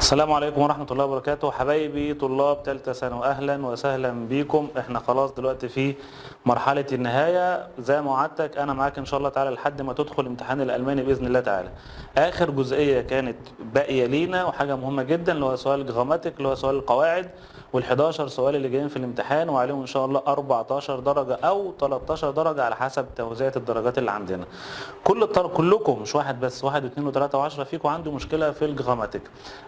السلام عليكم ورحمة الله وبركاته. حبايبي طلاب تالتة ثانوي، أهلا وسهلا بيكم. احنا خلاص دلوقتي في مرحلة النهاية، زي ما وعدتك أنا معاك إن شاء الله تعالى لحد ما تدخل امتحان الألماني بإذن الله تعالى. آخر جزئية كانت باقية لينا وحاجة مهمة جدا، اللي هو سؤال جراماتيك، اللي هو سؤال القواعد، وال11 سؤال اللي جايين في الامتحان وعليهم إن شاء الله 14 درجة أو 13 درجة على حسب توزيع الدرجات اللي عندنا. كلكم مش واحد بس، واحد واثنين وثلاثة وعشرة فيكم عنده مشكلة في الجراماتيك.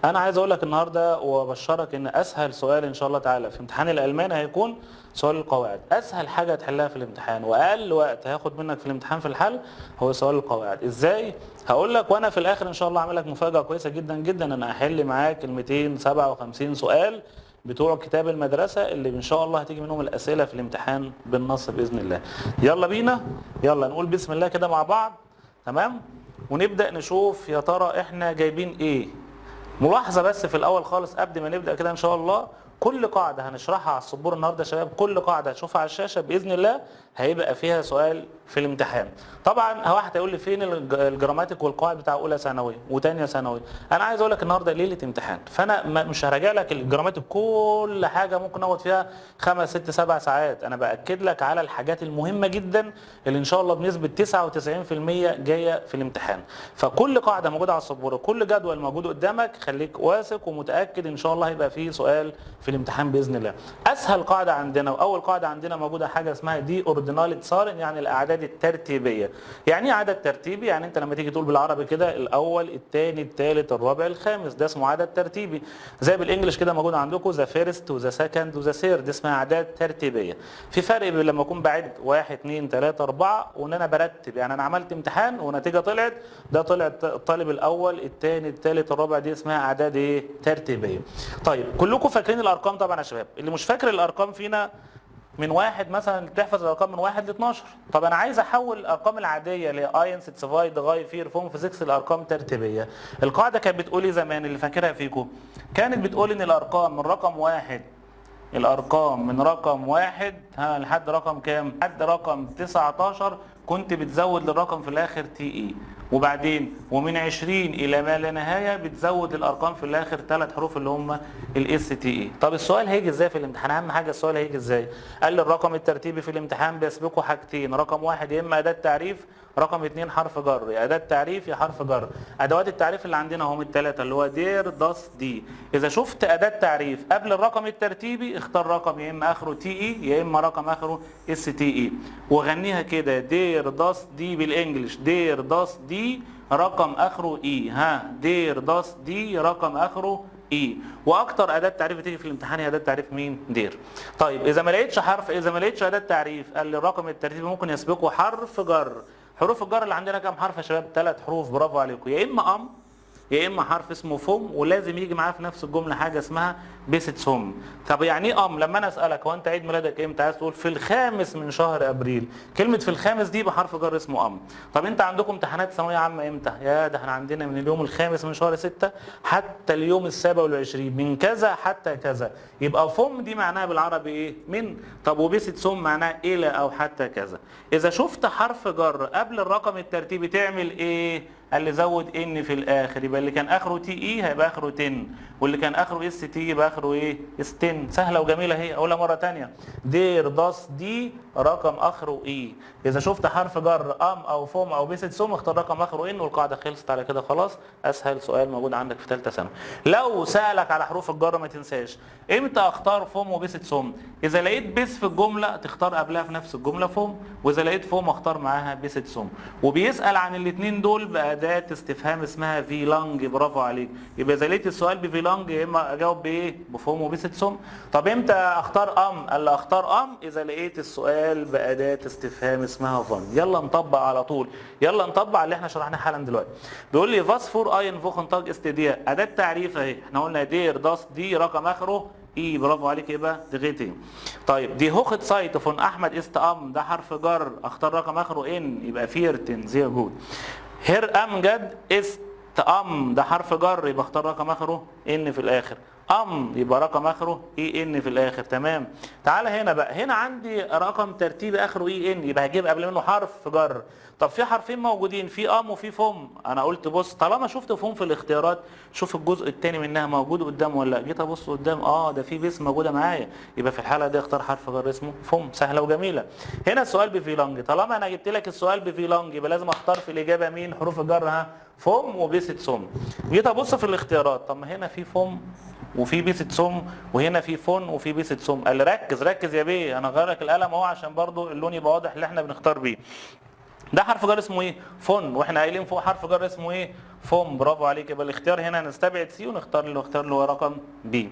أنا عايز اقول لك النهارده وابشرك ان اسهل سؤال ان شاء الله تعالى في امتحان الالماني هيكون سؤال القواعد. اسهل حاجه تحلها في الامتحان واقل وقت هياخد منك في الامتحان في الحل هو سؤال القواعد. ازاي؟ هقول لك، وانا في الاخر ان شاء الله اعمل لك مفاجاه كويسه جدا جدا، انا احل معاك ال 257 سؤال بتوع كتاب المدرسه اللي ان شاء الله هتيجي منهم الاسئله في الامتحان بالنص باذن الله. يلا بينا، يلا نقول بسم الله كده مع بعض، تمام؟ ونبدا نشوف يا ترى احنا جايبين ايه. ملاحظة بس في الأول خالص قبل ما نبدأ كده إن شاء الله، كل قاعدة هنشرحها على السبورة النهاردة يا شباب، كل قاعدة هتشوفها على الشاشة بإذن الله هيبقى فيها سؤال في الامتحان. طبعا واحد هيقول لي فين الجراماتيك والقواعد بتاع اولى ثانوي وثانيه ثانوي؟ انا عايز اقول لك النهارده ليله امتحان، فانا مش هراجع لك الجراماتيك كل حاجه، ممكن نقعد فيها 5 6 7 ساعات. انا باكد لك على الحاجات المهمه جدا اللي ان شاء الله بنسبه 99% جايه في الامتحان. فكل قاعده موجوده على السبوره، كل جدول موجود قدامك، خليك واثق ومتاكد ان شاء الله هيبقى فيه سؤال في الامتحان باذن الله. اسهل قاعده عندنا واول قاعده عندنا موجوده حاجه اسمها دي اوردينال تسارن، يعني الاعداد الترتيبيه. يعني ايه عدد ترتيبي؟ يعني انت لما تيجي تقول بالعربي كده الاول الثاني الثالث الرابع الخامس، ده اسمه عدد ترتيبي. زي بالانجلش كده موجود عندكم ذا فيرست وذا سكند وذا ثيرد، اسمها اعداد ترتيبيه. في فرق بين لما اكون بعد 1 2 3 4 وان انا برتب، يعني انا عملت امتحان ونتيجه طلعت، ده طلع الطالب الاول الثاني الثالث الرابع، دي اسمها اعداد ايه؟ ترتيبيه. طيب كلكم فاكرين الارقام طبعا يا شباب، اللي مش فاكر الارقام فينا من واحد مثلا تحفظ الارقام من 1 ل 12. طب انا عايز احول الارقام العاديه اللي هي 1 6 5 غاي 4 فوم في 6 لارقام ترتيبيه. القاعده كانت بتقول ايه زمان اللي فاكرها فيكم؟ كانت بتقول ان الارقام من رقم واحد، الارقام من رقم واحد لحد رقم كام؟ لحد رقم 19 كنت بتزود للرقم في الاخر تي اي، وبعدين ومن 20 الى ما لا نهايه بتزود الارقام في الاخر 3 حروف اللي هم الاس تي اي. طب السؤال هيجي ازاي في الامتحان؟ اهم حاجه السؤال هيجي ازاي؟ قال لي الرقم الترتيبي في الامتحان بيسبقه حاجتين، رقم واحد يا اما اداه تعريف، رقم 2 حرف جر، يا اداه تعريف يا حرف جر. ادوات التعريف اللي عندنا هم الثلاثه اللي هو دير داس دي. اذا شفت اداه تعريف قبل الرقم الترتيبي اختار رقم يا اما اخره تي اي يا اما رقم اخره اس تي اي، وغنيها كده دير داس دي بالانجلش، دير داس دي رقم اخره اي، دير داس دي رقم اخره اي. واكتر اداه تعريف بتيجي في الامتحان هي اداه تعريف مين؟ دير. طيب اذا ما لقيتش حرف، اذا ما لقيتش اداه تعريف، قال لي الرقم الترتيبي ممكن يسبقه حرف جر. حروف الجر اللي عندنا كام حرف يا شباب؟ 3 حروف، برافو عليكم. يا اما يا اما حرف اسمه فم، ولازم يجي معاه في نفس الجمله حاجه اسمها بيست سم. طب يعني ايه ام؟ لما انا اسالك هو انت عيد ميلادك امتى؟ عايز تقول في الخامس من شهر ابريل، كلمه في الخامس دي بحرف جر اسمه ام. طب انت عندكم امتحانات ثانويه عامه امتى؟ يا ده احنا عندنا من اليوم الخامس من شهر 6 حتى اليوم السابع والعشرين، من كذا حتى كذا. يبقى فم دي معناها بالعربي ايه؟ من. طب وبيست سم معناها الى او حتى كذا. اذا شفت حرف جر قبل الرقم الترتيبي تعمل ايه؟ قال لي زود ان في الاخر، يبقى اللي كان اخره تي اي هيبقى اخره 10، واللي كان اخره اس تي يبقى اخره ايه؟ اس 10. سهله وجميله اهي. اقولها مره ثانيه، دير داس دي رقم اخره اي. اذا شفت حرف جر ام او فوم او بيست سوم اختار رقم اخره ان، والقاعده خلصت على كده خلاص. اسهل سؤال موجود عندك في ثالثه ثانوي. لو سالك على حروف الجر ما تنساش امتى اختار فوم وبيست سوم. اذا لقيت بيس في الجمله تختار قبلها في نفس الجمله فوم، واذا لقيت فوم اختار معاها بيست سوم. وبيسال عن الاثنين دول باداه استفهام اسمها في لانج، برافو عليك. يبقى اذا لقيت السؤال بفي لانج يا اما اجاوب بايه؟ بفوم وبيست سوم. طب امتى اختار ام؟ قال لي اختار ام اذا لقيت السؤال باداه استفهام اسمها فان. يلا نطبق على طول، يلا نطبق اللي احنا شرحناه حالا دلوقتي. بيقول لي فاس فور اين فوخن تاج استديا، اداه تعريف اهي. احنا قلنا دير داس دي رقم اخره اي، برافو عليك. يبقى دغيتين. طيب دي هوخت سايت فون احمد است ام، ده حرف جر، اختار رقم اخره ان يبقى فيرتن زي جود. هير امجد است ام، ده حرف جر يبقى اختار رقم اخره ان في الاخر. يبقى رقم اخره اي ان في الاخر. تمام. تعالى هنا بقى، هنا عندي رقم ترتيبي اخره اي ان، يبقى هجيب قبل منه حرف جر. طب في حرفين موجودين، في وفي فم. انا قلت بص، طالما شفت فم في الاختيارات شوف الجزء الثاني منها موجود قدام ولا لا. جيت ابص قدام، ده في بيس موجوده معايا، يبقى في الحاله دي اختار حرف جر اسمه فم. سهله وجميله. هنا السؤال بفيلونج، طالما انا جبت لك السؤال بفيلونج يبقى لازم اختار في الاجابه مين؟ حروف الجر فم وبيسة سم. جيت ابص في الاختيارات، طب ما هنا في فم وفي بيسة سم، وهنا في فن وفي بيسة سم. قال لي ركز ركز يا بيه، انا غير لك القلم اهو عشان برضو اللون يبقى واضح اللي احنا بنختار بيه. ده حرف جر اسمه ايه؟ فن، واحنا قايلين فوق حرف جر اسمه ايه؟ فم. برافو عليك. يبقى الاختيار هنا هنستبعد سي ونختار اللي هو رقم بي.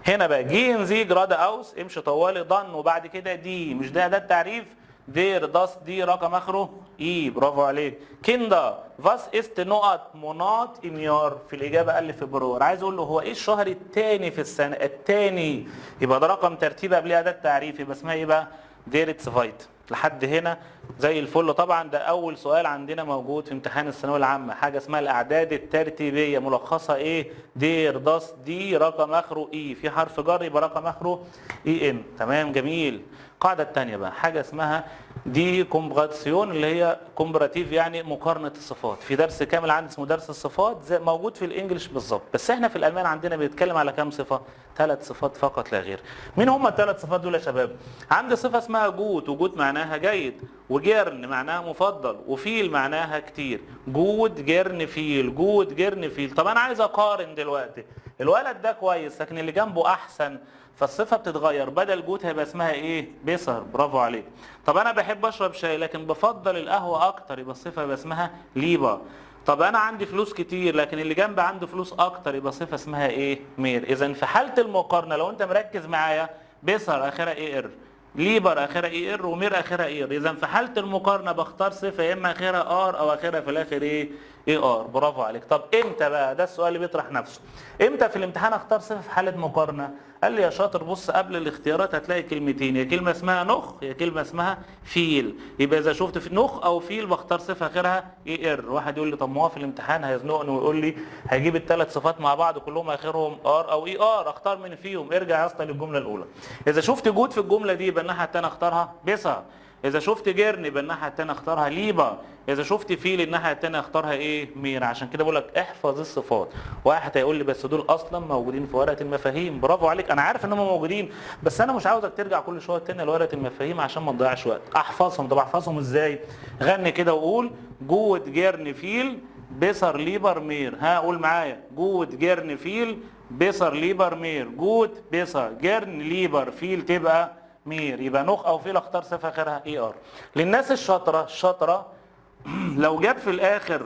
هنا بقى جين زي جراد اوس، امشي طوالي ضن وبعد كده دي، مش ده التعريف؟ دير داس دي رقم اخره اي. برافو عليك. كيندا فاس است نقط مناط اميار، في الاجابه قال لي فبراير. عايز اقول له هو ايه الشهر الثاني في السنه؟ الثاني. يبقى ده رقم ترتيب قبليه اداه تعريف، يبقى اسمها ايه بقى؟ ديرتس فايت. لحد هنا زي الفل. طبعا ده اول سؤال عندنا موجود في امتحان الثانويه العامه، حاجه اسمها الاعداد الترتيبيه، ملخصها ايه؟ دير داس دي رقم اخره اي، في حرف جر يبقى رقم اخره اي ان. تمام جميل. القاعده الثانيه بقى حاجه اسمها دي كومبراتيون، اللي هي كومبراتيف يعني مقارنه الصفات. في درس كامل عندي اسمه درس الصفات، زي موجود في الانجليش بالظبط، بس احنا في الالمان عندنا بيتكلم على كام صفه؟ 3 صفات فقط لا غير. مين هم الثلاث صفات دول يا شباب؟ عندي صفه اسمها جود، وجود معناها جيد، وجيرن معناها مفضل، وفيل معناها كتير. جود جيرن فيل، جود جيرن فيل. طب انا عايز اقارن دلوقتي، الولد ده كويس لكن اللي جنبه احسن، فالصفه بتتغير، بدل جود هيبقى اسمها ايه؟ بيسر. برافو عليك. طب انا بحب اشرب شاي لكن بفضل القهوه اكتر، يبقى الصفه يبقى اسمها ليبا. طب انا عندي فلوس كتير لكن اللي جنبي عنده فلوس اكتر، يبقى صفه اسمها ايه؟ مير. اذا في حاله المقارنه لو انت مركز معايا، بيسر اخرها اي ار، ليبر اخرها اي ار، ومير اخرها اي ار. اذا في حاله المقارنه بختار صفه يا اما اخرها ار او اخرها في الاخر ايه؟ اي ار. برافو عليك. طب امتى بقى؟ ده السؤال اللي بيطرح نفسه. امتى في الامتحان اختار صفه في حاله مقارنه؟ قال لي يا شاطر بص قبل الاختيارات هتلاقي كلمتين، يا كلمه اسمها نخ يا كلمه اسمها فيل. يبقى اذا شفت في نخ او فيل بختار صفه اخرها اي ار. واحد يقول لي طب ما هو في الامتحان هيزنقني ويقول لي هيجيب الثلاث صفات مع بعض كلهم اخرهم ار او اي ار، اختار من فيهم؟ ارجع يا اسطى للجمله الاولى. اذا شفت جود في الجمله دي يبقى الناحيه الثانيه اختارها بيسا. اذا شفت جيرن يبقى الناحيه الثانيه اختارها ليبا. اذا شفت فيل الناحيه الثانيه اختارها ايه؟ مير. عشان كده بقول لك احفظ الصفات. واحد هيقول لي بس دول اصلا موجودين في ورقه المفاهيم. برافو عليك، انا عارف ان هم موجودين بس انا مش عاوزك ترجع كل شويه تاني لورقه المفاهيم عشان ما تضيعش وقت. احفظهم. طب احفظهم ازاي؟ غني كده وقول جود جيرن فيل بيسر ليبر مير. قول معايا جود جيرن فيل بيسر ليبر مير. جود بيسر جيرن ليبر فيل تبقى مير. يبقى نخ او فيل اختار صفه اخرها اي ار. للناس الشاطره لو جاب في الاخر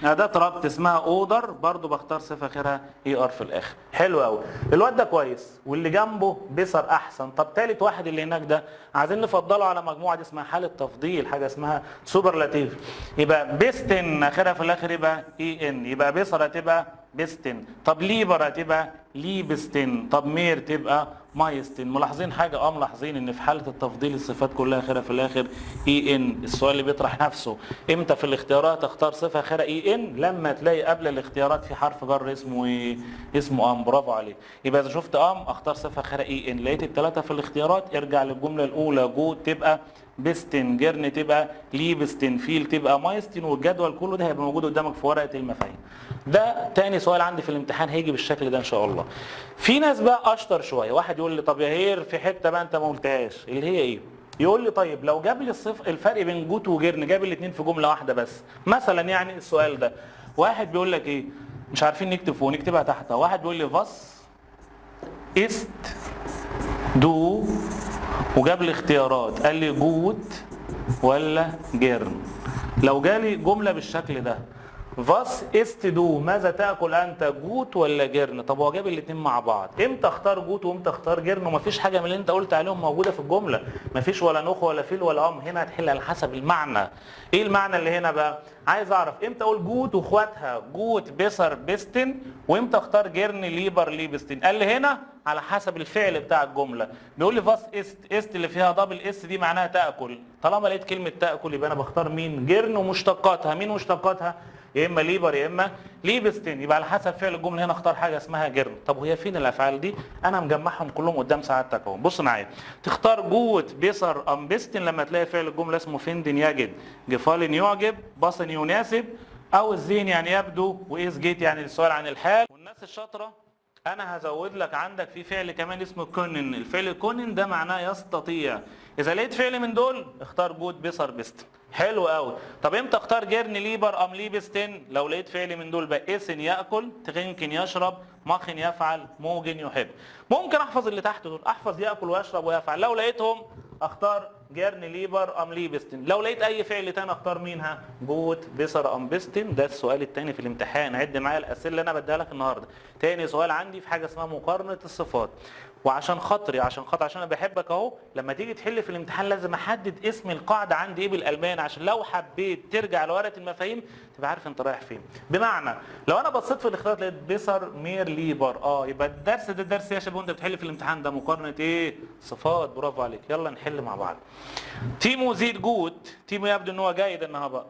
اداه ربط اسمها اودر برضو بختار صفه اخرها اي ار في الاخر. حلو قوي. الواد ده كويس واللي جنبه بيسر احسن. طب ثالث واحد اللي هناك ده عايزين نفضله على مجموعه دي اسمها حاله تفضيل، حاجه اسمها سوبرلاتيف. يبقى بيستن اخرها في الاخر يبقى اي ان، يبقى بيسر هتبقى بيستن. طب ليبر هتبقى ليبستن. طب مير تبقى مايستن. ملاحظين حاجه؟ ملاحظين ان في حاله التفضيل الصفات كلها اخرها في الاخر اي ان. السؤال اللي بيطرح نفسه امتى في الاختيارات اختار صفه اخرها اي ان؟ لما تلاقي قبل الاختيارات في حرف جر اسمه ايه؟ اسمه برافو عليك. يبقى اذا شفت اختار صفه اخرها اي ان. لقيت الثلاثه في الاختيارات ارجع للجمله الاولى، جود تبقى بيستن، جيرن تبقى ليبستن، فيل تبقى مايستن. والجدول كله ده هيبقى موجود قدامك في ورقه المفاهيم. ده تاني سؤال عندي في الامتحان هيجي بالشكل ده ان شاء الله. في ناس بقى اشطر شويه، واحد يقول لي طب يا هير في حته بقى انت ما قلتهاش، اللي هي ايه؟ يقول لي طيب لو جاب لي الفرق بين جوت وجيرن، جاب الاثنين في جمله واحده بس. مثلا يعني السؤال ده واحد بيقول لك ايه؟ مش عارفين نكتب فوق نكتبها تحت. واحد بيقول لي فاس است دو وجاب لي اختيارات، قال لي جوت ولا جيرن. لو جالي جمله بالشكل ده فاس است دو ماذا تاكل انت؟ جوت ولا جيرن؟ طب هو جاب الاثنين مع بعض، امتى اختار جوت وامتى اختار جيرن؟ ومفيش حاجه من اللي انت قلت عليهم موجوده في الجمله، مفيش ولا نخ ولا فيل ولا هنا هتحل على حسب المعنى. ايه المعنى اللي هنا بقى؟ عايز اعرف امتى اقول جوت واخواتها جوت بيسر بيستن، وامتى اختار جيرن ليبر ليبستن. قال لي هنا على حسب الفعل بتاع الجمله. بيقول لي فاس است اللي فيها دبل اس دي معناها تاكل. طالما لقيت كلمه تاكل يبقى انا بختار مين؟ جيرن ومشتقاتها. مين مشتقاتها؟ يا اما ليبر يا اما ليبستن. يبقى على حسب فعل الجمله هنا اختار حاجه اسمها جيرن. طب وهي فين الافعال دي؟ انا مجمعهم كلهم قدام سعادتك اهو. بص معايا، تختار جوت بيسر ام بيستن لما تلاقي فعل الجمله اسمه فيندن يجد، جفالن يعجب، باصن يناسب، او الزين يعني يبدو، وايز جيت يعني السؤال عن الحال. والناس الشاطره انا هزود لك عندك في فعل كمان اسمه كونن. الفعل كونن ده معناه يستطيع. اذا لقيت فعل من دول اختار جوت بيسر بيستن. حلو قوي. طب امتى اختار جيرن ليبر ام ليبستن؟ لو لقيت فعل من دول بقى اسن ياكل، تغنكن يشرب، مخن يفعل، موجن يحب. ممكن احفظ اللي تحت دول، احفظ ياكل ويشرب ويفعل. لو لقيتهم اختار جيرن ليبر ام ليبستن. لو لقيت اي فعل تاني اختار مينها؟ جوت بيسر ام بيستن. ده السؤال الثاني في الامتحان. عد معايا الاسئله اللي انا بديها لك النهارده. تاني سؤال عندي في حاجه اسمها مقارنه الصفات. وعشان خاطري عشان انا بحبك اهو، لما تيجي تحل في الامتحان لازم احدد اسم القاعده عندي ايه بالالماني، عشان لو حبيت ترجع لورقه المفاهيم تبقى عارف انت رايح فين. بمعنى لو انا بصيت في الاختيارات لقيت بيسر مير ليبر، يبقى الدرس ده الدرس يا شباب وانت بتحل في الامتحان ده مقارنه ايه؟ صفات. برافو عليك. يلا نحل مع بعض. تيمو زيت جوت. تيمو يبدو ان هو جيد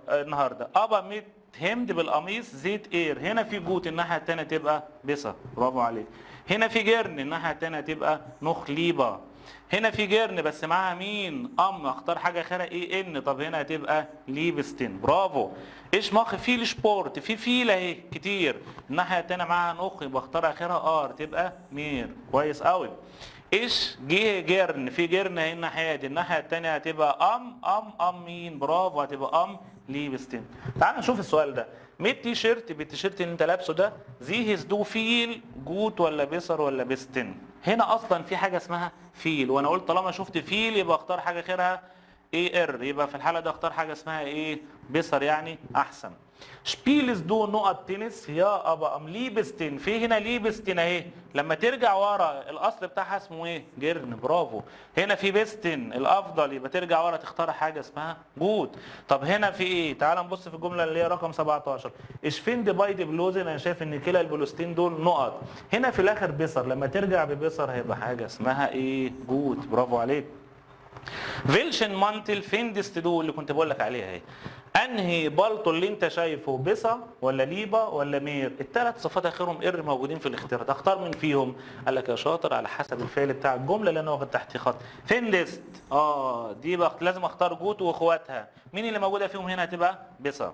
النهارده. ابا ميت همد بالقميص زيت اير. هنا في جوت الناحيه الثانيه تبقى بيسر. برافو عليك. هنا في جيرن الناحيه الثانيه تبقى نخ ليبا. هنا في جيرن بس معاها مين؟ اختار حاجه اخرها ايه ان. طب هنا هتبقى ليبستن. برافو. ايش مخ فيل سبورت. في فيل اهي كتير الناحيه الثانيه معاها نخ، يبقى اختار اخرها تبقى مير. كويس قوي. ايش جه جيرن. في جيرن اهي الناحيه دي، الناحيه الثانيه هتبقى ام مين؟ برافو، هتبقى ليبستن. تعال نشوف السؤال ده. ميت تي شيرت بالتيشيرت اللي انت لابسه ده زيهز دو فيل جوت ولا بيسر ولا بيستن؟ هنا اصلا في حاجه اسمها فيل، وانا قلت طالما شفت فيل يبقى اختار حاجه غيرها اي ار. يبقى في الحاله دي اختار حاجه اسمها ايه؟ بيسر يعني احسن. شبيلز دو نقط تنس يا ابا ام ليبستن. في هنا ليبستن اهي، لما ترجع ورا الاصل بتاعها اسمه ايه؟ جيرن. برافو. هنا في بيستن الافضل، يبقى ترجع ورا تختار حاجه اسمها جود. طب هنا في ايه؟ تعال نبص في الجمله اللي هي رقم 17. ايش فين دي بايد بلوزن. انا شايف ان كلا البلوستين دول نقط. هنا في الاخر بيسر، لما ترجع ببيسر هيبقى حاجه اسمها ايه؟ جود. برافو عليك. فيلشن مانتل فيندست دو اللي كنت بقول لك عليها اهي. انهي بالطو اللي انت شايفه بيسا ولا ليبا ولا مير؟ الثلاث صفات اخرهم ار موجودين في الاختيارات، اختار من فيهم؟ قال لك يا شاطر على حسب الفعل بتاع الجمله اللي انا واخد تحت خط. فيندست دي بقى لازم اختار جوت واخواتها. مين اللي موجوده فيهم هنا؟ هتبقى بيسا.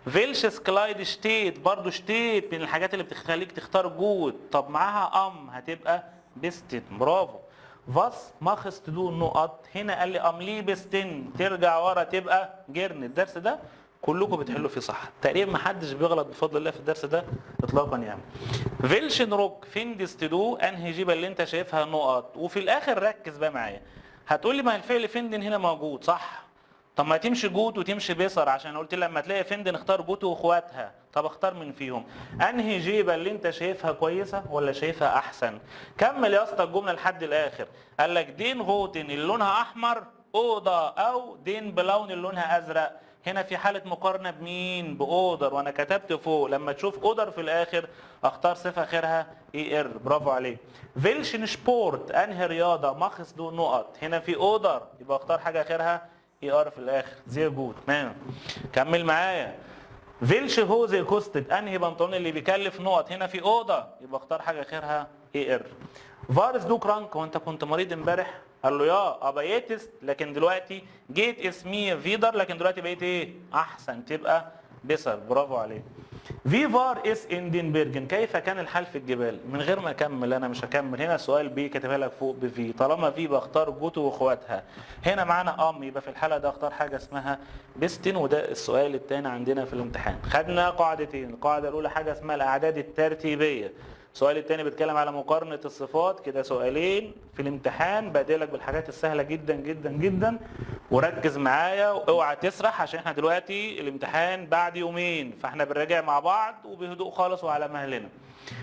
فيلشس كلايد شتيت، برضو شتيت من الحاجات اللي بتخليك تختار جوت. طب معاها هتبقى بيستن. برافو. فاس ماخس تدو نقط. هنا قال لي ليبستن، ترجع ورا تبقى جيرن. الدرس ده كلكم بتحلوا فيه صح تقريبا، ما حدش بيغلط بفضل الله في الدرس ده اطلاقا يعني. فيلشن روك فيندس تدو انهي جيبه اللي انت شايفها نقط. وفي الاخر ركز بقى معايا، هتقول لي ما الفعل فيندن هنا موجود صح، طب ما تمشي جوت وتمشي بيسر، عشان قلت لما تلاقي فندن اختار جوت واخواتها. طب اختار من فيهم انهي جيبه اللي انت شايفها كويسه ولا شايفها احسن. كمل يا اسطى الجمله لحد الاخر. قال لك دين غوتن اللي لونها احمر اوضه، او دين بلون اللي لونها ازرق. هنا في حاله مقارنه بمين؟ باودر، وانا كتبت فوق لما تشوف اودر في الاخر اختار صفه اخرها اي ار. برافو عليك. فيلشن سبورت انهي رياضه؟ ماخس دو نقط. هنا في اودر يبقى اختار حاجه اخرها اي ار في الاخر. زي جود. تمام. كمل معايا. فيلش هوزي كوستد انهي بنطلون اللي بيكلف نقط. هنا في اوضه يبقى اختار حاجه اخرها اي ار. فارس دو كرانك، وانت كنت مريض امبارح؟ قال له يا ابيتست، لكن دلوقتي جيت اسمي فيدر، لكن دلوقتي بقيت ايه؟ احسن، تبقى بيسر. برافو عليك. في فار اس اندنبرجن، كيف كان الحال في الجبال؟ من غير ما اكمل انا مش هكمل. هنا سؤال بي كاتبها لك فوق بفي، طالما في بختار جوتو واخواتها. هنا معانا يبقى في الحاله ده اختار حاجه اسمها بيستن، وده السؤال الثاني عندنا في الامتحان. خدنا قاعدتين، القاعده الاولى حاجه اسمها الاعداد الترتيبيه، السؤال الثاني بيتكلم على مقارنه الصفات. كده سؤالين في الامتحان بادئلك بالحاجات السهله جدا جدا جدا، وركز معايا واوعى تسرح عشان احنا دلوقتي الامتحان بعد يومين، فاحنا بنراجع مع بعض وبهدوء خالص وعلى مهلنا.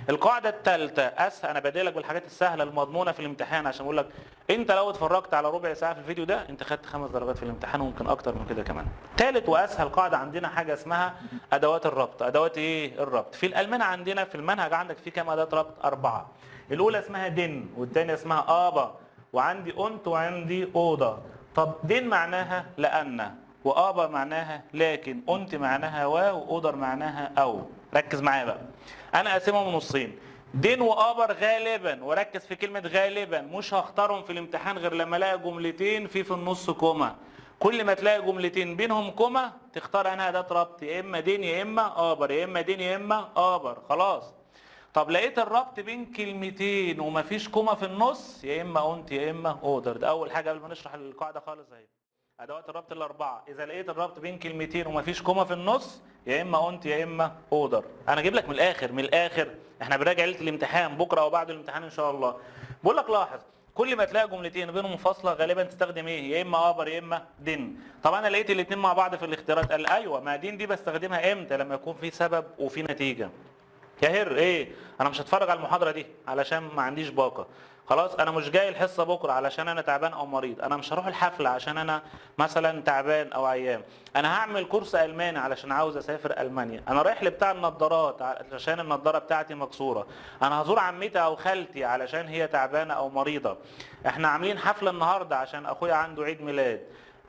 القاعده الثالثه انا بادئلك بالحاجات السهله المضمونه في الامتحان، عشان اقول لك انت لو اتفرجت على ربع ساعه في الفيديو ده انت خدت 5 درجات في الامتحان، وممكن اكتر من كده كمان. ثالث واسهل قاعده عندنا حاجه اسمها ادوات الربط. ادوات ايه الربط؟ في الالمان عندنا في المنهج عندك في كام اداه ربط؟ 4. الاولى اسمها دن، والثانيه اسمها ابا، وعندي انت، وعندي اوضه. طب دن معناها لان، وابر معناها لكن، انت معناها واودر معناها او. ركز معايا بقى، انا قاسمهم نصين، دين وابر غالبا، وركز في كلمة غالبا، مش هختارهم في الامتحان غير لما الاقي جملتين في النص كوما. كل ما تلاقي جملتين بينهم كوما تختار انها اداة ربط، يا اما دين يا اما ابر، يا اما دين يا اما ابر. خلاص. طب لقيت الربط بين كلمتين ومفيش كوما في النص، يا اما انت يا اما اودر. ده اول حاجة قبل ما نشرح القاعدة خالص اهي. ادوات الربط الاربعه، اذا لقيت الربط بين كلمتين ومفيش كوما في النص، يا اما انت يا اما اودر. انا اجيب لك من الاخر، من الاخر، احنا بنراجع ليله الامتحان بكره او بعد الامتحان ان شاء الله. بقول لك لاحظ، كل ما تلاقي جملتين بينهم فاصله غالبا تستخدم ايه؟ يا اما ابر يا اما دين. طب انا لقيت الاثنين مع بعض في الاختيارات، قال ايوه، ما دين دي بستخدمها امتى؟ لما يكون في سبب وفي نتيجه. يا هر ايه، انا مش هتفرج على المحاضره دي علشان ما عنديش باقه. خلاص، انا مش جاي الحصه بكره علشان انا تعبان او مريض، انا مش هروح الحفله عشان انا مثلا تعبان او عيان، انا هعمل كورس الماني علشان عاوز اسافر المانيا، انا رايح لبتاع النضارات علشان النضاره بتاعتي مكسوره، انا هزور عمتي او خالتي علشان هي تعبانه او مريضه، احنا عاملين حفله النهارده عشان اخويا عنده عيد ميلاد.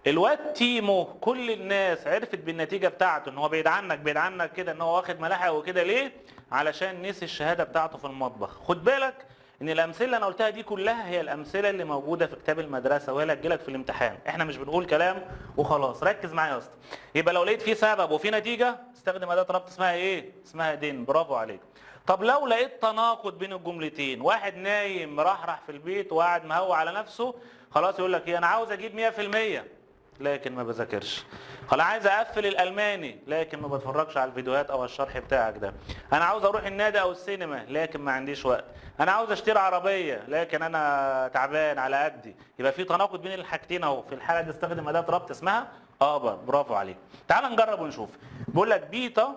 الواد تيمو كل الناس عرفت بالنتيجه بتاعته ان هو بعيد عنك، بعيد عنك كده، ان هو واخد ملاحق وكده. ليه؟ علشان نسي الشهاده بتاعته في المطبخ. خد بالك ان الامثله اللي انا قلتها دي كلها هي الامثله اللي موجوده في كتاب المدرسه وهي اللي هتجيلك في الامتحان، احنا مش بنقول كلام وخلاص. ركز معايا يا اسطى. يبقى لو لقيت فيه سبب وفيه نتيجه استخدم اداه ربط اسمها ايه؟ اسمها دين. برافو عليك. طب لو لقيت تناقض بين الجملتين، واحد نايم مرحرح في البيت وقاعد مهوى على نفسه، خلاص يقول لك ايه؟ انا عاوز اجيب 100% لكن ما بذاكرش. خلاص، عايز اقفل الالماني لكن ما بتفرجش على الفيديوهات او الشرح بتاعك ده. انا عاوز اروح النادي او السينما لكن ما عنديش وقت. انا عاوز اشتري عربيه لكن انا تعبان على قدي. يبقى في تناقض بين الحاجتين اهو. في الحاله دي استخدم اداه ربط اسمها ابر. برافو عليك. تعال نجرب ونشوف. بيقول لك بيتا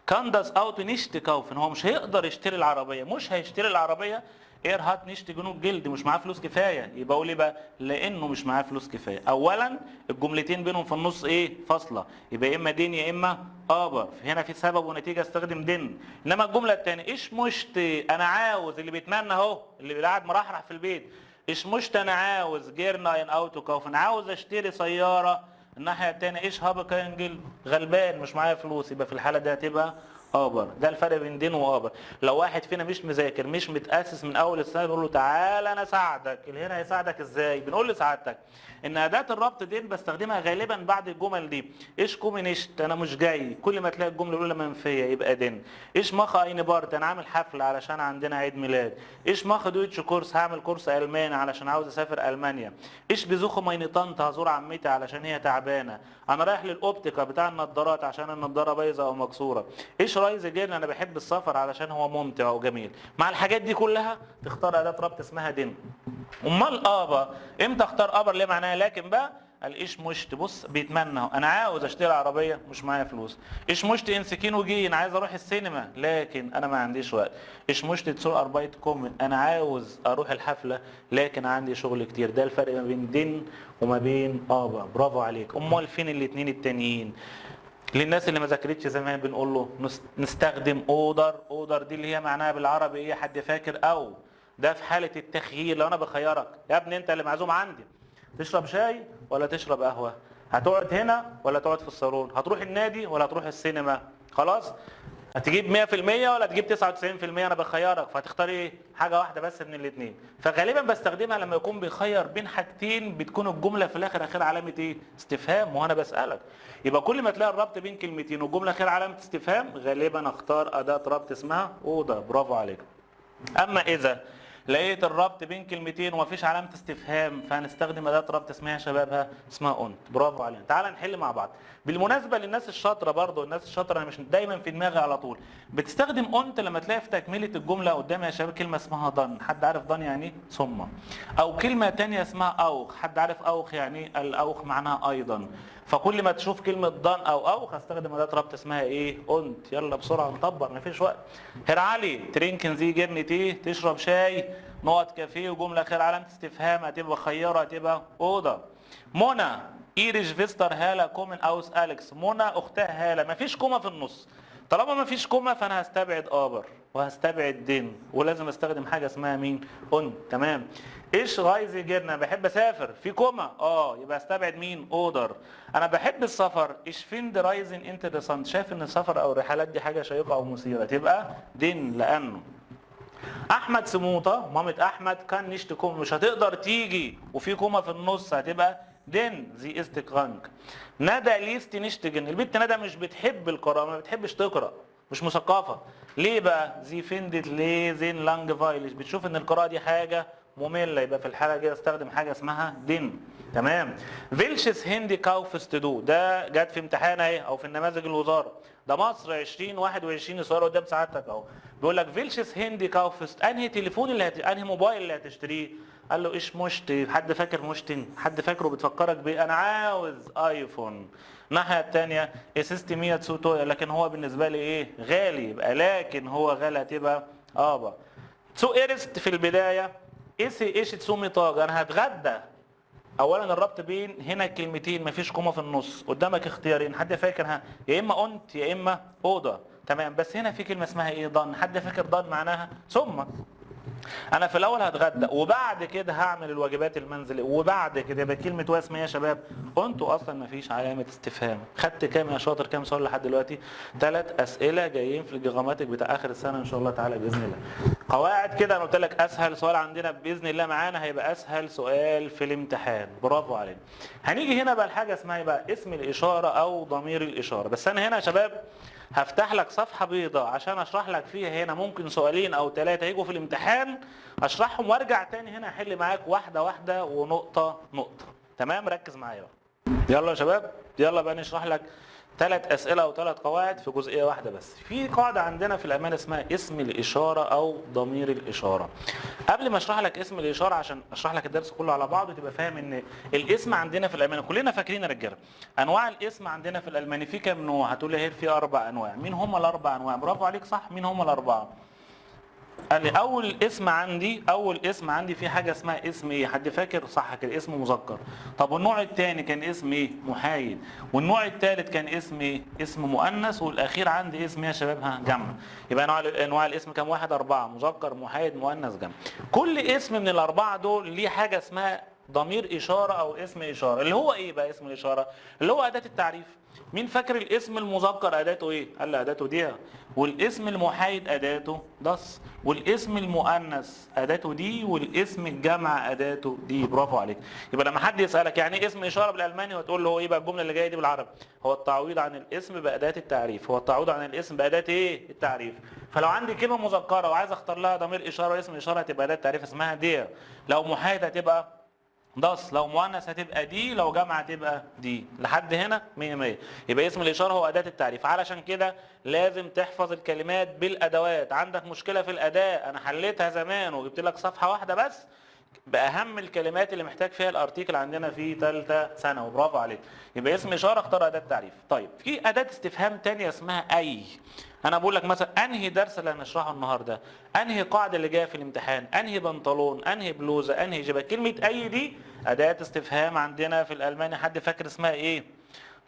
كان داس اوت نيشت كاوفن، هو مش هيقدر يشتري العربيه، مش هيشتري العربيه. اير هات نيشت جنوب جلد، مش معاه فلوس كفايه. يبقى اقول ايه بقى؟ لانه مش معاه فلوس كفايه. اولا الجملتين بينهم في النص ايه؟ فاصله، يبقى يا اما دين يا اما ابر. هنا في سبب ونتيجه استخدم دين. انما الجمله الثانيه ايش مشت، انا عاوز، اللي بيتمنى اهو، اللي قاعد مرحرح في البيت، ايش مشت انا عاوز جيرنا ان اوتو كاوفن، عاوز اشتري سياره. الناحيه الثانيه ايش هاب كانجل، غلبان مش معايا فلوس. يبقى في الحاله دي هتبقى ابر. ده الفرق بين دين وابر. لو واحد فينا مش مذاكر مش متاسس من اول السنه نقول له تعال انا اساعدك، اللي هنا هيساعدك ازاي؟ بنقول لسعادتك ان اداه الربط دين بستخدمها غالبا بعد الجمل دي. ايش كومينشت، انا مش جاي. كل ما تلاقي الجمله الاولى منفيه يبقى دين. ايش ماخا اين بارت، انا عامل حفله علشان عندنا عيد ميلاد. ايش ماخا دويتش كورس، هعمل كورس الماني علشان عاوز اسافر المانيا. ايش بزوخ ماين طنط، هزور عمتي علشان هي تعبانه. انا رايح للاوبتيكا بتاع النضارات عشان النضاره بايظه او مكسوره. ايش رايز جيل، انا بحب السفر علشان هو ممتع وجميل. مع الحاجات دي كلها تختار اداه ربط اسمها دين. امال ابا امتى اختار ابر؟ ليه معناها لكن بقى. قال ايش مشت، بص بيتمنى، انا عاوز اشتري عربيه مش معايا فلوس. ايش مشت انسكين وجي، انا عايز اروح السينما لكن انا ما عنديش وقت. ايش مشت تسوق اربايت كومن، انا عاوز اروح الحفله لكن عندي شغل كتير. ده الفرق ما بين دين وما بين ابا. برافو عليك. امال فين الاثنين التانيين؟ للناس اللي ما ذاكرتش زمان بنقول له نستخدم اودر. اودر دي اللي هي معناها بالعربي ايه؟ حد فاكر؟ او ده في حاله التخيير. لو انا بخيرك يا ابني انت اللي معزوم عندي، تشرب شاي ولا تشرب قهوه؟ هتقعد هنا ولا تقعد في الصالون؟ هتروح النادي ولا هتروح السينما؟ خلاص، هتجيب 100% ولا تجيب 99%؟ انا بخيرك، فهتختار ايه؟ حاجه واحده بس من الاثنين. فغالبا بستخدمها لما يكون بيخير بين حاجتين بتكون الجمله في الاخر اخر علامه ايه؟ استفهام، وانا بسالك. يبقى كل ما تلاقي الربط بين كلمتين والجمله اخر علامه استفهام غالبا اختار اداه ربط اسمها اوضه. برافو عليك. اما اذا لقيت الربط بين كلمتين ومفيش علامه استفهام فهنستخدم اداه ربط اسمها يا شبابها اسمها اونت. برافو علينا. تعال نحل مع بعض. بالمناسبه للناس الشاطره برضو، الناس الشاطره انا مش دايما في دماغي على طول بتستخدم اونت لما تلاقي في تكمله الجمله قدامي يا شباب كلمه اسمها ضن. حد عارف ضن يعني ايه؟ ثم. او كلمه ثانيه اسمها اوخ. حد عارف اوخ يعني ايه؟ الاوخ معناها ايضا. فكل ما تشوف كلمه ضن او اوخ هستخدم اداه ربط اسمها ايه؟ اونت. يلا بسرعه نطبق مفيش وقت. هير علي ترينكن زي جرني تي، تشرب شاي نقط كافيه وجمله خير علامه استفهام هتبقى خيره هتبقى اوضه. منى ايريش فيستر هاله كومن اوس اليكس. منى اختها هاله، مفيش كومه في النص. طالما مفيش كومه فانا هستبعد ابر. وهستبعد دين، ولازم استخدم حاجه اسمها مين؟ اون. تمام. ايش غايزي جدا، بحب اسافر، في كوما يبقى استبعد مين؟ اودر. انا بحب السفر، ايش فين رايزن انترسانت، شايف ان السفر او الرحلات دي حاجه شيقه او مثيره، تبقى دين. لانه احمد سموطه مامة احمد كان نشتكم، مش هتقدر تيجي وفي كوما في النص، هتبقى دين زي استكرانك. ندى ليست نشتجن، البنت ندى مش بتحب القراءه، ما بتحبش تقرا، مش مثقفه. ليه بقى؟ زي فيندت ليزين لانج فايلش، بتشوف ان القراءه دي حاجه ممله، يبقى في الحاله دي استخدم حاجه اسمها دين. تمام. فيلشس هندي كاوفس تدو، ده جت في امتحان اهي او في النماذج الوزاره، ده مصر 2021 السؤال قدام سعادتك اهو، بيقول لك فيلشس هندي كاوفس، انهي تليفون انهي موبايل اللي هتشتريه؟ قال له ايش مشتي، حد فاكر مشتي؟ حد فاكره بتفكرك بايه؟ انا عاوز ايفون. الناحيه الثانيه اسيستي 100 سوتو، لكن هو بالنسبه لي ايه؟ غالي، يبقى لكن هو غالي هتبقى ابا. سو ايرست في البدايه ايش تسومي طاج، انا هتغدى. اولا الربط بين هنا الكلمتين مفيش كومه في النص، قدامك اختيارين، حد فاكرها؟ يا اما انت يا اما اوضه. تمام. بس هنا في كلمه اسمها ايه؟ ضن، حد فاكر ضن معناها؟ ثم انا في الاول هتغدى وبعد كده هعمل الواجبات المنزليه وبعد كده، يبقى كلمه واسمه يا شباب انتوا اصلا ما فيش علامه استفهام. خدت كام يا شاطر؟ كام سؤال لحد دلوقتي؟ 3 اسئله جايين في الجغماتيك بتاع اخر السنه ان شاء الله تعالى باذن الله. قواعد كده، انا قلت لك اسهل سؤال عندنا باذن الله معانا هيبقى اسهل سؤال في الامتحان، برافو علينا. هنيجي هنا بقى الحاجه اسمها ايه بقى؟ اسم الاشاره او ضمير الاشاره. بس انا هنا يا شباب هفتح لك صفحة بيضاء عشان اشرح لك فيها، هنا ممكن سؤالين او 3 هيجوا في الامتحان اشرحهم وارجع تاني هنا احل معاك واحدة واحدة ونقطة نقطة. تمام؟ ركز معايا بقى. يلا يا شباب، يلا بقى نشرح لك 3 اسئلة او 3 قواعد في جزئية واحدة بس. في قاعدة عندنا في الامان اسمها اسم الاشارة او ضمير الاشارة. قبل ما اشرح لك اسم الاشارة عشان اشرح لك الدرس كله على بعضه تبقى فاهم ان الاسم عندنا في الالماني، كلنا فاكرين يا رجاله انواع الاسم عندنا في الالماني في كام نوع؟ هتقول لي هي في 4 انواع. مين هم ال4 انواع؟ برافو عليك، صح. مين هم ال4؟ قال لي اول اسم عندي في حاجه اسمها اسم ايه؟ حد فاكر؟ صح كده، اسم مذكر. طب والنوع الثاني كان اسم ايه؟ محايد. والنوع الثالث كان اسم ايه؟ اسم مؤنث. والاخير عندي اسم ايه يا شباب؟ جمع. يبقى انواع الاسم كام واحد؟ 4، مذكر محايد مؤنث جمع. كل اسم من ال4 دول ليه حاجه اسمها ضمير اشاره او اسم اشاره، اللي هو ايه بقى اسم الاشاره؟ اللي هو اداه التعريف. مين فاكر الاسم المذكر اداته ايه؟ قال لي اداته دي. والاسم المحايد اداته دس. والاسم المؤنث اداته دي. والاسم الجمع اداته دي. برافو عليك. يبقى لما حد يسالك يعني ايه اسم اشاره بالالماني وتقول له هو ايه بقى الجمله اللي جايه دي بالعربي؟ هو التعويض عن الاسم باداه التعريف. هو التعويض عن الاسم باداه ايه؟ التعريف. فلو عندي كلمه مذكره وعايز اختار لها ضمير اشاره واسم اشاره هتبقى اداه التعريف اسمها دي. لو محايد هتبقى داس، لو مؤنث هتبقى دي، لو جمع هتبقى دي. لحد هنا 100 100. يبقى اسم الاشاره هو اداه التعريف. علشان كده لازم تحفظ الكلمات بالادوات. عندك مشكله في الاداه انا حليتها زمان وجبت لك صفحه واحده بس باهم الكلمات اللي محتاج فيها الارتيكل عندنا في ثالثه ثانوي. برافو عليك. يبقى اسم اشاره اختار اداه تعريف. طيب في اداه استفهام ثانيه اسمها اي. انا بقول لك مثلا انهي درس اللي هنشرحه النهارده؟ انهي قاعده اللي جايه في الامتحان؟ انهي بنطلون؟ انهي بلوزه؟ انهي جبه؟ كلمه اي دي اداه استفهام عندنا في الالماني. حد فاكر اسمها ايه؟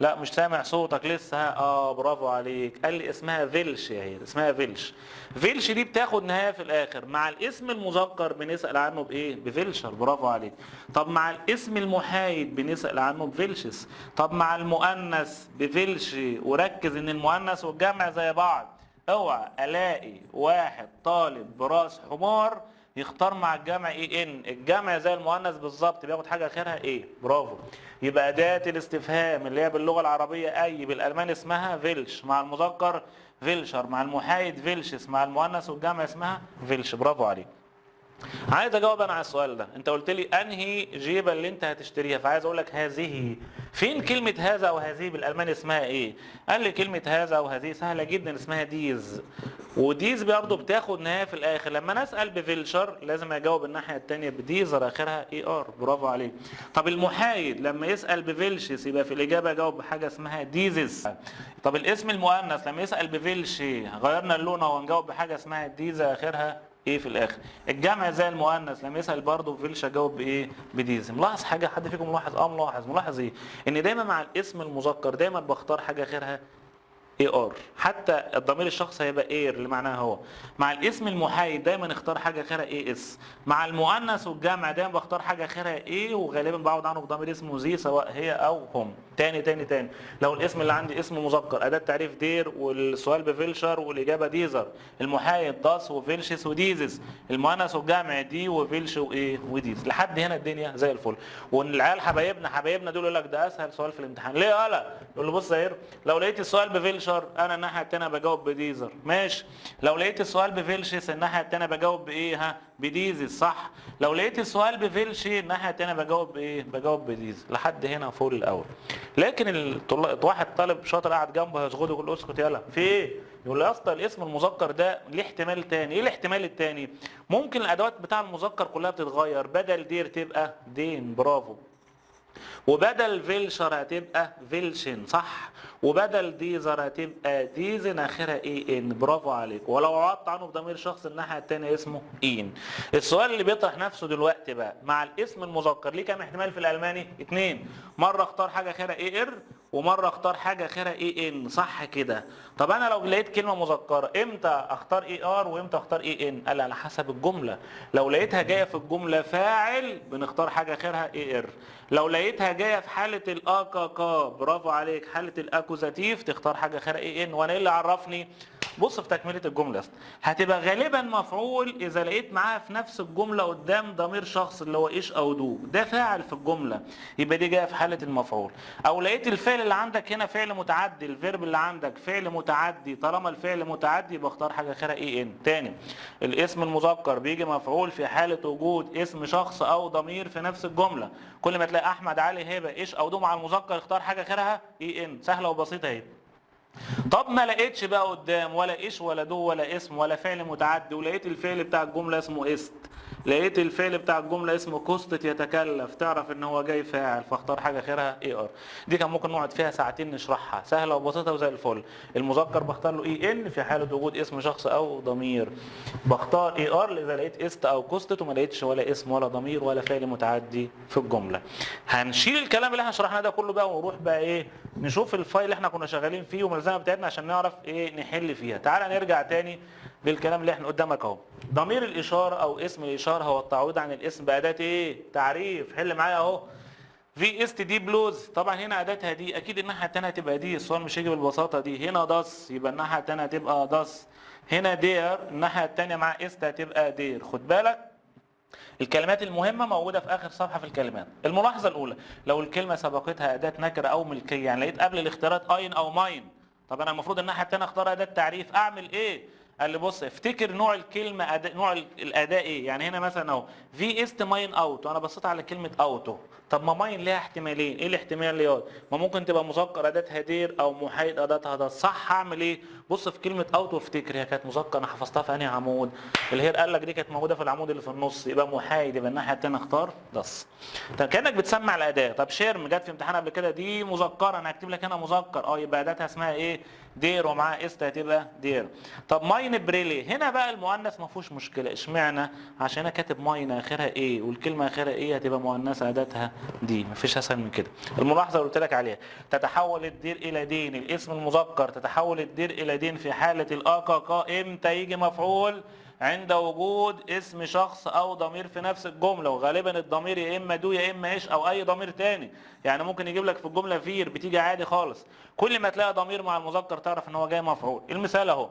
لا مش سامع صوتك لسه. برافو عليك. قال لي اسمها فيلش. يا هي اسمها فيلش. فيلش دي بتاخد نهايه في الاخر. مع الاسم المذكر بنسال عنه بايه؟ بفيلشر. برافو عليك. طب مع الاسم المحايد بنسال عنه بفيلشس. طب مع المؤنث بفيلش. وركز ان المؤنث والجمع زي بعض. اوعى الاقي واحد طالب براس حمار يختار مع الجمع ايه؟ ان. الجمع زي المؤنث بالظبط بياخد حاجه اخرها ايه؟ برافو. يبقى اداه الاستفهام اللي هي باللغه العربيه اي بالالماني اسمها فيلش. مع المذكر فيلشر. مع المحايد فيلشس. مع المؤنث والجمع اسمها فيلش. برافو عليك. عايز اجاوب انا على السؤال ده. انت قلت لي انهي جيبه اللي انت هتشتريها، فعايز اقول لك هذه. فين كلمه هذا وهذه بالالماني اسمها ايه؟ قال لي كلمه هذا وهذه سهله جدا اسمها ديز. وديز برضه بتاخد نهايه في الاخر. لما نسال بفيلشر لازم اجاوب الناحيه الثانيه بديزر اخرها اي ار. برافو عليك. طب المحايد لما يسال بفيلشس يبقى في الاجابه اجاوب بحاجه اسمها ديزس. طب الاسم المؤنث لما يسال بفيلشي غيرنا اللون ونجاوب بحاجه اسمها ديزا اخرها ايه في الاخر. الجمع زي المؤنث لما يسال برضه فيلش اجاوب بايه؟ بديز. ملاحظ حاجه؟ حد فيكم ملاحظ؟ ملاحظ ايه؟ ان دايما مع الاسم المذكر دايما بختار حاجه غيرها اي ار، حتى الضمير الشخص هيبقى اير اللي معناها هو. مع الاسم المحايد دايما اختار حاجه اخرها اي اس. مع المؤنث والجمع دايما بختار حاجه اخرها اي، وغالبا بعوض عنه بضمير اسمه زي سواء هي او هم. تاني لو الاسم اللي عندي اسم مذكر اداه تعريف دير، والسؤال بفيلشر والاجابه ديزر. المحايد داس وفيلشس وديزس. المؤنث والجمع دي وفيلش وايه وديز. لحد هنا الدنيا زي الفل. والعيال حبايبنا دول يقول لك ده اسهل سؤال في الامتحان. ليه يالا؟ يقول له بص يا هير، لو لقيت السؤال بفيلشر انا الناحيه الثانيه بجاوب بديزر، ماشي. لو لقيت السؤال بفيلشس الناحيه الثانيه بجاوب بايه؟ ها، بديزس، صح. لو لقيت السؤال بفيلشي الناحيه الثانيه بجاوب بايه؟ بجاوب بديزر. لحد هنا فوق الاول. لكن واحد طالب شاطر قاعد جنبه هيشغله يقول له اسكت يالا في ايه؟ يقول له يا اسطى الاسم المذكر ده ليه احتمال تاني. ايه الاحتمال التاني؟ ممكن الادوات بتاع المذكر كلها بتتغير، بدل دير تبقى دين، برافو. وبدل فيلشر هتبقى فيلشن، صح. وبدل ديزر هتبقى ديزن اخرها اي ان، برافو عليك. ولو عوضت عنه بضمير شخص الناحيه الثانيه اسمه ان. السؤال اللي بيطرح نفسه دلوقتي بقى، مع الاسم المذكر ليه كام احتمال في الالماني؟ 2. مره اختار حاجه اخرها اي ار، ومره اختار حاجه اخرها اي ان، صح كده. طب انا لو لقيت كلمه مذكره امتى اختار اي ار وامتى اختار اي ان؟ قال على حسب الجمله. لو لقيتها جايه في الجمله فاعل بنختار حاجه اخرها اي ار. لو لقيتها جايه في حاله الاكاكا، برافو عليك، حاله الاكوزاتيف، تختار حاجه اخرها اي ان. وانا ايه اللي عرفني؟ بص في تكمله الجمله، هتبقى غالبا مفعول اذا لقيت معاها في نفس الجمله قدام ضمير شخص اللي هو ايش او دو، ده فاعل في الجمله، يبقى دي جايه في حاله المفعول. او لقيت الفعل اللي عندك هنا فعل متعدي، الفيرب اللي عندك فعل متعدي، طالما الفعل متعدي بختار حاجه اخرها اي ان. تاني، الاسم المذكر بيجي مفعول في حاله وجود اسم شخص او ضمير في نفس الجمله. كل ما تلاقي احمد علي هبه ايش او دو مع المذكر اختار حاجه اخرها اي ان، سهله وبسيطه اهي. طب ما لقيتش بقى قدام ولا ايش ولا دو ولا اسم ولا فعل متعدي، ولقيت الفعل بتاع الجمله اسمه است، لقيت الفعل بتاع الجمله اسمه كوستت يتكلف، تعرف ان هو جاي فاعل، فاختار حاجه اخرها اي ار. دي كان ممكن نقعد فيها ساعتين نشرحها، سهله وبسيطه وزي الفل. المذكر بختار له اي ان في حاله وجود اسم شخص او ضمير. بختار اي ار اذا لقيت است او كوستت وما لقيتش ولا اسم ولا ضمير ولا فعل متعدي في الجمله. هنشيل الكلام اللي احنا شرحناه ده كله بقى ونروح بقى ايه، نشوف الفايل اللي احنا كنا شغالين فيه والملزمه بتاعتنا عشان نعرف ايه نحل فيها. تعالى نرجع تاني للكلام اللي احنا قدامك اهو. ضمير الاشاره او اسم الاشاره هو التعويض عن الاسم باداه ايه؟ تعريف. حل معايا اهو. في است دي بلوز، طبعا هنا اداتها دي، اكيد الناحيه الثانيه هتبقى دي، السؤال مش هيجي بالبساطه دي. هنا داس يبقى الناحيه الثانيه هتبقى داس. هنا دير الناحيه الثانيه مع است هتبقى دير. خد بالك الكلمات المهمة موجودة في آخر صفحة في الكلمات. الملاحظة الأولى، لو الكلمة سبقتها أداة نكرة أو ملكية، يعني لقيت قبل الاختيارات أين أو ماين، طب أنا المفروض الناحية التانية أختار أداة تعريف، أعمل إيه؟ قال لي بص افتكر نوع الكلمة نوع الأداة إيه؟ يعني هنا مثلا أهو في است ماين أوتو، أنا بصيت على كلمة أوتو، طب ما ماين ليها احتمالين، إيه الاحتماليات؟ ما ممكن تبقى مذكر أداتها دير أو محايد أداتها ده، صح هعمل إيه؟ بص في كلمة أوتو افتكر هي كانت مذكر، أنا حفظتها في أنهي عمود؟ الهير قال لك دي كانت موجودة في العمود اللي في النص، يبقى محايد، يبقى الناحية التانية اختار دس. طب كأنك بتسمع الأداة. طب شيرم جت في امتحان قبل كده دي مذكرة، أنا هكتب لك هنا مذكر، يبقى أداتها اسمها إيه؟ دير، ومعاها است هتبقى دير. طب ماين بريلي، هنا بقى المؤنث ما فيهوش مشكلة، اشمعنى؟ عشان انا كاتب ماين اخرها ايه والكلمة اخرها ايه هتبقى مؤنثة اداتها دي، ما فيش اسهل من كده. الملاحظة اللي قلت لك عليها، تتحول الدير الى دين، الاسم المذكر تتحول الدير الى دين في حالة الاكاكا امتى يجي مفعول؟ عند وجود اسم شخص او ضمير في نفس الجمله، وغالبا الضمير يا اما دو يا اما ايش او اي ضمير تاني. يعني ممكن يجيب لك في الجمله فير بتيجي عادي خالص. كل ما تلاقي ضمير مع المذكر تعرف ان هو جاي مفعول. المثال اهو،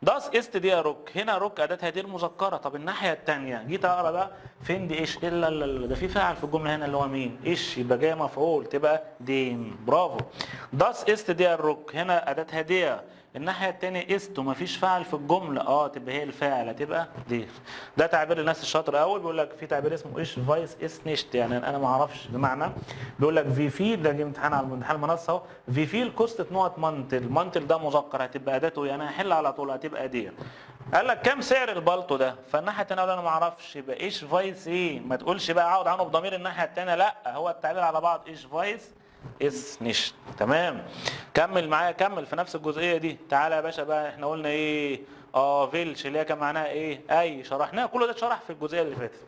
داس است دي روك، هنا روك اداتها دير مذكره. طب الناحيه الثانيه جيت اقرا بقى فين دي ايش؟ الا ده في فاعل في الجمله هنا اللي هو مين؟ ايش، يبقى جاي مفعول تبقى دين، برافو. داس است دي روك، هنا اداتها دي، الناحيه الثانيه است ومفيش فاعل في الجمله، تبقى هي الفاعل هتبقى دي. ده تعبير الناس الشاطره قوي، بيقول لك في تعبير اسمه ايش فايس اس نيشت، يعني انا ما اعرفش بمعنى، بيقول لك في فيل، ده جه امتحان على امتحان المنصه اهو، في فيل كوستت نقط منتل، منتل ده مذكر هتبقى اداته، يعني هحل على طول هتبقى دي. قال لك كام سعر البلطو ده؟ فالناحيه الثانيه انا ما اعرفش، يبقى ايش فايس ايه، ما تقولش بقى اعوض عنه بضمير الناحيه الثانيه، لا هو التعبير على بعض ايش فايس اس نيشت. تمام، كمل معايا، كمل في نفس الجزئيه دي. تعالى يا باشا بقى، احنا قلنا ايه؟ فيلش اللي هي كان معناها ايه؟ اي، شرحناها كل ده اتشرح في الجزئيه اللي فاتت.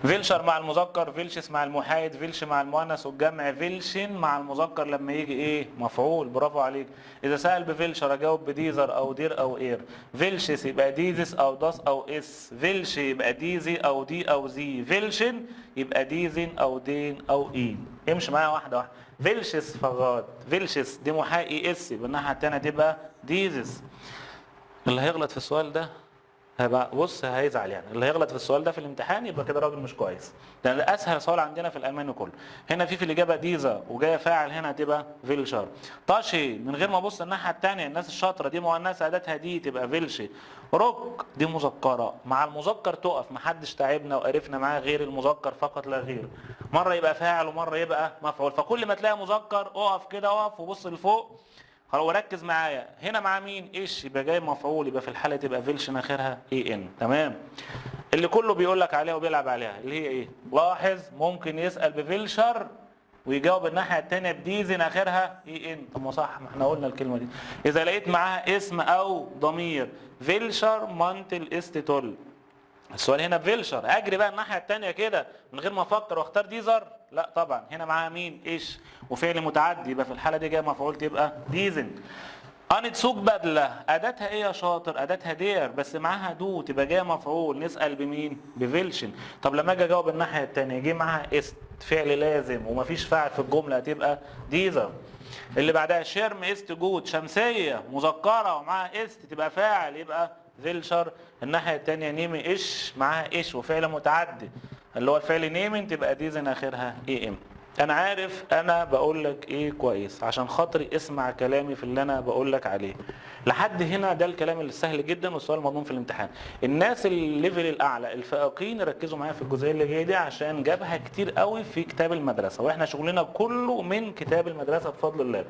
فيلشر مع المذكر، فيلشس مع المحايد، فيلش مع المؤنث والجمع، فيلشن مع المذكر لما يجي ايه مفعول. برافو عليك. اذا سأل بفيلشر اجاوب بديزر او دير او اير. فيلشس يبقى ديزس او داس او اس. فيلش يبقى ديزي او دي او زي. فيلشن يبقى ديزن او دين او اين. امشي معايا واحده واحده. فيلشس فغاد، فيلشس دي محاي اس يبقى الناحيه الثانيه تبقى ديزس. اللي هيغلط في السؤال ده هيبقى بص هيزعل يعني. اللي هيغلط في السؤال ده في الامتحان يبقى كده راجل مش كويس. لان ده اسهل سؤال عندنا في الالماني كله. هنا في الاجابه ديزا وجايه فاعل، هنا هتبقى فيلشر. طاشي من غير ما ابص الناحيه الثانيه، الناس الشاطره دي مؤنثه اداتها دي تبقى فيلشي. روك دي مذكره، مع المذكر تقف، محدش تعبنا وقرفنا معاه غير المذكر فقط لا غير. مره يبقى فاعل ومره يبقى مفعول، فكل ما تلاقي مذكر اقف كده، اقف وبص لفوق خلاص وركز معايا. هنا مع مين؟ ايش يبقى جاي مفعول، يبقى في الحاله تبقى فيلشن اخرها اي ان. تمام. اللي كله بيقول لك عليها وبيلعب عليها اللي هي ايه؟ لاحظ ممكن يسال بفيلشر ويجاوب الناحيه الثانيه بديزن اخرها اي ان. طب ما صح، ما احنا قلنا الكلمه دي. اذا لقيت معاها اسم او ضمير، فيلشر مانتل استيتول. السؤال هنا فيلشر، اجري بقى الناحيه الثانيه كده من غير ما افكر واختار ديزر؟ لا طبعا. هنا معاها مين؟ ايش وفعل متعدي، يبقى في الحاله دي جاي مفعول تبقى ديزن. انتسوق بدله اداتها ايه يا شاطر؟ اداتها دير بس معاها دو تبقى جايه مفعول. نسال بمين؟ بفيلشن. طب لما اجي اجاوب الناحيه الثانيه جه معاها است فعل لازم ومفيش فاعل في الجمله هتبقى ديزر. اللي بعدها شيرم است جود، شمسيه مذكره ومعاها است تبقى فاعل يبقى فيلشر. الناحيه الثانيه نيمي ايش معاها ايش وفعل متعدي اللي هو الفعل نيمن تبقى ديزن اخرها اي ام. انا عارف انا بقول لك ايه كويس، عشان خاطري اسمع كلامي في اللي انا بقول لك عليه. لحد هنا ده الكلام اللي سهل جدا والسؤال مضمون في الامتحان. الناس الليفل الاعلى الفائقين ركزوا معايا في الجزئيه اللي جايه دي عشان جابها كتير قوي في كتاب المدرسه، واحنا شغلنا كله من كتاب المدرسه بفضل الله.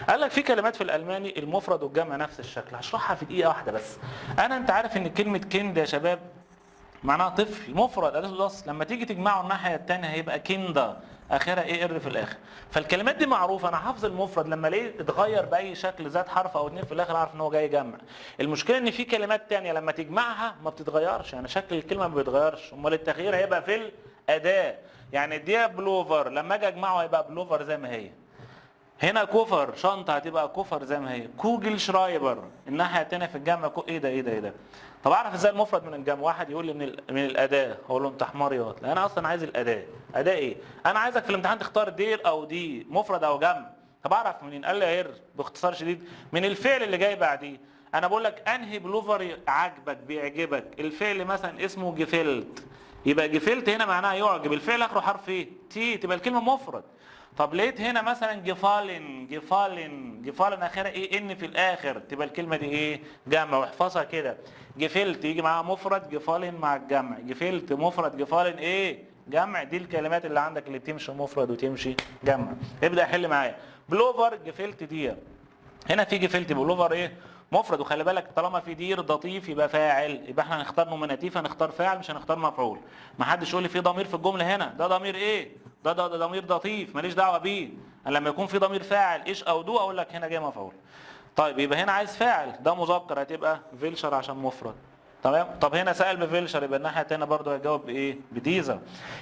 قال لك في كلمات في الالماني المفرد والجمع نفس الشكل، هشرحها في دقيقه واحده بس. انت عارف ان كلمه كيند يا شباب معناها طفل، مفرد اداه الاصل، لما تيجي تجمعه الناحيه الثانيه هيبقى كيندا اخرها اي ار في الاخر. فالكلمات دي معروفه، انا حافظ المفرد لما الاقيه اتغير باي شكل زاد حرف او اتنين في الاخر اعرف ان هو جاي جمع. المشكله ان في كلمات ثانيه لما تجمعها ما بتتغيرش، يعني شكل الكلمه ما بيتغيرش، امال التغيير هيبقى في الاداه. يعني دي بلوفر لما اجي اجمعه هيبقى بلوفر زي ما هي. هنا كفر شنطه هتبقى كفر زي ما هي. كوجل شرايبر الناحيه الثانيه في الجمع ايه ده ايه ده ايه ده. طب اعرف ازاي المفرد من الجمع؟ واحد يقول لي من الاداه، اقول له انت حماريات. لا انا اصلا عايز الاداه. اداه ايه؟ انا عايزك في الامتحان تختار دير او دي مفرد او جمع. طب اعرف منين؟ قال لي غير باختصار شديد من الفعل اللي جاي بعديه. انا بقول لك انهي بلوفر عاجبك بيعجبك. الفعل مثلا اسمه جفلت، يبقى جفلت هنا معناها يعجب، الفعل اخره حرف ايه؟ تي، تبقى الكلمه مفرد. طب لقيت هنا مثلا جفالن جفالن جفالن اخرها ايه ان في الاخر تبقى الكلمه دي ايه؟ جمع. واحفظها كده، جفلت يجي معاها مفرد جفالن مع الجمع، جفلت مفرد جفالن ايه؟ جمع. دي الكلمات اللي عندك اللي بتمشي مفرد وتمشي جمع. ابدا حل معايا. بلوفر جفلت دي، هنا في جفلت بلوفر ايه؟ مفرد. وخلي بالك طالما في دير ضطيف يبقى فاعل، يبقى احنا هنختار نوميناتيف، هنختار فاعل مش هنختار مفعول. ما حدش يقول لي في ضمير في الجمله هنا، ده ضمير ايه؟ ده ضمير ضطيف ماليش دعوه بيه. انا لما يكون في ضمير فاعل ايش او دو اقول لك هنا جاي مفعول. طيب يبقى هنا عايز فاعل، ده مذكر هتبقى فيلشر عشان مفرد. تمام. طب هنا سأل بفيلشر يبقى الناحيه الثانيه برضه هيجاوب بايه؟ بديزر.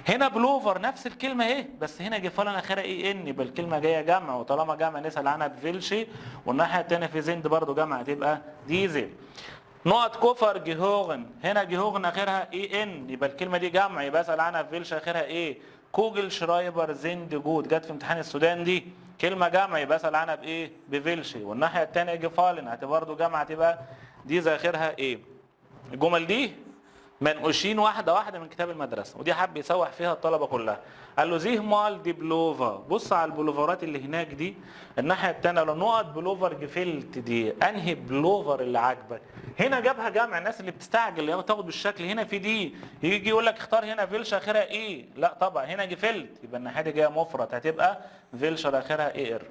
هنا بلوفر نفس الكلمه ايه بس هنا جفالن اخرها اي ان يبقى الكلمه جايه جمع، وطالما جمع نسال عنها بفيلشي، والناحيه الثانيه في زند برضه جمع هتبقى ديزل. نقط كفر جهوغن، هنا جهوغن اخرها اي ان يبقى الكلمه دي جمع يبقى اسال عنها بفيلش اخرها ايه؟ كوجل شرايبر زند جود، جت في امتحان السودان دي كلمه جمع يبقى اسال عنها بايه؟ بفيلشي. والناحيه الثانيه جفالن هتبقى برضه جمع هتبقى ديز اخرها ايه؟ الجمل دي منقوشين واحده واحده من كتاب المدرسه، ودي حب يسوح فيها الطلبه كلها. قال له زيه مال دي بلوفا، بص على البلوفرات اللي هناك دي الناحيه الثانيه لو نقط بلوفر جفلت دي انهي بلوفر اللي عاجبك. هنا جابها جمع، الناس اللي بتستعجل اللي تاخد بالشكل هنا في دي يجي يقول لك اختار هنا فيلش اخرها ايه؟ لا طبعا هنا جفلت يبقى الناحيه دي جايه مفرد هتبقى فيلشر اخرها اي ار.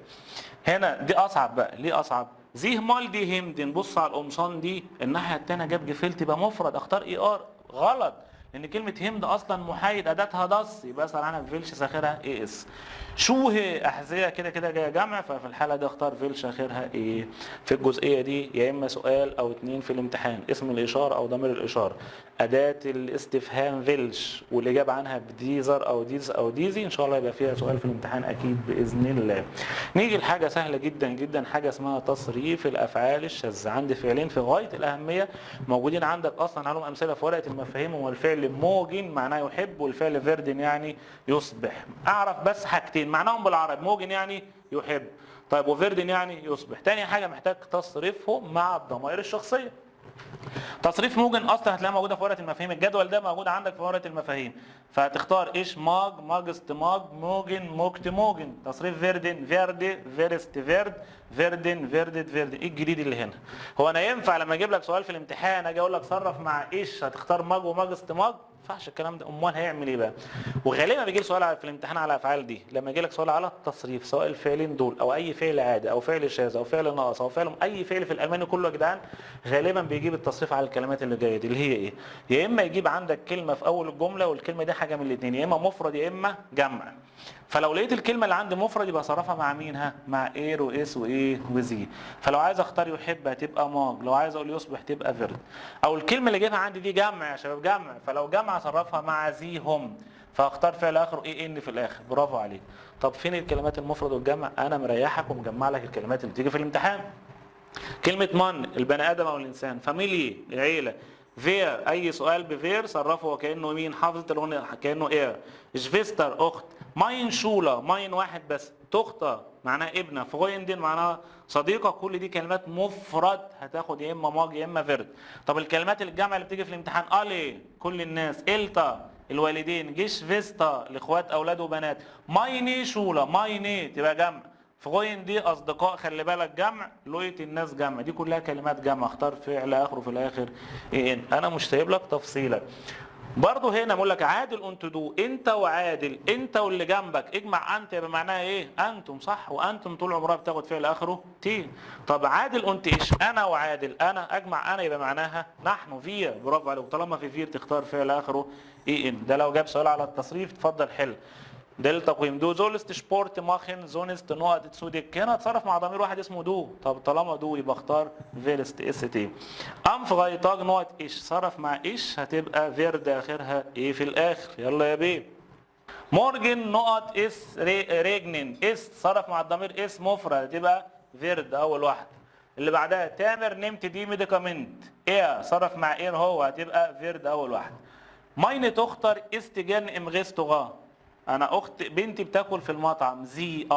هنا دي اصعب بقى، ليه اصعب؟ زيه مال دي همدن، بص على القمصان دي الناحيه الثانيه جاب جفلت يبقى مفرد اختار اي ار. غلط، لان كلمه هيم ده اصلا محايد اداتها دس، يبقى اسال عنها فيلش اخرها اي اس. شوه احذيه كده كده جايه جمع، ففي الحاله دي اختار فيلش اخرها ايه. في الجزئيه دي يا اما سؤال او اتنين في الامتحان، اسم الاشاره او ضمير الاشاره، اداه الاستفهام فيلش والاجابه عنها بديزر او ديز او ديزي، ان شاء الله يبقى فيها سؤال في الامتحان اكيد باذن الله. نيجي لحاجه سهله جدا جدا، حاجه اسمها تصريف الافعال الشاذه. عندي فعلين في غايه الاهميه موجودين عندك اصلا، عليهم امثله في ورقه المفاهيم. هو الفعل موجن معناه يحب، والفعل فيردن يعني يصبح. اعرف بس حاجتين معناهم بالعربي، موجن يعني يحب، طيب وفيردن يعني يصبح. تاني حاجه محتاج تصريفهم مع الضمائر الشخصيه. تصريف موجن اصلا هتلاقيها موجوده في ورقه المفاهيم، الجدول ده موجود عندك في ورقه المفاهيم، فهتختار ايش ماج ماجست ماج موجن موجت موجن. تصريف فيردن فيردي فيرست فيرد فيردن فيردت فيردن. ايه الجديد اللي هنا؟ هو انا ينفع لما اجيب لك سؤال في الامتحان اجي اقول لك صرف مع ايش هتختار ماج وماجست ماج؟ ما ينفعش الكلام ده. امال هيعمل ايه بقى؟ وغالبا بيجي لي سؤال في الامتحان على الافعال دي، لما يجي لك سؤال على التصريف سواء الفعلين دول او اي فعل عادي او فعل شاذ او فعل ناقص او فعل اي فعل في الالماني كله يا جدعان، غالبا بيجيب التصريف على الكلمات اللي جايه دي، اللي هي ايه؟ يا اما يجيب عندك كلمه في اول الجمله والكلمه دي حاجه من الاثنين، يا اما مفرد يا اما جمع. فلو لقيت الكلمه اللي عندي مفرد يبقى صرفها مع مين؟ ها، مع اير واس وايه وزي. فلو عايز اختار يحب هتبقى ماج، لو عايز اقول يصبح تبقى فيرد. او الكلمه اللي جايبها عندي دي جمع يا شباب، جمع، فلو جمع صرفها مع زي هم، فاختار فعل اخر ايه ان في الاخر. برافو عليك. طب فين الكلمات المفرد والجمع؟ انا مريحك ومجمع لك الكلمات اللي بتيجي في الامتحان. كلمة من البني ادم او الانسان، فاميلي العيلة، فير اي سؤال بفير صرفه وكانه مين؟ حافظة الاغنية كانه اير. جفيستر اخت، ماين شولا ماين واحد بس، تخطى معناها ابنه، فرويندين معناها صديقه. كل دي كلمات مفرد هتاخد يا اما ماج يا اما فيرد. طب الكلمات الجمع اللي بتيجي في الامتحان، الي كل الناس، التا الوالدين، جيش فيستا الاخوات اولاد وبنات، مايني شولا مايني تبقى جمع، فغوين دي اصدقاء خلي بالك جمع، لويت الناس جمع. دي كلها كلمات جمع. اختار فعل اخره في الاخر ايه ان. انا مش سايب لك تفصيلا. برضه هنا بقول لك عادل انت دو، انت وعادل، انت واللي جنبك، اجمع انت يبقى معناها ايه؟ انتم، صح؟ وانتم طول عمرها بتاخد فعل اخره تي. طب عادل انت ايش؟ انا وعادل، انا اجمع انا يبقى معناها نحن فيا. برافو عليك. طالما في فير تختار فعل اخره ايه ان. ده لو جاب سؤال على التصريف تفضل حل. ده التقويم. دو زولست شبورت ماخن زونست نقط تسودك. هنا اتصرف مع ضمير واحد اسمه دو. طب طالما دو يبقى اختار فيرست اس تي. انف غيطاج نقط ايش، صرف مع ايش هتبقى فيرد اخرها ايه في الاخر. يلا يا بيه. مورجن نقط اس ريجنن، اس صرف مع الضمير اس مفرد هتبقى فيرد اول واحده. اللي بعدها تامر نمت دي ميديكامنت، ايه صرف مع ايه هو هتبقى فيرد اول واحده. ماينه تختار استجان امغيستوغا، انا اخت بنتي بتاكل في المطعم، زي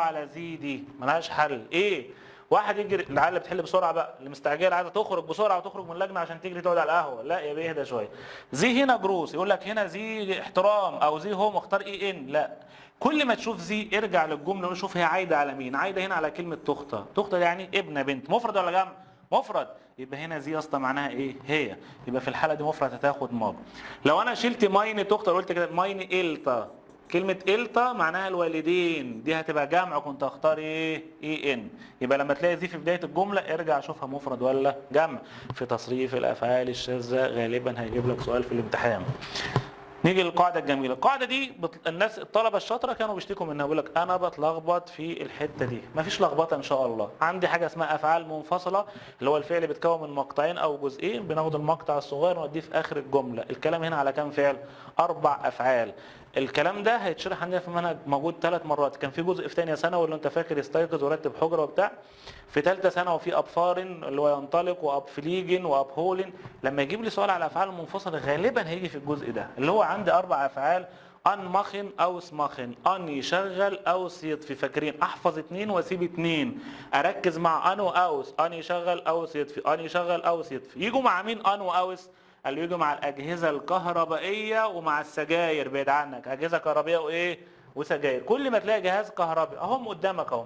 على زي دي ملهاش حل. ايه واحد يجري، العيال اللي بتحل بسرعه بقى، اللي مستعجله عايزه تخرج بسرعه وتخرج من اللجنه عشان تجري تقعد على القهوه، لا يا بيه اهدى شويه. زي هنا جروس، يقول لك هنا زي احترام او زي هوم، اختار اي ان. لا، كل ما تشوف زي ارجع للجمله وشوف هي عايده على مين. عايده هنا على كلمه تخطى. تخطى يعني ابن بنت، مفرد ولا جمع؟ مفرد. يبقى هنا زي اصلا معناها ايه؟ هي. يبقى في الحاله دي مفرد هتاخد ماضي. لو انا شلت ماين تخطى قلت كده ماين التا، كلمة التا معناها الوالدين، دي هتبقى جمع كنت اختار ايه؟ اي ان. يبقى لما تلاقي دي في بداية الجملة ارجع شوفها مفرد ولا جمع. في تصريف الافعال الشاذة غالبا هيجيب لك سؤال في الامتحان. نيجي للقاعدة الجميلة. القاعدة دي الناس الطلبة الشاطرة كانوا بيشتكوا منها، بيقول لك أنا بتلخبط في الحتة دي. مفيش لخبطة إن شاء الله. عندي حاجة اسمها أفعال منفصلة، اللي هو الفعل بيتكون من مقطعين أو جزئين، بناخد المقطع الصغير ونوديه في آخر الجملة. الكلام هنا على كام فعل؟ 4 أفعال. الكلام ده هيتشرح عندنا في المنهج، موجود 3 مرات. كان في جزء في ثانيه ثانوي اللي انت فاكر يستيقظ ورتب حجره وبتاع. في ثالثه ثانوي في ابفارن اللي هو ينطلق، وابفليجن وابهولن. لما يجيب لي سؤال على الافعال المنفصله غالبا هيجي في الجزء ده، اللي هو عندي 4 افعال: ان مخن او اسمخن، ان يشغل او يطفي. فاكرين احفظ 2 واسيب 2، اركز مع ان واوس، ان يشغل او يطفي، ان يشغل او يطفي. يجوا مع مين ان واوس؟ قال له يجوا مع الاجهزه الكهربائيه ومع السجاير. بعيد عنك اجهزه كهربائيه وايه وسجاير. كل ما تلاقي جهاز كهربائي اهم قدامك اهو.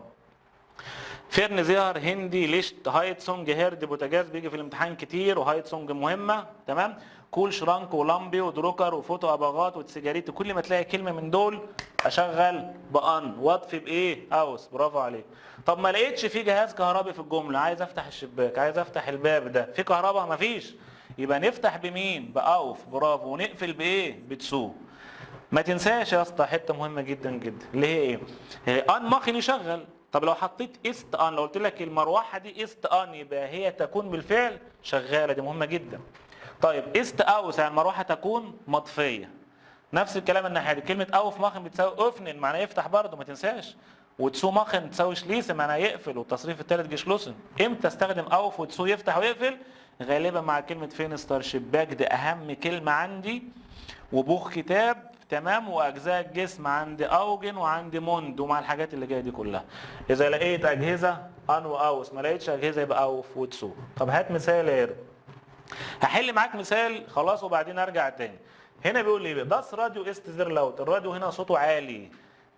فيرن زيهر هندي ليشت هايتسونج هيرد بوتاجاز بيجي في الامتحان كتير، وهايتسونج مهمه تمام. كول شرانك ولامبي ودروكر وفوتو اباغات وتسيجاريت. كل ما تلاقي كلمه من دول اشغل بان واطفي بايه؟ اوس. برافو عليك. طب ما لقيتش في جهاز كهربي في الجمله، عايز افتح الشباك، عايز افتح الباب، ده في كهرباء؟ مفيش. يبقى نفتح بمين؟ باوف، برافو، ونقفل بايه؟ بتسو. ما تنساش يا اسطى حته مهمه جدا جدا اللي هي ايه؟ ان ماخن يشغل. طب لو حطيت است ان، لو قلت لك المروحه دي است ان يبقى هي تكون بالفعل شغاله، دي مهمه جدا. طيب است اوس يعني المروحه تكون مطفيه. نفس الكلام الناحيه دي، كلمه اوف ماخن بتساوي اوفنن معناها يفتح برضه، ما تنساش. وتسو ماخن تساوي شليسن معناها يقفل، والتصريف الثالث جشلوسن. امتى استخدم اوف وتسو يفتح ويقفل؟ غالبا مع كلمه فينستر شباك، دي اهم كلمه عندي. وبوخ كتاب، تمام، واجزاء الجسم عندي اوجن وعندي موند، ومع الحاجات اللي جايه دي كلها. اذا لقيت اجهزه ان واوس، ما لقيتش اجهزه يبقى اوف وتسو. طب هات مثال يا رب. هحل معاك مثال خلاص وبعدين ارجع تاني. هنا بيقول لي داس راديو است زير لاوت، الراديو هنا صوته عالي.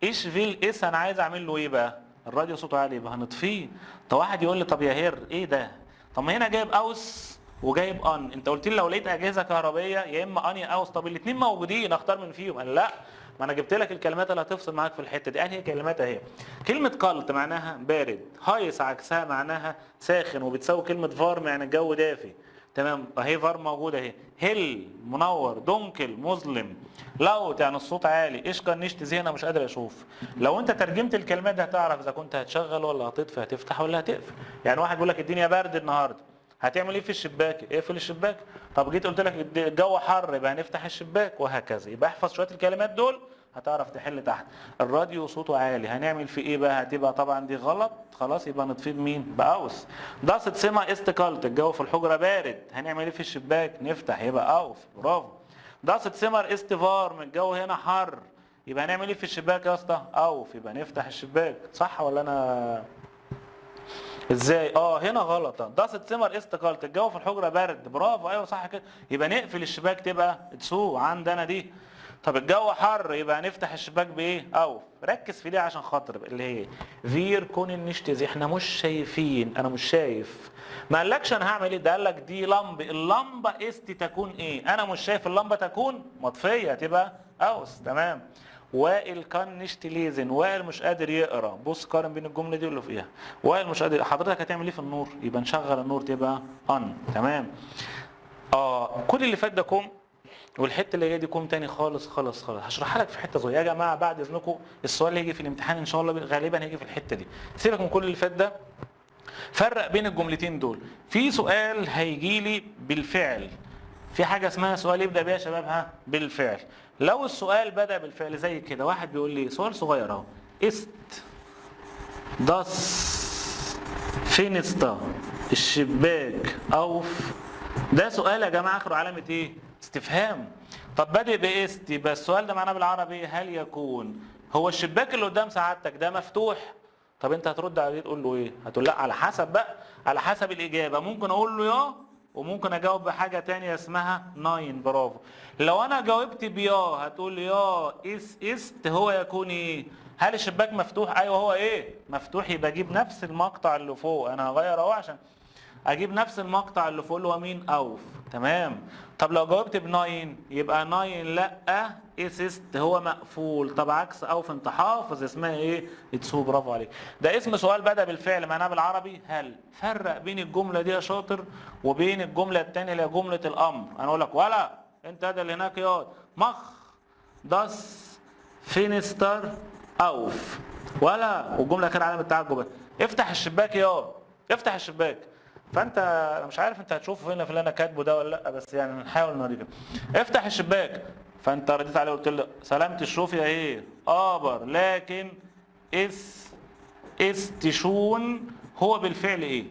ايش فيل اس انا عايز اعمل له ايه بقى؟ الراديو صوته عالي يبقى هنطفيه. طب واحد يقول لي طب يا هير ايه ده؟ طب ما هنا جايب اوس وجايب ان، انت قلت لي لو لقيت اجهزه كهربائيه يا اما ان يا اوس، طب الاثنين موجودين اختار من فيهم. قال لا، ما انا جبت لك الكلمات اللي هتفصل معاك في الحته دي. انهي كلمات اهي؟ كلمه كالت معناها بارد، هايس عكسها معناها ساخن، وبتساوي كلمه فارم يعني الجو دافي. تمام، اهي فار موجوده اهي. هيل منور، دونكل مظلم، لاوت يعني الصوت عالي، ايش كان نشت زي انا مش قادر اشوف. لو انت ترجمت الكلمات دي هتعرف اذا كنت هتشغل ولا هتطفي، هتفتح ولا هتقفل. يعني واحد بيقول لك الدنيا برد النهارده، هتعمل ايه في الشباك؟ اقفل الشباك. طب جيت قلت لك الجو حر يبقى هنفتح الشباك، وهكذا. يبقى احفظ شويه الكلمات دول هتعرف تحل تحت. الراديو صوته عالي، هنعمل في ايه بقى؟ هتبقى طبعا دي غلط، خلاص يبقى نطفيه بمين؟ باوس. داست سما استقالت، الجو في الحجره بارد، هنعمل ايه في الشباك؟ نفتح، يبقى اوف، برافو. داست سمر استفارم، الجو هنا حر، يبقى هنعمل ايه في الشباك يا اسطى؟ اوف، يبقى نفتح الشباك. صح ولا انا ازاي؟ هنا غلط. داست سمر استقالت، الجو في الحجره برد، برافو، ايوه صح كده، يبقى نقفل الشباك تبقى تسو عندنا دي. طب الجو حر يبقى هنفتح الشباك بايه؟ اوف. ركز في دي عشان خاطر اللي هي فير كونن نشتزي، احنا مش شايفين، انا مش شايف. ما قالكش انا هعمل ايه، ده قال لك دي لمبه، اللمبه است تكون ايه؟ انا مش شايف اللمبه تكون مطفيه، تبقى اوس. تمام. وائل كان نشت ليزن، وائل مش قادر يقرا. بص قارن بين الجمله دي واللي فيها. وائل مش قادر، حضرتك هتعمل ايه في النور؟ يبقى نشغل النور تبقى ان. تمام. كل اللي فات ده كوم، والحته اللي جايه دي كوم تاني خالص خالص خالص. هشرحها لك في حته صغيره يا جماعه بعد اذنكم. السؤال اللي هيجي في الامتحان ان شاء الله غالبا هيجي في الحته دي. سيبك من كل اللي فات ده، فرق بين الجملتين دول. في سؤال هيجي لي بالفعل، في حاجه اسمها سؤال يبدا بيها يا شباب بالفعل. لو السؤال بدا بالفعل زي كده، واحد بيقول لي سؤال صغير اهو، است داس فينستا، الشباك اوف. ده سؤال يا جماعه اخره علامه ايه؟ استفهام. طب بادئ باست، يبقى السؤال ده معناه بالعربي هل يكون هو الشباك اللي قدام سعادتك ده مفتوح؟ طب انت هترد عليه تقول له ايه؟ هتقول لا، على حسب بقى، على حسب الاجابه. ممكن اقول له يا، وممكن اجاوب بحاجه تانية اسمها ناين. برافو. لو انا جاوبت بيا هتقول لي يا است هو يكون ايه؟ هل الشباك مفتوح؟ ايوه هو ايه؟ مفتوح. يبقى اجيب نفس المقطع اللي فوق، انا هغير اهو عشان اجيب نفس المقطع اللي فوق اللي هو مين؟ اوف. تمام. طب لو جاوبت بناين يبقى ناين لا، اسست هو مقفول. طب عكس اوف انت حافظ اسمها ايه؟ اتسو. برافو عليك. ده اسم سؤال بدا بالفعل معناه بالعربي هل. فرق بين الجمله دي يا شاطر وبين الجمله الثانيه اللي هي جمله الامر. انا اقول لك ولا انت ده اللي هناك ياض مخ داس فينستر اوف، ولا والجمله كان علامه تعجب. افتح الشباك ياض، افتح الشباك. فانت انا مش عارف انت هتشوفه هنا في اللي انا كاتبه ده ولا لا، بس يعني نحاول نوريك. افتح الشباك، فانت رديت عليه وقلت له سلامة الشوف يا ايه؟ ابر، لكن استشون هو بالفعل ايه؟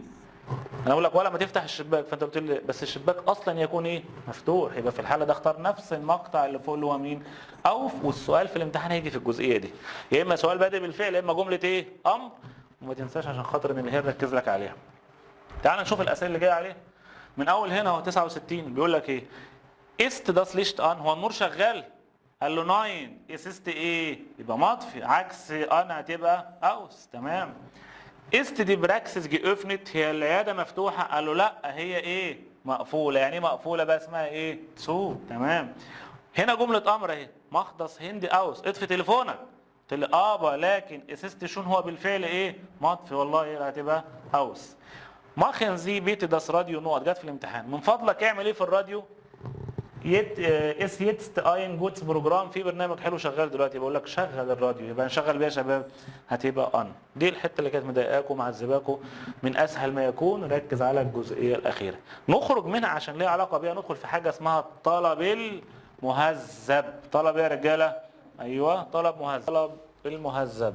انا اقول لك ولا ما تفتح الشباك، فانت قلت لي بس الشباك اصلا يكون ايه؟ مفتوح. يبقى في الحاله ده اختار نفس المقطع اللي فوق اللي هو مين؟ اوف. والسؤال في الامتحان هيجي في الجزئيه دي، يا اما سؤال بادئ بالفعل يا اما جمله ايه؟ امر. وما تنساش عشان خاطر ان الهير ركز لك عليها. تعال نشوف الاسئله اللي جايه عليه. من اول هنا هو 69 بيقول لك ايه؟ است داس ليشت ان، هو النور شغال؟ قال له ناين، اسست ايه؟ يبقى مطفي. عكس ان هتبقى اوس. تمام. است دي براكسس جيوفنت، هي العياده مفتوحه؟ قال له لا، هي ايه؟ مقفوله. يعني ايه مقفوله بقى؟ اسمها ايه؟ سو. تمام. هنا جمله امر اهي، مخدص هندي اوس، اطفي تليفونك. قلت لي لكن اسست شون هو بالفعل ايه؟ مطفي. والله هتبقى اوس. ماخن زي بيت داس راديو نقط، جت في الامتحان. من فضلك اعمل ايه في الراديو؟ اس يتست اين جوتس بروجرام، في برنامج حلو شغال دلوقتي بقول لك شغل الراديو، يبقى نشغل بيه يا شباب، هتبقى ان. دي الحته اللي كانت مضايقاكم معذباكم، من اسهل ما يكون ركز على الجزئيه الاخيره. نخرج منها عشان ليها علاقه بيها، ندخل في حاجه اسمها الطلب المهذب. طلب ايه يا رجاله؟ ايوه طلب مهذب. طلب المهذب،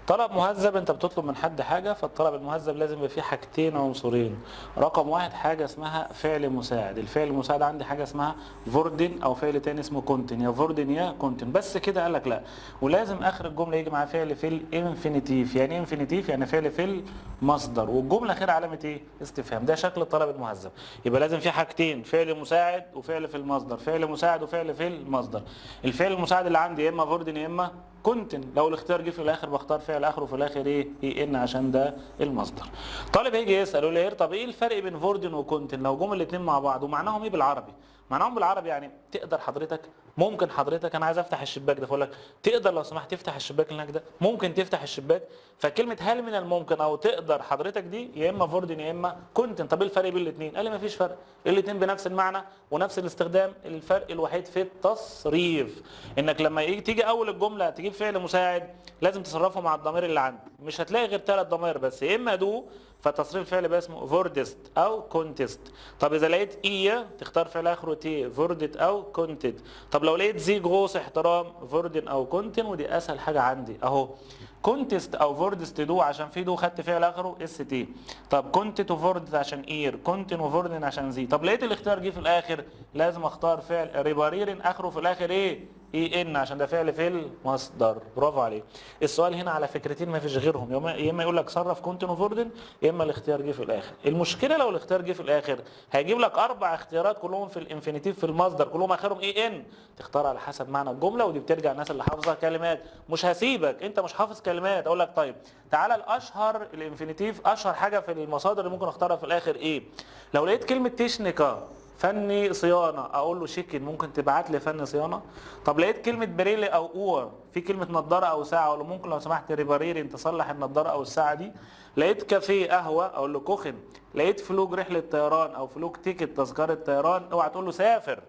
طلب مهذب انت بتطلب من حد حاجه، فالطلب المهذب لازم يبقى فيه حاجتين عنصرين. رقم واحد حاجه اسمها فعل مساعد، الفعل المساعد عندي حاجه اسمها فوردن او فعل تاني اسمه كونتن، يا فوردن يا كونتن، بس كده قال لك لا. ولازم اخر الجمله يجي مع فعل في الانفينيتيف. يعني ايه انفينيتيف؟ يعني فعل في المصدر، والجمله اخيرا علامه ايه؟ استفهام. ده شكل الطلب المهذب. يبقى لازم في حاجتين، فعل مساعد وفعل في المصدر، فعل مساعد وفعل في المصدر. الفعل المساعد اللي عندي يا اما فوردن يا اما كونتن، لو الاختيار جه في الاخر بختار فعل اخره في الاخر ايه ان عشان ده المصدر. طالب هيجي يسال يقول لي طب ايه الفرق بين فوردن وكونتن لو جم الاثنين مع بعض، ومعناهم ايه بالعربي؟ معناهم بالعربي يعني تقدر حضرتك، ممكن حضرتك، انا عايز افتح الشباك ده، فاقول لك تقدر لو سمحت تفتح الشباك اللي هناك ده، ممكن تفتح الشباك. فكلمه هل من الممكن او تقدر حضرتك دي يا اما فوردن يا اما كونتن. طب ايه الفرق بين الاثنين؟ قال لي مفيش فرق، الاثنين بنفس المعنى ونفس الاستخدام، الفرق الوحيد في التصريف، انك لما تيجي اول الجمله تجيب فعل مساعد لازم تصرفه مع الضمير اللي عندك، مش هتلاقي غير 3 ضمائر بس، يا اما دو فتصريف الفعل بقى اسمه فوردست او كونتست. طب اذا لقيت ايه تختار فعل اخره تي، فوردت او كونتد. طب لو لقيت زي جروس احترام، فوردن او كونتن، ودي اسهل حاجه عندي اهو. كونتست او فوردست دو عشان في دو خدت فعل اخره اس تي. طب كونتت وفوردت عشان اير، كونتن وفوردن عشان زي. طب لقيت الاختيار جه في الاخر لازم اختار فعل ريباريرن اخره في الاخر ايه ان عشان ده فعل في المصدر. برافو عليك. السؤال هنا على فكرتين ما فيش غيرهم، يا اما يقول لك صرف كونتن وفوردن يا اما الاختيار جه في الاخر. المشكله لو الاختيار جه في الاخر هيجيب لك 4 اختيارات كلهم في الانفينيتيف في المصدر، كلهم اخرهم ان، تختار على حسب معنى الجمله. ودي بترجع الناس اللي حافظه كلمات، مش هسيبك انت مش حافظ كلمات اقول لك طيب تعالى الاشهر الانفينيتيف، اشهر حاجه في المصادر اللي ممكن اختارها في الاخر ايه. لو لقيت كلمه تشنيكا فني صيانه اقول له شيكن، ممكن تبعت لي فني صيانه. طب لقيت كلمه بريلي او اور في كلمه نظاره او ساعه اقول له ممكن لو سمحت ريباريري انت تصلح النظاره او الساعه دي. لقيت كافيه قهوه اقول له كوخن. لقيت فلوج رحله طيران او فلوج تيكت تذكره طيران اوعى تقول له سافر.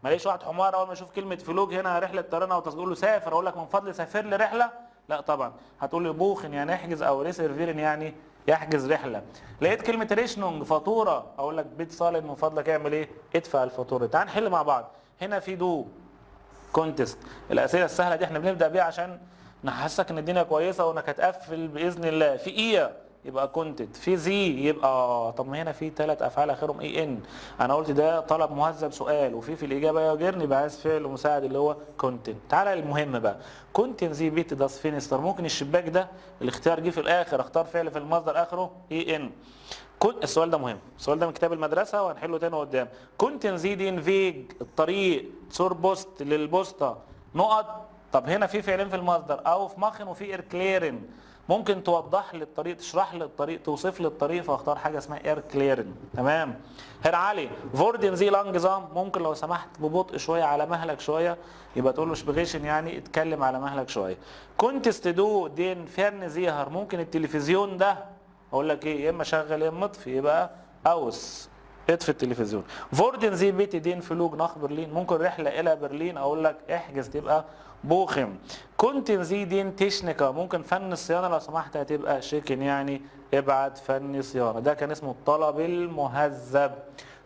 ماليش واحد حمار اول ما اشوف كلمه فلوج هنا رحله طيران او تقول له سافر اقول لك من فضل سافر لي رحله، لا طبعا هتقول لي بوخن يعني احجز او ريسيرفيرن يعني يحجز رحله. لقيت كلمه ريشنونج فاتوره اقول لك بيت صالد من فضلك اعمل ايه؟ ادفع الفاتوره. تعال نحل مع بعض. هنا في دو كونتست، الاسئله السهله دي احنا بنبدا بيها عشان نحسسك ان الدنيا كويسه وانك هتقفل باذن الله. في ايه يبقى كونتنت، في زي يبقى طب ما هنا في 3 افعال اخرهم اي ان، انا قلت ده طلب مهذب سؤال وفي الاجابه يجرني يبقى عايز فعل مساعد اللي هو كونتنت. تعالى للمهم بقى، كونتنت زي بيت داس فينستر، ممكن الشباك ده الاختيار جه في الاخر اختار فعل في المصدر اخره اي ان. السؤال ده مهم، السؤال ده من كتاب المدرسه وهنحله تاني قدام. كونتن زي دين فيج الطريق، سور بوست للبوسطه نقط. طب هنا في فعلين في المصدر او في ماخن وفي ايركليرن، ممكن توضح لي الطريق، تشرح لي الطريق، توصف لي الطريق، فاختار حاجه اسمها ايركليرن. تمام. هنا علي فوردن زي لانجزام، ممكن لو سمحت ببطء شويه على مهلك شويه، يبقى تقول له شبغيشن يعني اتكلم على مهلك شويه. كونتست دو دين فيرن زيهر، ممكن التلفزيون ده اقول لك ايه يا اما شغل يا اما اطفي، يبقى اوس اطفي التلفزيون. فوردن زي بيت دين فلوج ناخ برلين، ممكن رحله الى برلين اقول لك احجز تبقى بوخم. كونتن زي دين تشنيكا، ممكن فن الصيانه لو سمحت هتبقى شيكن يعني ابعت فني صيانه. ده كان اسمه الطلب المهذب،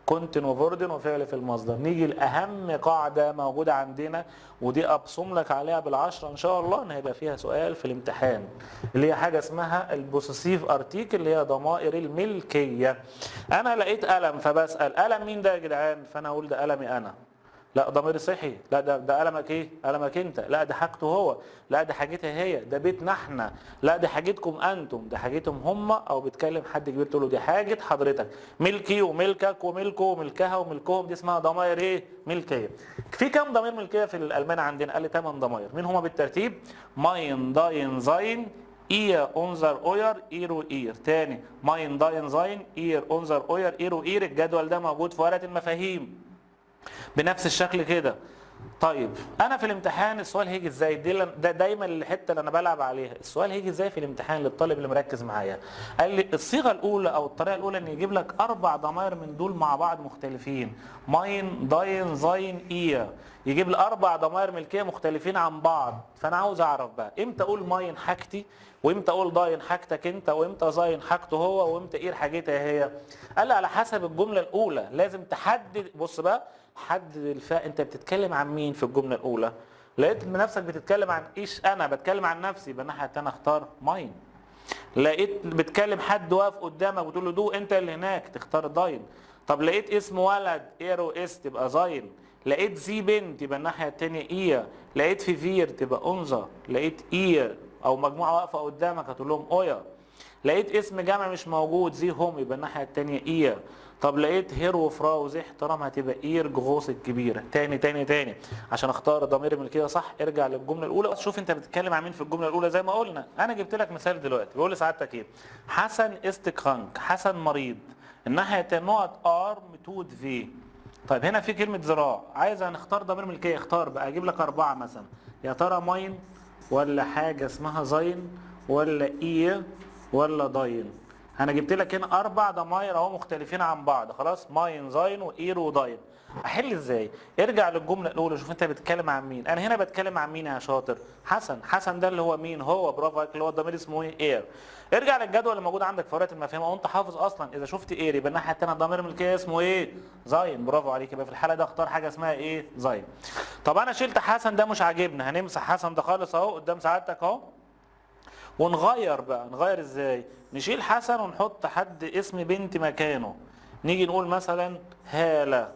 كونتن وفوردن وفعل في المصدر. نيجي لاهم قاعده موجوده عندنا ودي ابصم لك عليها بالعشره ان شاء الله ان هيبقى فيها سؤال في الامتحان، اللي هي حاجه اسمها البوسيسيف ارتيكل اللي هي ضمائر الملكيه. انا لقيت قلم فبسال قلم مين ده يا جدعان؟ فانا اقول ده قلمي انا. لا ضمير صحي، لا ده قلمك ايه؟ قلمك انت، لا ده حاجته هو، لا ده حاجتها هي، ده بيتنا احنا، لا ده حاجتكم انتم، ده حاجتهم هم، او بتكلم حد كبير تقول له دي حاجه حضرتك. ملكي وملكك وملكه وملكها وملكهم، دي اسمها ضمائر ايه؟ ملكيه. في كام ضمير ملكيه في الالمان عندنا؟ قال لي 8 ضمائر. مين هم بالترتيب؟ ماين داين زاين اير اونزر اوير ايرو اير. تاني ماين داين زاين اير اونزر اوير ايرو اير. الجدول ده موجود في ورقه المفاهيم بنفس الشكل كده. طيب انا في الامتحان السؤال هيجي ازاي؟ ده دايما الحته اللي انا بلعب عليها. السؤال هيجي ازاي في الامتحان للطالب اللي مركز معايا؟ قال لي الصيغه الاولى او الطريقه الاولى ان يجيب لك 4 ضمائر من دول مع بعض مختلفين، ماين داين زاين ايه، يجيب لي 4 ضمائر ملكيه مختلفين عن بعض. فانا عاوز اعرف بقى امتى اقول ماين حاجتي، وامتى اقول داين حاجتك انت، وامتى زاين حاجته هو، وامتى ايه حاجتها هي. قال لي على حسب الجمله الاولى لازم تحدد. بص بقى، حدد الفاء، انت بتتكلم عن مين في الجمله الاولى؟ لقيت نفسك بتتكلم عن ايش، انا بتكلم عن نفسي يبقى الناحيه الثانيه اختار ماين. لقيت بتكلم حد واقف قدامك بتقول له دو انت اللي هناك تختار داين. طب لقيت اسم ولد ايرو اس تبقى زاين. لقيت زي بنت يبقى الناحيه الثانيه ايه. لقيت في فير تبقى انظر. لقيت ايه او مجموعه واقفه قدامك هتقول لهم اويا. لقيت اسم جمع مش موجود زي هم يبقى الناحيه الثانيه ايه. طب لقيت هير وفرا وزي احترام هتبقى اير جغوص الكبيره. تاني عشان اختار ضمير الملكيه صح ارجع للجمله الاولى. شوف انت بتتكلم عن مين في الجمله الاولى. زي ما قلنا انا جبت لك مثال دلوقتي بيقول لسعادتك ايه؟ حسن استكرانك، حسن مريض. الناحيه الثانيه نقط ارم تود في. طيب هنا في كلمه ذراع، عايز هنختار ضمير ملكيه، اختار بقى اجيب لك 4 مثلا. يا ترى ماين ولا حاجه اسمها زين ولا ايه ولا داين؟ انا جبت لك هنا 4 ضماير اهو مختلفين عن بعض خلاص، ماين زاين واير وداين. احل ازاي؟ ارجع للجمله الاولى شوف انت بتتكلم عن مين. انا هنا بتكلم عن مين يا شاطر؟ حسن. حسن ده اللي هو مين؟ هو برافو عليك اللي هو الضمير اسمه ايه؟ اير. ارجع للجدول اللي موجود عندك في ورقه المفاهيم او انت حافظ اصلا اذا شفت اير يبقى الناحيه الثانيه الضمير الملكيه اسمه ايه؟ زاين. برافو عليك. يبقى في الحاله ده اختار حاجه اسمها ايه؟ زاين. طب انا شلت حسن ده مش عاجبنا، هنمسح حسن ده خالص اهو قدام سعادتك اهو. ونغير بقى. نغير ازاي؟ نشيل حسن ونحط حد اسم بنت مكانه. نيجي نقول مثلا هالة.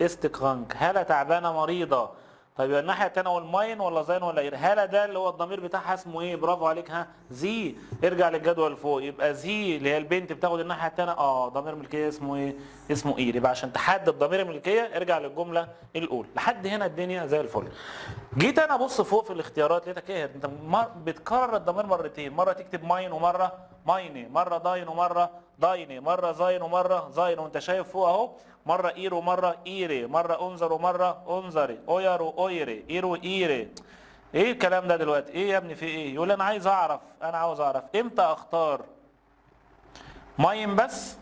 استكرانك، هالة تعبانه مريضه. طيب يبقى الناحيه الثانيه اقول ماين ولا زين ولا اير؟ هالة ده اللي هو الضمير بتاعها اسمه ايه؟ برافو عليك. زي. ارجع للجدول فوق يبقى زي اللي هي البنت بتاخد الناحيه الثانيه ضمير ملكيه اسمه ايه؟ اسمه اير. يبقى عشان تحدد ضمير الملكيه ارجع للجمله الاولى. لحد هنا الدنيا زي الفل. جيت انا ابص فوق في الاختيارات لقيتك ايه؟ انت بتكرر الضمير مرتين، مره تكتب ماين ومره مايني، مره داين ومره دايني، مره زاين ومره زاين. وانت شايف فوق اهو مره اير ومره ايري، مره انظر ومره انظري، اوير واويري، اير وايري. ايه الكلام ده دلوقتي؟ ايه يا ابني في ايه؟ يقول انا عاوز اعرف امتى اختار ماين بس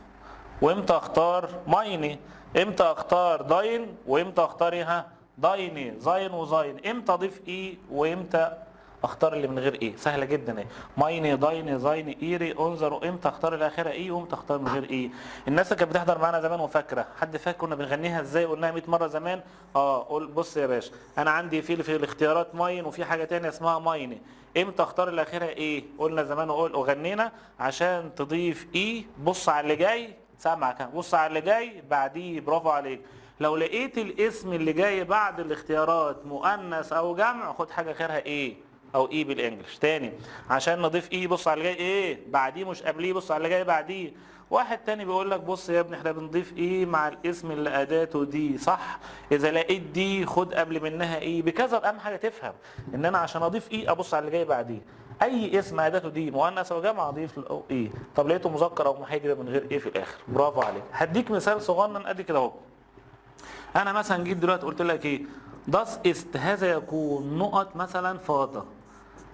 وامتى اختار مايني، امتى اختار داين وامتى اختار ايه؟ دايني، زاين وزاين. امتى اضيف ايه وامتى اختار اللي من غير ايه؟ سهله جدا اهي. مايني دايني زاين ايري انظر. وامتى اختار الاخيره ايه وامتى اختار من غير ايه؟ الناس اللي كانت بتحضر معانا زمان وفاكره، حد فاكر كنا بنغنيها ازاي؟ قلناها 100 مره زمان. قول بص يا باشا، انا عندي في الاختيارات ماين وفي حاجه ثانيه اسمها مايني. امتى اختار الاخيره ايه؟ قلنا زمان وغنينا عشان تضيف ايه. بص على اللي جاي، سامعك، بص على اللي جاي بعديه. برافو عليك. لو لقيت الاسم اللي جاي بعد الاختيارات مؤنث او جمع خد حاجه غيرها ايه او ايه بالانجلش. تاني عشان نضيف ايه بص على اللي جاي ايه بعديه مش قبليه، بص على اللي جاي بعديه. واحد تاني بيقول لك بص يا ابني احنا بنضيف ايه مع الاسم اللي اداته دي صح. اذا لقيت دي خد قبل منها ايه بكذا. اهم حاجه تفهم ان انا عشان اضيف ايه ابص على اللي جاي بعديه. اي اسم اداته دي مؤنث او جمع اضيف له ايه. طب لقيته مذكر او محايد من غير ايه في الاخر. برافو عليك. هديك مثال صغنن ادي كده اهو. انا مثلا جيت دلوقتي قلت لك ايه؟ داس است هذا يكون نقط مثلا فاضه.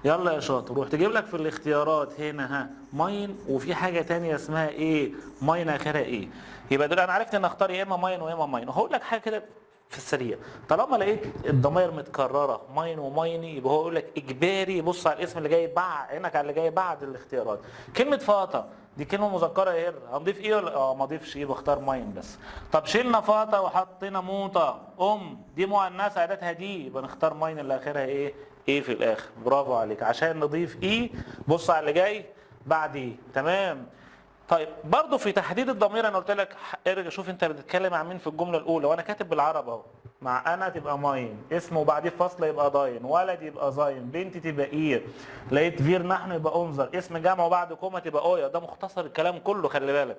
يلا يا شاطر روح تجيب لك في الاختيارات هنا ماين وفي حاجه تانية اسمها ايه؟ ماين اخرها ايه. يبقى دول انا عرفت ان اختار يا اما ماين ويا اما ماين. وهقول لك حاجه كده في السريع، طالما لقيت الضمائر متكرره ماين ومايني يبقى هو يقول لك اجباري بص على الاسم اللي جاي بعد عينك على اللي جاي بعد الاختيارات. كلمه فاطه دي كلمه مذكره ايه؟ هنضيف ايه ولا ما اضيفش ايه؟ بختار ماين بس. طب شلنا فاطه وحطينا موطه دي مؤنثه اداتها دي يبقى نختار ماين اللي اخرها ايه؟ ايه في الاخر. برافو عليك. عشان نضيف ايه بص على اللي جاي بعديه. تمام. طيب برضه في تحديد الضمير انا قلت لك ارجع شوف انت بتتكلم عن مين في الجمله الاولى وانا كاتب بالعربي اهو. مع انا تبقى ماين، اسمه وبعديه فاصله يبقى داين، ولد يبقى زاين، بنت تبقى ايه، لقيت فير نحن يبقى انظر، اسم جمع وبعد كومه تبقى اويا. ده مختصر الكلام كله خلي بالك.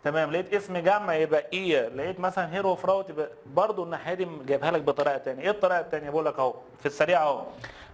تمام. لقيت اسم جمع يبقى ايه، لقيت مثلا هيرو وفراو تبقى برضه الناحيه دي جايبها لك بطريقه ثانيه. ايه الطريقه الثانيه؟ بقول لك اهو في السريع اهو.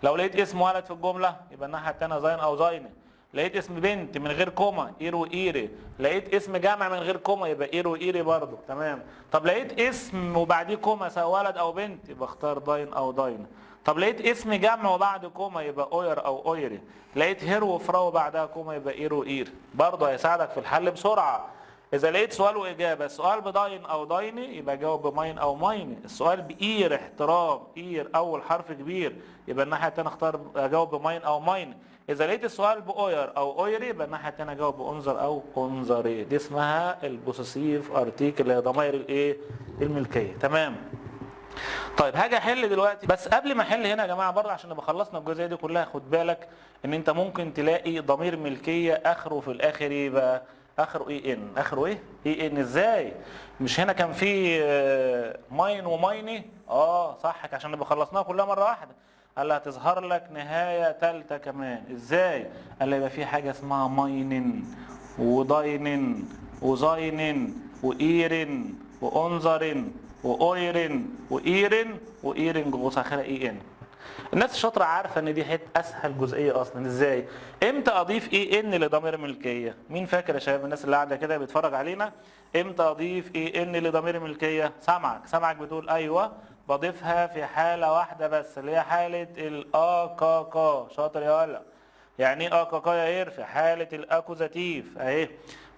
لو لقيت اسم ولد في الجمله يبقى الناحيه الثانيه زاين او زاينه. لقيت اسم بنت من غير كوما اير وايري، لقيت اسم جمع من غير كوما يبقى اير وايري برضه تمام. طب لقيت اسم وبعديه كوما سواء ولد او بنت يبقى اختار داين او داين. طب لقيت اسم جمع وبعد كوما يبقى اوير او اويري، لقيت هير وفراو بعدها كوما يبقى اير واير، برضه هيساعدك في الحل بسرعه. اذا لقيت سؤال واجابه، السؤال بداين او دايني يبقى جاوب بماين او ماين، السؤال باير احترام اير اول حرف كبير يبقى الناحيه الثانيه اختار اجاوب بماين او ماين. اذا لقيت السؤال باوير او اويري يبقى الناحيه الثانيه اجاوب بانظر او انظري. دي اسمها البوسيسيف ارتيكل اللي هي ضمائر الايه؟ الملكيه تمام. طيب هاجي احل دلوقتي، بس قبل ما احل هنا يا جماعه برضه عشان نبقى خلصنا الجزئيه دي كلها، خد بالك ان انت ممكن تلاقي ضمير ملكيه اخره في الاخر ايه بقى؟ اخره اي ان. اخره ايه؟ اي ان. ازاي؟ مش هنا كان في ماين ومايني؟ صح عشان نبقى خلصناها كلها مره واحده. قال لي هتظهر لك نهايه ثالثه كمان. ازاي؟ قال لي يبقى في حاجه اسمها ماينن وداينن وزاينن وايرن وانظرن واويرن وايرن وايرن جوز اخرها اي ان. الناس الشاطره عارفه ان دي حته اسهل جزئيه اصلا. ازاي؟ امتى اضيف اي ان لضمير ملكيه؟ مين فاكر يا شباب الناس اللي قاعده كده بيتفرج علينا؟ امتى اضيف اي ان لضمير ملكيه؟ سامعك بتقول ايوه. بضيفها في حاله واحده بس اللي هي حاله الاكاكا. شاطر يا ولا. يعني ايه اكاكا يا هير؟ في حاله الاكوزاتيف اهي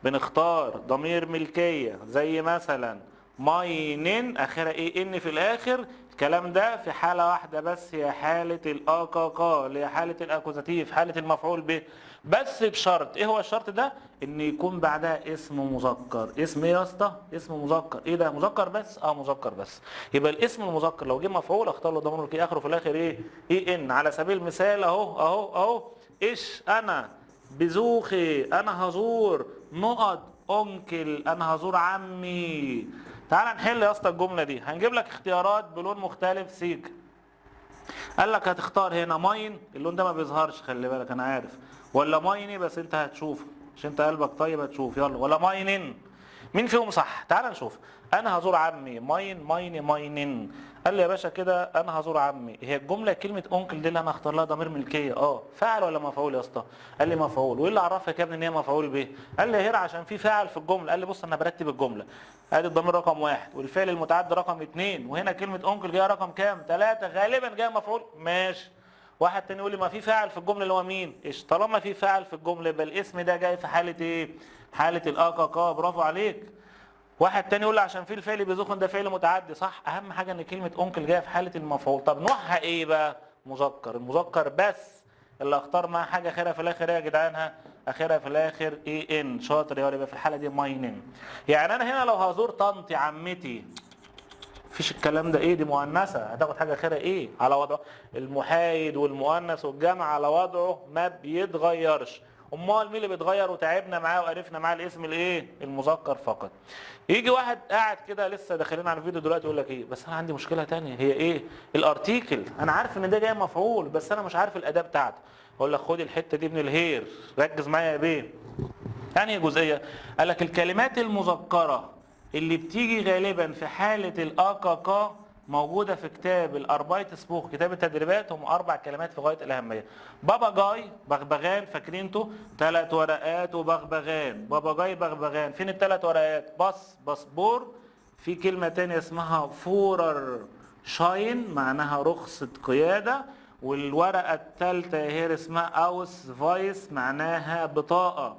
بنختار ضمير ملكيه زي مثلا ماينن اخرها ايه ان في الاخر. الكلام ده في حاله واحده بس، هي حاله الاكاكا اللي هي حاله الاكوزاتيف، حاله المفعول به. بس بشرط، ايه هو الشرط ده؟ ان يكون بعدها اسم مذكر. اسم ايه يا اسطى؟ اسم مذكر. ايه ده؟ مذكر بس؟ مذكر بس. يبقى الاسم المذكر لو جه مفعول اختار له ضمير ملكي اخره في الاخر ايه ان. على سبيل المثال اهو ايش انا بزوخي، انا هزور نقط انكل، انا هزور عمي. تعال نحل يا اسطى الجمله دي. هنجيب لك اختيارات بلون مختلف سيج. قال لك هتختار هنا ماين، اللون ده ما بيظهرش خلي بالك انا عارف، ولا مايني بس انت هتشوف عشان انت قلبك طيب هتشوف، يلا، ولا ماينن. مين فيهم صح؟ تعال نشوف. انا هزور عمي ماين مايني ماينن. قال لي يا باشا كده انا هزور عمي. هي الجمله كلمه انكل دي اللي انا هختار لها ضمير ملكيه فاعل ولا مفعول يا اسطى؟ قال لي مفعول. وايه اللي عرفك يا ابني ان هي مفعول به؟ قال لي هنا عشان في فاعل في الجمله. قال لي بص انا برتب الجمله، ادي الضمير رقم 1 والفعل المتعدي رقم 2، وهنا كلمه انكل جايه رقم كام؟ 3، غالبا جايه مفعول. ماشي. واحد تاني يقول لي ما في فاعل في الجمله اللي هو مين؟ ايش؟ طالما في فاعل في الجمله يبقى الاسم ده جاي في حاله ايه؟ حاله الاكاكا. برافو عليك. واحد تاني يقول لي عشان في الفعل بيزخن ده فعل متعدي. صح. اهم حاجه ان كلمه انكل جايه في حاله المفعول. طب نوعها ايه بقى؟ مذكر. المذكر بس اللي اختار معاه حاجه اخرها في الاخر ايه يا جدعان؟ اخرها في الاخر اي ان. شاطر يا ولد. يبقى في الحاله دي ماينن. يعني انا هنا لو هزور طنطي عمتي مفيش الكلام ده. دي مؤنثه هتاخد حاجه اخرها ايه على وضعه. المحايد والمؤنث والجمع على وضعه ما بيتغيرش. امال مين اللي بيتغير وتعبنا معاه وقرفنا معاه؟ الاسم المذكر فقط. يجي واحد قاعد كده لسه داخلين على الفيديو دلوقتي يقول لك بس انا عندي مشكله ثانيه. هي الارتيكل. انا عارف ان ده جاي مفعول بس انا مش عارف الاداه بتاعته. اقول لك خد الحته دي من الهير، ركز معايا يا بيه. يعني جزئيه. قال لك الكلمات المذكره اللي بتيجي غالبا في حاله الاكاكا موجوده في كتاب الاربايت سبوخ، كتاب التدريبات. هم 4 كلمات في غايه الاهميه. بابا جاي، بغبغان. فاكرين انتوا 3 ورقات وبغبغان. بابا جاي بغبغان. فين ال3 ورقات؟ باسبور. في كلمه ثانيه اسمها فورر شاين معناها رخصه قياده. والورقه الثالثه هي اسمها اوس فايس معناها بطاقه.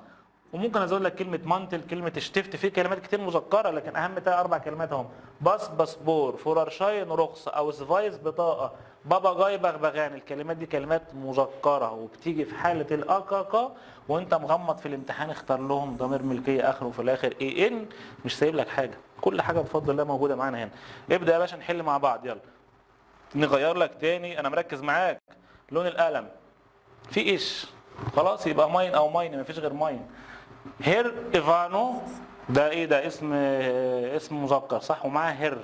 وممكن ازود لك كلمه مانتل، كلمه شتفت. في كلمات كتير مذكره لكن اهم 4 كلمات هم باسبور، فوررشاين رخص، او سفايس بطاقه، بابا جاي بغبغان. الكلمات دي كلمات مذكره وبتيجي في حاله الاكاكا وانت مغمض في الامتحان اختار لهم ضمير ملكيه اخره في الاخر اي ان. مش سايب لك حاجه، كل حاجه بفضل الله موجوده معانا هنا. ابدا يا باشا نحل مع بعض. يلا نغير لك تاني، انا مركز معاك. لون القلم في ايش؟ خلاص يبقى ماين او ماين، مفيش غير ماين. هير ايفانو ده ده اسم مذكر صح ومعاه هير.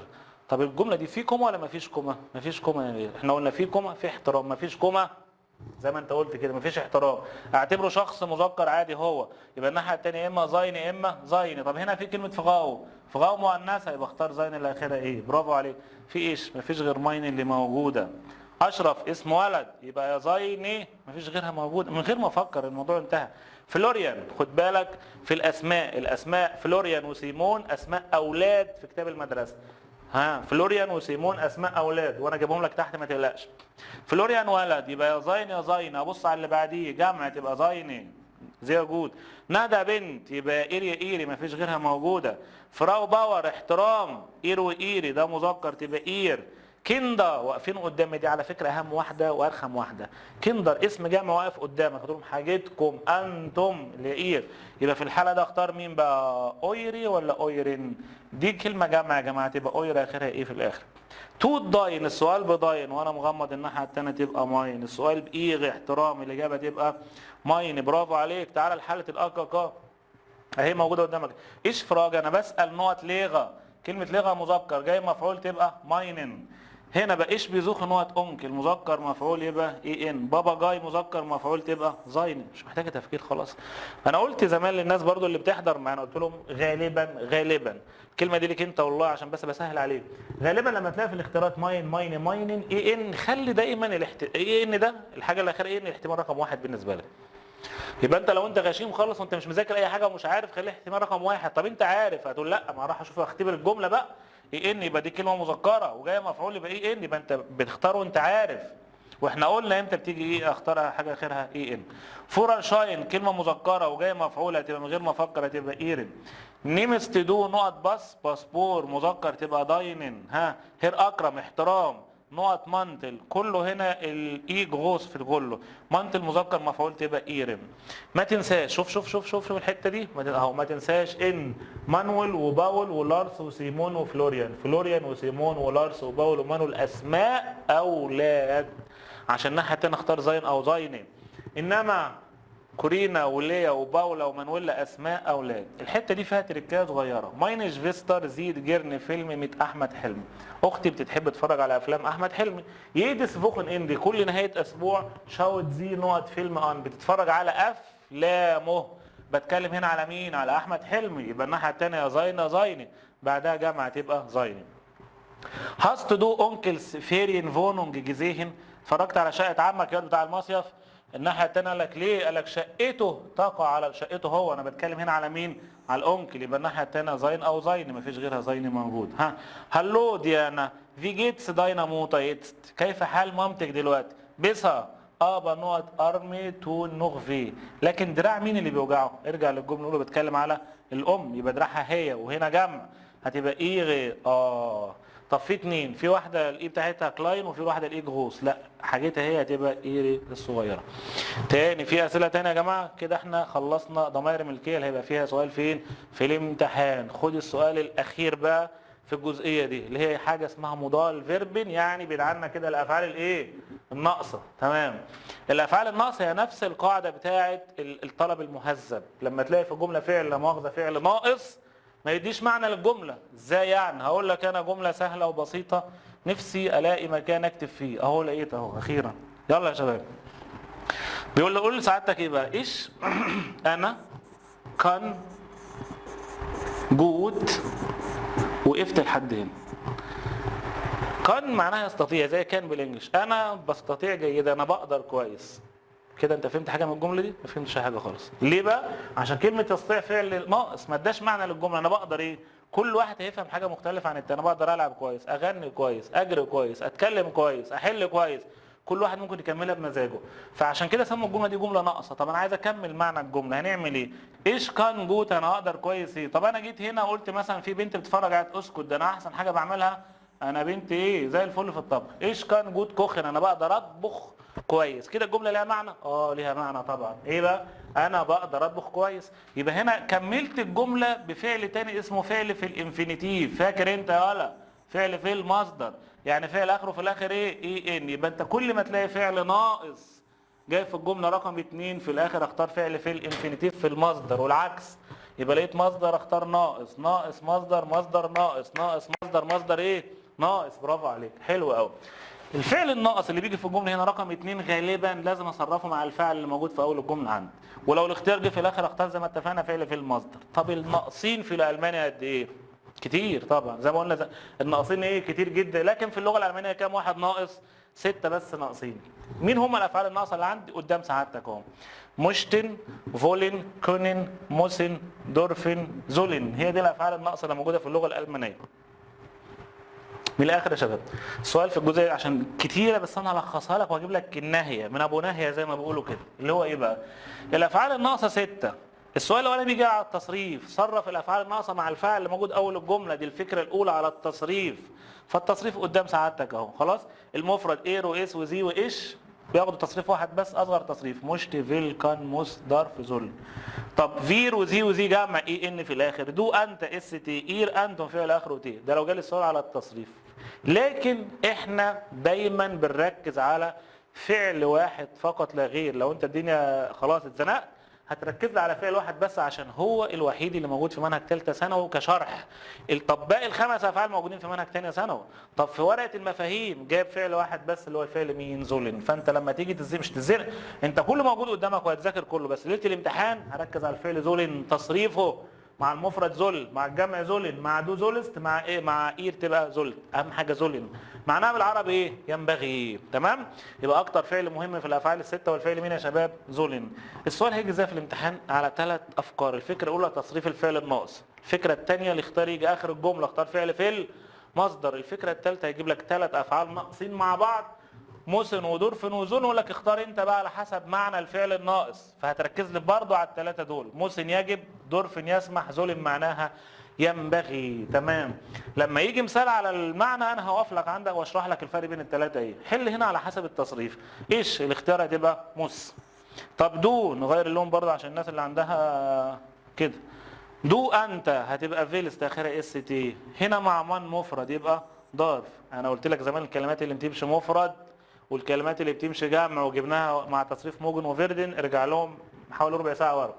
طب الجمله دي في كوما ولا مفيش كوما؟ مفيش كوما. احنا قلنا في كوما في احترام. مفيش كوما زي ما انت قلت كده مفيش احترام. اعتبره شخص مذكر عادي هو. يبقى الناحيه الثانيه اما زين اما زين. طب هنا في كلمه فغاو مؤنثه يبقى اختار زين اللي اخرها برافو عليك. في ايش؟ مفيش غير ماين اللي موجوده. اشرف اسم ولد يبقى يا زيني، مفيش غيرها موجوده، من غير ما افكر الموضوع انتهى. فلوريان، خد بالك في الاسماء فلوريان وسيمون اسماء اولاد في كتاب المدرسه. فلوريان وسيمون اسماء اولاد وانا جايبهم لك تحت ما تقلقش. فلوريان ولد يبقى يا زين يا زين، ابص على اللي بعديه جمع تبقى زيني زي وجود. ندى بنت يبقى ايري ايري مفيش غيرها موجوده. فراو باور احترام، اير وايري ده مذكر تبقى اير. كندر واقفين قدامي دي على فكره اهم واحده وارخم واحده. كندر اسم جمع واقف قدامك هتقول حاجتكم انتم لاير، يبقى في الحاله ده اختار مين بقى؟ اويري ولا اويرين؟ دي كلمه جمع يا جماعه تبقى اوير اخرها ايه في الاخر. توت داين السؤال بداين وانا مغمض الناحيه الثانيه تبقى ماين. السؤال بايغ احترام الاجابه تبقى ماين. برافو عليك. تعالى لحاله الاكاكا اهي موجوده قدامك. ايش فراج انا بسال نقط ليغا، كلمه ليغا مذكر جاي مفعول تبقى ماينن. هنا بقى ايش بيزوخ نقط انكل مذكر مفعول يبقى اي ان. بابا جاي مذكر مفعول تبقى زين. مش محتاجه تفكير خلاص. انا قلت زمان للناس برضو اللي بتحضر معانا قلت لهم غالبا الكلمه دي ليك انت والله عشان بس بسهل عليك. غالبا لما تلاقي في الاختيارات ماينن اي ان خلي دايما اي ان ده الحاجه الاخيره اي ان الاحتمال رقم واحد بالنسبه لك. يبقى انت لو انت غشيم خالص وانت مش مذاكر اي حاجه ومش عارف خليه احتمال رقم واحد. طب انت عارف هتقول لا ما راح اشوف اختبر الجمله بقى اي ان يبقى دي كلمه مذكره وجايه مفعول يبقى اي ان يبقى انت بتختار وانت عارف. واحنا قلنا امتى بتيجي ايه اختارها حاجه اخرها اي ان. فورا شاين كلمه مذكره وجايه مفعوله تبقى من غير ما افكر تبقى ايرن. نيمس تدو نقط باسبور مذكر تبقى داينن. هير اكرم احترام نقط منتل كله هنا الاي غوص في الجله. منتل مذكر مفعول تبقى ايرم. ما تنساش شوف الحته دي اهو. ما تنساش ان مانويل وباول ولارس وسيمون فلوريان وسيمون ولارس وباول ومانويل اسماء اولاد عشان الناحيه الثانيه اختار زين او زينين. انما كورينا وليا وباولا ومانويلا اسماء اولاد. الحته دي فيها تركايه صغيره. ماينش فيستر زيد جيرن فيلم ميت احمد حلمي. اختي بتحب تتفرج على افلام احمد حلمي. يدس فوخن اندي كل نهايه اسبوع شاوت زي نقط فيلم ان بتتفرج على افلامه. بتكلم هنا على مين؟ على احمد حلمي. يبقى الناحيه الثانيه زيني بعدها جمع تبقى زيني. هاست دو اونكلز فيرين فونونج جزيهن. اتفرجت على شقه عمك يا بتاع المصيف. الناحيه الثانيه قال لك ليه؟ قال لك شقته تقع على شقته هو. انا بتكلم هنا على مين؟ على الانكل. يبقى الناحيه الثانيه زين او زين مفيش غيرها زين موجود. هلو ديانا في جيتس دايناموتا يتست. كيف حال مامتك دلوقتي؟ بيسها ابا نقط ارمي تو نغفي. لكن دراع مين اللي بيوجعه؟ ارجع للجمله الاولى بتكلم على الام يبقى دراعها هي وهنا جمع هتبقى ايغي. طب في اتنين، في واحده الاي بتاعتها كلاين وفي واحده الاي جروس. لا حاجتها هي هتبقى ايري الصغيره. تاني في اسئله تانية يا جماعه كده احنا خلصنا ضمائر ملكيه اللي هيبقى فيها سؤال فين؟ في الامتحان. خد السؤال الاخير بقى في الجزئيه دي اللي هي حاجه اسمها مضال فيربن يعني بعيد عنا كده الافعال الايه؟ الناقصه. تمام. الافعال الناقصه هي نفس القاعده بتاعه الطلب المهذب. لما تلاقي في الجمله فعل لا مؤاخذه فعل ناقص ما يديش معنى للجملة. ازاي يعني؟ هقول لك انا جملة سهلة وبسيطة نفسي الاقي مكان اكتب فيه اهو لقيت اهو اخيرا. يلا يا شباب. بيقول لي قول لسعادتك ايه بقى؟ ايش انا كان جود وقفت لحد هنا. كان معناها يستطيع زي كان بالانجلش. انا بستطيع جيدا انا بقدر كويس. كده انت فهمت حاجه من الجمله دي؟ ما فهمتش حاجه خالص. ليه بقى؟ عشان كلمه يستطيع فعل ناقص ما اداش معنى للجمله. انا بقدر ايه؟ كل واحد هيفهم حاجه مختلفه عن التاني. انا بقدر العب كويس، اغني كويس، اجري كويس، اتكلم كويس، احل كويس. كل واحد ممكن يكملها بمزاجه. فعشان كده سموا الجمله دي جمله ناقصه. طب انا عايز اكمل معنى الجمله هنعمل ايه؟ ايش كان جوت انا اقدر كويس ايه؟ طب انا جيت هنا قلت مثلا في بنت بتتفرج على اسكت ده انا احسن حاجه بعملها انا بنت ايه؟ زي الفل في الطبخ. ايش كان جوت كوخن انا بقدر اطبخ كويس. كده الجمله ليها معنى؟ ليها معنى طبعا. ايه بقى؟ انا بقدر اطبخ كويس. يبقى هنا كملت الجمله بفعل تاني اسمه فعل في الانفينيتيف. فاكر انت يا ولا؟ فعل في المصدر يعني فعل اخره في الاخر ايه؟ اي ان. يبقى انت كل ما تلاقي فعل ناقص جاي في الجمله رقم 2 في الاخر اختار فعل في الانفينيتيف في المصدر والعكس. يبقى لقيت مصدر اختار ناقص مصدر ناقص مصدر ايه؟ ناقص. برافو عليك حلو قوي. الفعل الناقص اللي بيجي في الجمله هنا رقم 2 غالبا لازم اصرفه مع الفعل اللي موجود في اول الجمله عندي. ولو الاختيار جه في الاخر اختار زي ما اتفقنا فعل في المصدر. طب الناقصين في الالماني قد ايه؟ كتير طبعا. زي ما قلنا الناقصين ايه؟ كتير جدا. لكن في اللغه الالمانيه كام واحد ناقص؟ 6 بس ناقصين. مين هم الافعال الناقصه اللي عندي؟ قدام سعادتك اهو. مشتن، فولن، كونن، موسن، دورفن، زولن. هي دي الافعال الناقصه اللي موجوده في اللغه الالمانيه. من الاخر يا شباب، السؤال في الجزء عشان كتيره بس انا هلخصها لك واجيب لك الناهيه من ابو ناهيه زي ما بيقولوا كده، اللي هو ايه بقى؟ الافعال الناقصه 6. السؤال الاولاني بيجي على التصريف، صرف الافعال الناقصه مع الفاعل اللي موجود اول الجمله، دي الفكره الاولى على التصريف. فالتصريف قدام سعادتك اهو، خلاص. المفرد اير واس وزي وايش بياخدوا تصريف واحد بس، اصغر تصريف، مشت، فيل، كان، موس، دارف، زول. طب فير وزي وزي جمع اي ان في الاخر، دو انت اس تي، اير انتم فعل اخره تي. ده لو جالي السؤال على التصريف. لكن احنا دايما بنركز على فعل واحد فقط لا غير. لو انت الدنيا خلاص اتزنقت هتركز لي على فعل واحد بس عشان هو الوحيد اللي موجود في منهج ثالثه ثانوي كشرح. طب باقي ال5 افعال موجودين في منهج ثانيه ثانوي. طب في ورقه المفاهيم جايب فعل واحد بس اللي هو الفعل مين؟ زولن. فانت لما تيجي تزنق مش تزنق، انت كله موجود قدامك وهتذاكر كله، بس ليله الامتحان هركز على الفعل زولن، تصريفه مع المفرد زول، مع الجمع زولن، مع دو زولست، مع ايه؟ مع اير تبقى زولت. اهم حاجه زولن. معناها بالعربي ايه؟ ينبغي. تمام؟ يبقى اكتر فعل مهم في الافعال ال6 والفعل مين يا شباب؟ زولن. السؤال هيجي ازاي في الامتحان؟ على 3 افكار. الفكره الاولى تصريف الفعل الناقص. الفكره الثانيه الاختيار يجي اخر الجمله، اختار فعل في المصدر. الفكره الثالثه هيجيب لك 3 افعال ناقصين مع بعض، موسن ودورفن وزون، ويقول لك اختار انت بقى على حسب معنى الفعل الناقص. فهتركز لي برضه على ال3 دول، موسن يجب، دورفن يسمح، زولن معناها ينبغي. تمام؟ لما يجي مثال على المعنى انا هوقف لك عندك واشرح لك الفرق بين ال3 ايه. حل هنا على حسب التصريف. ايش الاختيار؟ هتبقى موس. طب دو، نغير اللون برضه عشان الناس اللي عندها كده. دو انت هتبقى فيلست اخرها اس تي. هنا مع من مفرد يبقى ضارف. انا قلت لك زمان الكلمات اللي بتمشي مفرد والكلمات اللي بتمشي جمع وجبناها مع تصريف موجن وفيردن، ارجع لهم حوالي ربع ساعه ورا.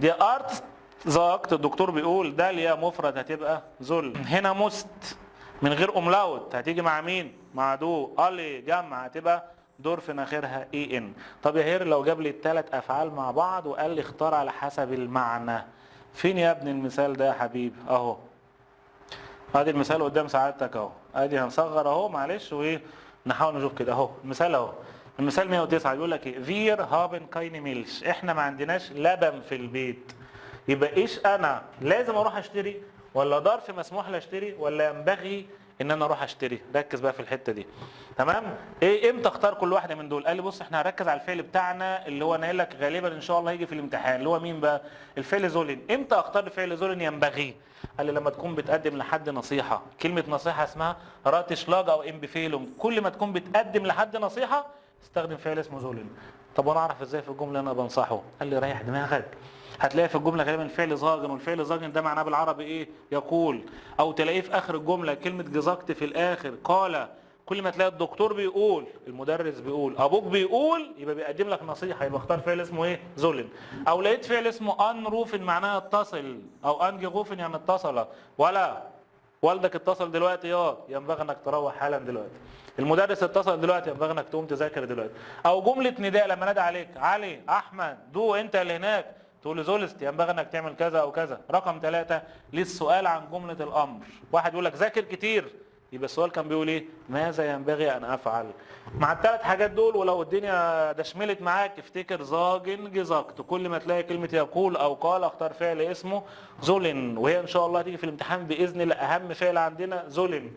دي ارت زاكت، الدكتور بيقول داليا مفرد هتبقى زل. هنا مست من غير املاوت هتيجي مع مين؟ مع دو. الي جمع هتبقى دورفن اخرها اي ان. طب يا هير لو جاب لي ال3 افعال مع بعض وقال لي اختار على حسب المعنى، فين يا ابني المثال ده يا حبيبي؟ اهو. ادي المثال قدام سعادتك اهو. ادي هنصغر اهو معلش وايه نحاول نشوف كده اهو. المثال اهو. المثال 109 بيقول لك ايه؟ فير هابن كاين ميلش. احنا ما عندناش لبن في البيت. يبقى ايش انا لازم اروح اشتري، ولا ظرف مسموح لي اشتري، ولا ينبغي ان انا اروح اشتري؟ ركز بقى في الحته دي. تمام؟ ايه امتى اختار كل واحده من دول؟ قال لي بص احنا هنركز على الفعل بتاعنا اللي هو انا قايل لك غالبا ان شاء الله هيجي في الامتحان، اللي هو مين بقى؟ الفعل زولن. امتى اختار فعل زولن ينبغي؟ قال لي لما تكون بتقدم لحد نصيحه. كلمه نصيحه اسمها راتشلاج او امبيفيلوم. كل ما تكون بتقدم لحد نصيحه استخدم فعل اسمه زولن. طب وانا اعرف ازاي في الجمله انا بنصحه؟ قال لي ريح دماغك. هتلاقي في الجمله غالبا الفعل زاجن، والفعل زاجن ده معناه بالعربي ايه؟ يقول. او تلاقيه في اخر الجمله كلمه جزاكت في الاخر، قال. كل ما تلاقي الدكتور بيقول، المدرس بيقول، ابوك بيقول، يبقى بيقدم لك نصيحه، يبقى اختار فعل اسمه ايه؟ زولن. او لقيت فعل اسمه ان روفن معناه اتصل، او ان جغوفن يعني اتصل، ولا والدك اتصل دلوقتي ينبغي انك تروح حالا دلوقتي. المدرس اتصل دلوقتي ينبغي انك تقوم تذاكر دلوقتي. او جمله نداء لما نادى عليك علي، احمد، دو انت اللي هناك، تقول له زولست ينبغي انك تعمل كذا او كذا. رقم 3 للسؤال عن جمله الامر. واحد يقول لك ذاكر كتير، يبقى السؤال كان بيقول ايه؟ ماذا ينبغي ان افعل؟ مع ال3 حاجات دول. ولو الدنيا دشملت معاك افتكر زاجن جزاكت. كل ما تلاقي كلمه يقول او قال اختار فعل اسمه زولن، وهي ان شاء الله هتيجي في الامتحان باذن الله. اهم فعل عندنا زولن.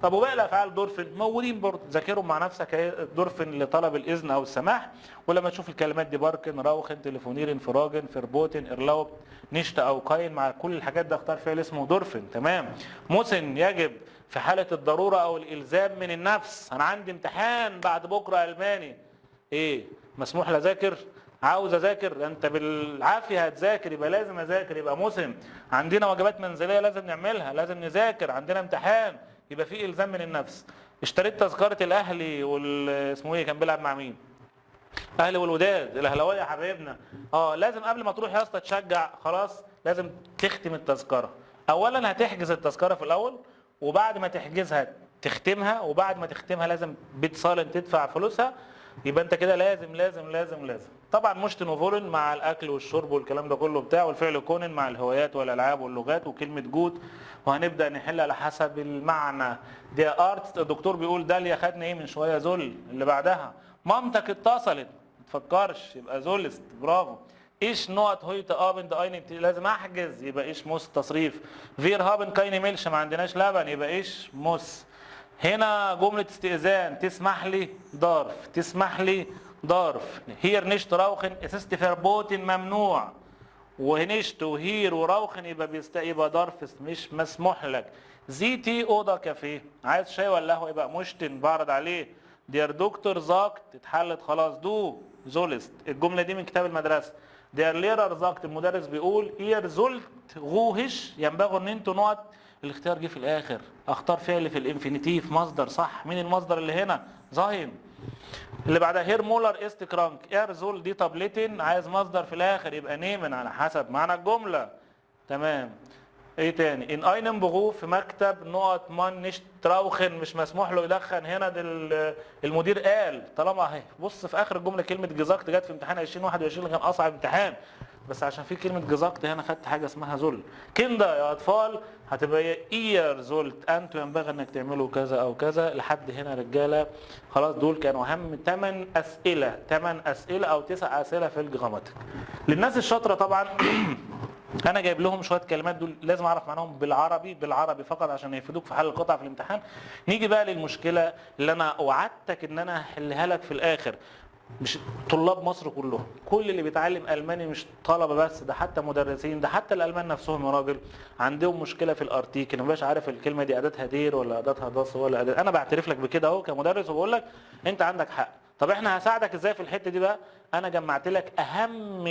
طب وباقي الافعال دورفن موجودين برضه، ذاكرهم مع نفسك. دورفن لطلب الاذن او السماح. ولما تشوف الكلمات دي باركن، راوخن، تليفونيرن، فراجن، فربوتن، ارلاوبت، نشت او قاين، مع كل الحاجات ده اختار فعل اسمه دورفن. تمام؟ موسن يجب في حاله الضروره او الالزام من النفس. انا عندي امتحان بعد بكره الماني، ايه مسموح لي اذاكر؟ عاوز اذاكر؟ انت بالعافيه هتذاكر، يبقى لازم اذاكر، يبقى موسم. عندنا واجبات منزليه لازم نعملها، لازم نذاكر، عندنا امتحان، يبقى في الزام من النفس. اشتريت تذكره الاهلي اسمه ايه كان بيلعب مع مين؟ اهلي والوداد، الاهلاويه يا حبايبنا. لازم قبل ما تروح يا اسطى تشجع، خلاص لازم تختم التذكره. اولا هتحجز التذكره في الاول، وبعد ما تحجزها تختمها، وبعد ما تختمها لازم بيت صالن تدفع فلوسها. يبقى انت كده لازم لازم لازم لازم. طبعا مشتن وفولن مع الاكل والشرب والكلام ده كله بتاع، والفعل كونن مع الهوايات والالعاب واللغات، وكلمه جود، وهنبدا نحل على حسب المعنى. دي ارت. الدكتور بيقول داليا خدنا ايه من شويه؟ ذل. اللي بعدها مامتك اتصلت، ما تفكرش، يبقى زولست. برافو. ايش نوت هويت ابند اين، لازم احجز، يبقى ايش موس تصريف. فير هابن كاين ميلش، ما عندناش لبن، يبقى ايش موس. هنا جمله استئذان، تسمح لي ضرف، تسمح لي ضرف. هير نشت راوخن اسست فربوتن ممنوع، وهنشت وهير وراوخن يبقى ضرف مش مسموح لك. زيتي اوضه كافيه، عايز شاي ولا قهوه، يبقى مشتن بعرض عليه. دير دكتور زاكت، اتحلت خلاص. دو زولست. الجمله دي من كتاب المدرسه. دير ليرر زاكت، المدرس بيقول اير زولت غوهش، ينبغي ان انتوا نقط. الاختيار جه في الاخر، اختار فعل في الانفينيتيف مصدر صح. مين المصدر اللي هنا؟ زاين. اللي بعدها هير مولر است كرانك، اير زول دي طابلتين، عايز مصدر في الاخر يبقى نيمن على حسب معنى الجمله. تمام. ايه تاني؟ ان اينم بغو، في مكتب نقط مان نشت تراوخن، مش مسموح له يدخن هنا. المدير قال. طالما اهي بص في اخر الجمله كلمه جزاكت جت في امتحان 2021 اللي كان اصعب امتحان، بس عشان في كلمه جزاكت هنا خدت حاجه اسمها ذل. كندا يا اطفال هتبقى اير زولت، انتوا ينبغي انك تعملوا كذا او كذا. لحد هنا رجاله خلاص. دول كانوا اهم 8 اسئله، 8 اسئله او 9 اسئله في الجراماتيك. للناس الشاطره طبعا انا جايب لهم شويه كلمات دول لازم اعرف معناهم بالعربي فقط عشان يفيدوك في حل القطع في الامتحان. نيجي بقى للمشكله اللي انا وعدتك ان انا هحلها لك في الاخر. مش طلاب مصر كلهم، كل اللي بيتعلم الماني، مش طلبه بس، ده حتى مدرسين، ده حتى الالمان نفسهم يا راجل عندهم مشكله في الارتيكل، ما بقاش عارف الكلمه دي اداتها دير ولا اداتها داس ولا أداة. انا بعترف لك بكده اهو كمدرس وبقول لك انت عندك حق. طب احنا هساعدك ازاي في الحته دي بقى؟ انا جمعت لك اهم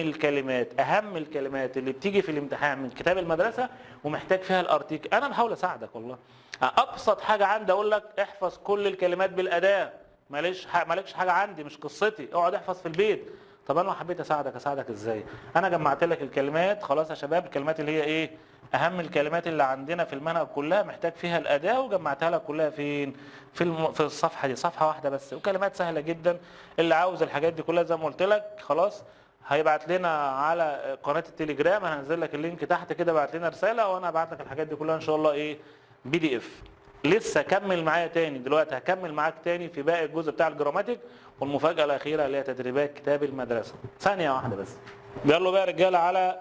الكلمات اللي بتيجي في الامتحان من كتاب المدرسه ومحتاج فيها الارتيكل. انا بحاول اساعدك والله. ابسط حاجه عندي اقول لك احفظ كل الكلمات بالاداه. مالكش حاجه عندي، مش قصتي، اقعد احفظ في البيت. طب انا لو حبيت اساعدك ازاي؟ انا جمعت لك الكلمات خلاص يا شباب. الكلمات اللي هي ايه؟ اهم الكلمات اللي عندنا في المنهج كلها محتاج فيها الاداه، وجمعتها لك كلها فين؟ في الصفحه دي، صفحه واحده بس، وكلمات سهله جدا. اللي عاوز الحاجات دي كلها زي ما قلت لك خلاص هيبعت لنا على قناه التليجرام، هنزل لك اللينك تحت كده، بعت لنا رساله وانا هبعت لك الحاجات دي كلها ان شاء الله ايه؟ PDF. لسه كمل معايا تاني دلوقتي، هكمل معاك تاني في باقي الجزء بتاع الجراماتيك والمفاجاه الاخيره اللي هي تدريبات كتاب المدرسه. ثانيه واحده بس. يلا بقى يا رجاله على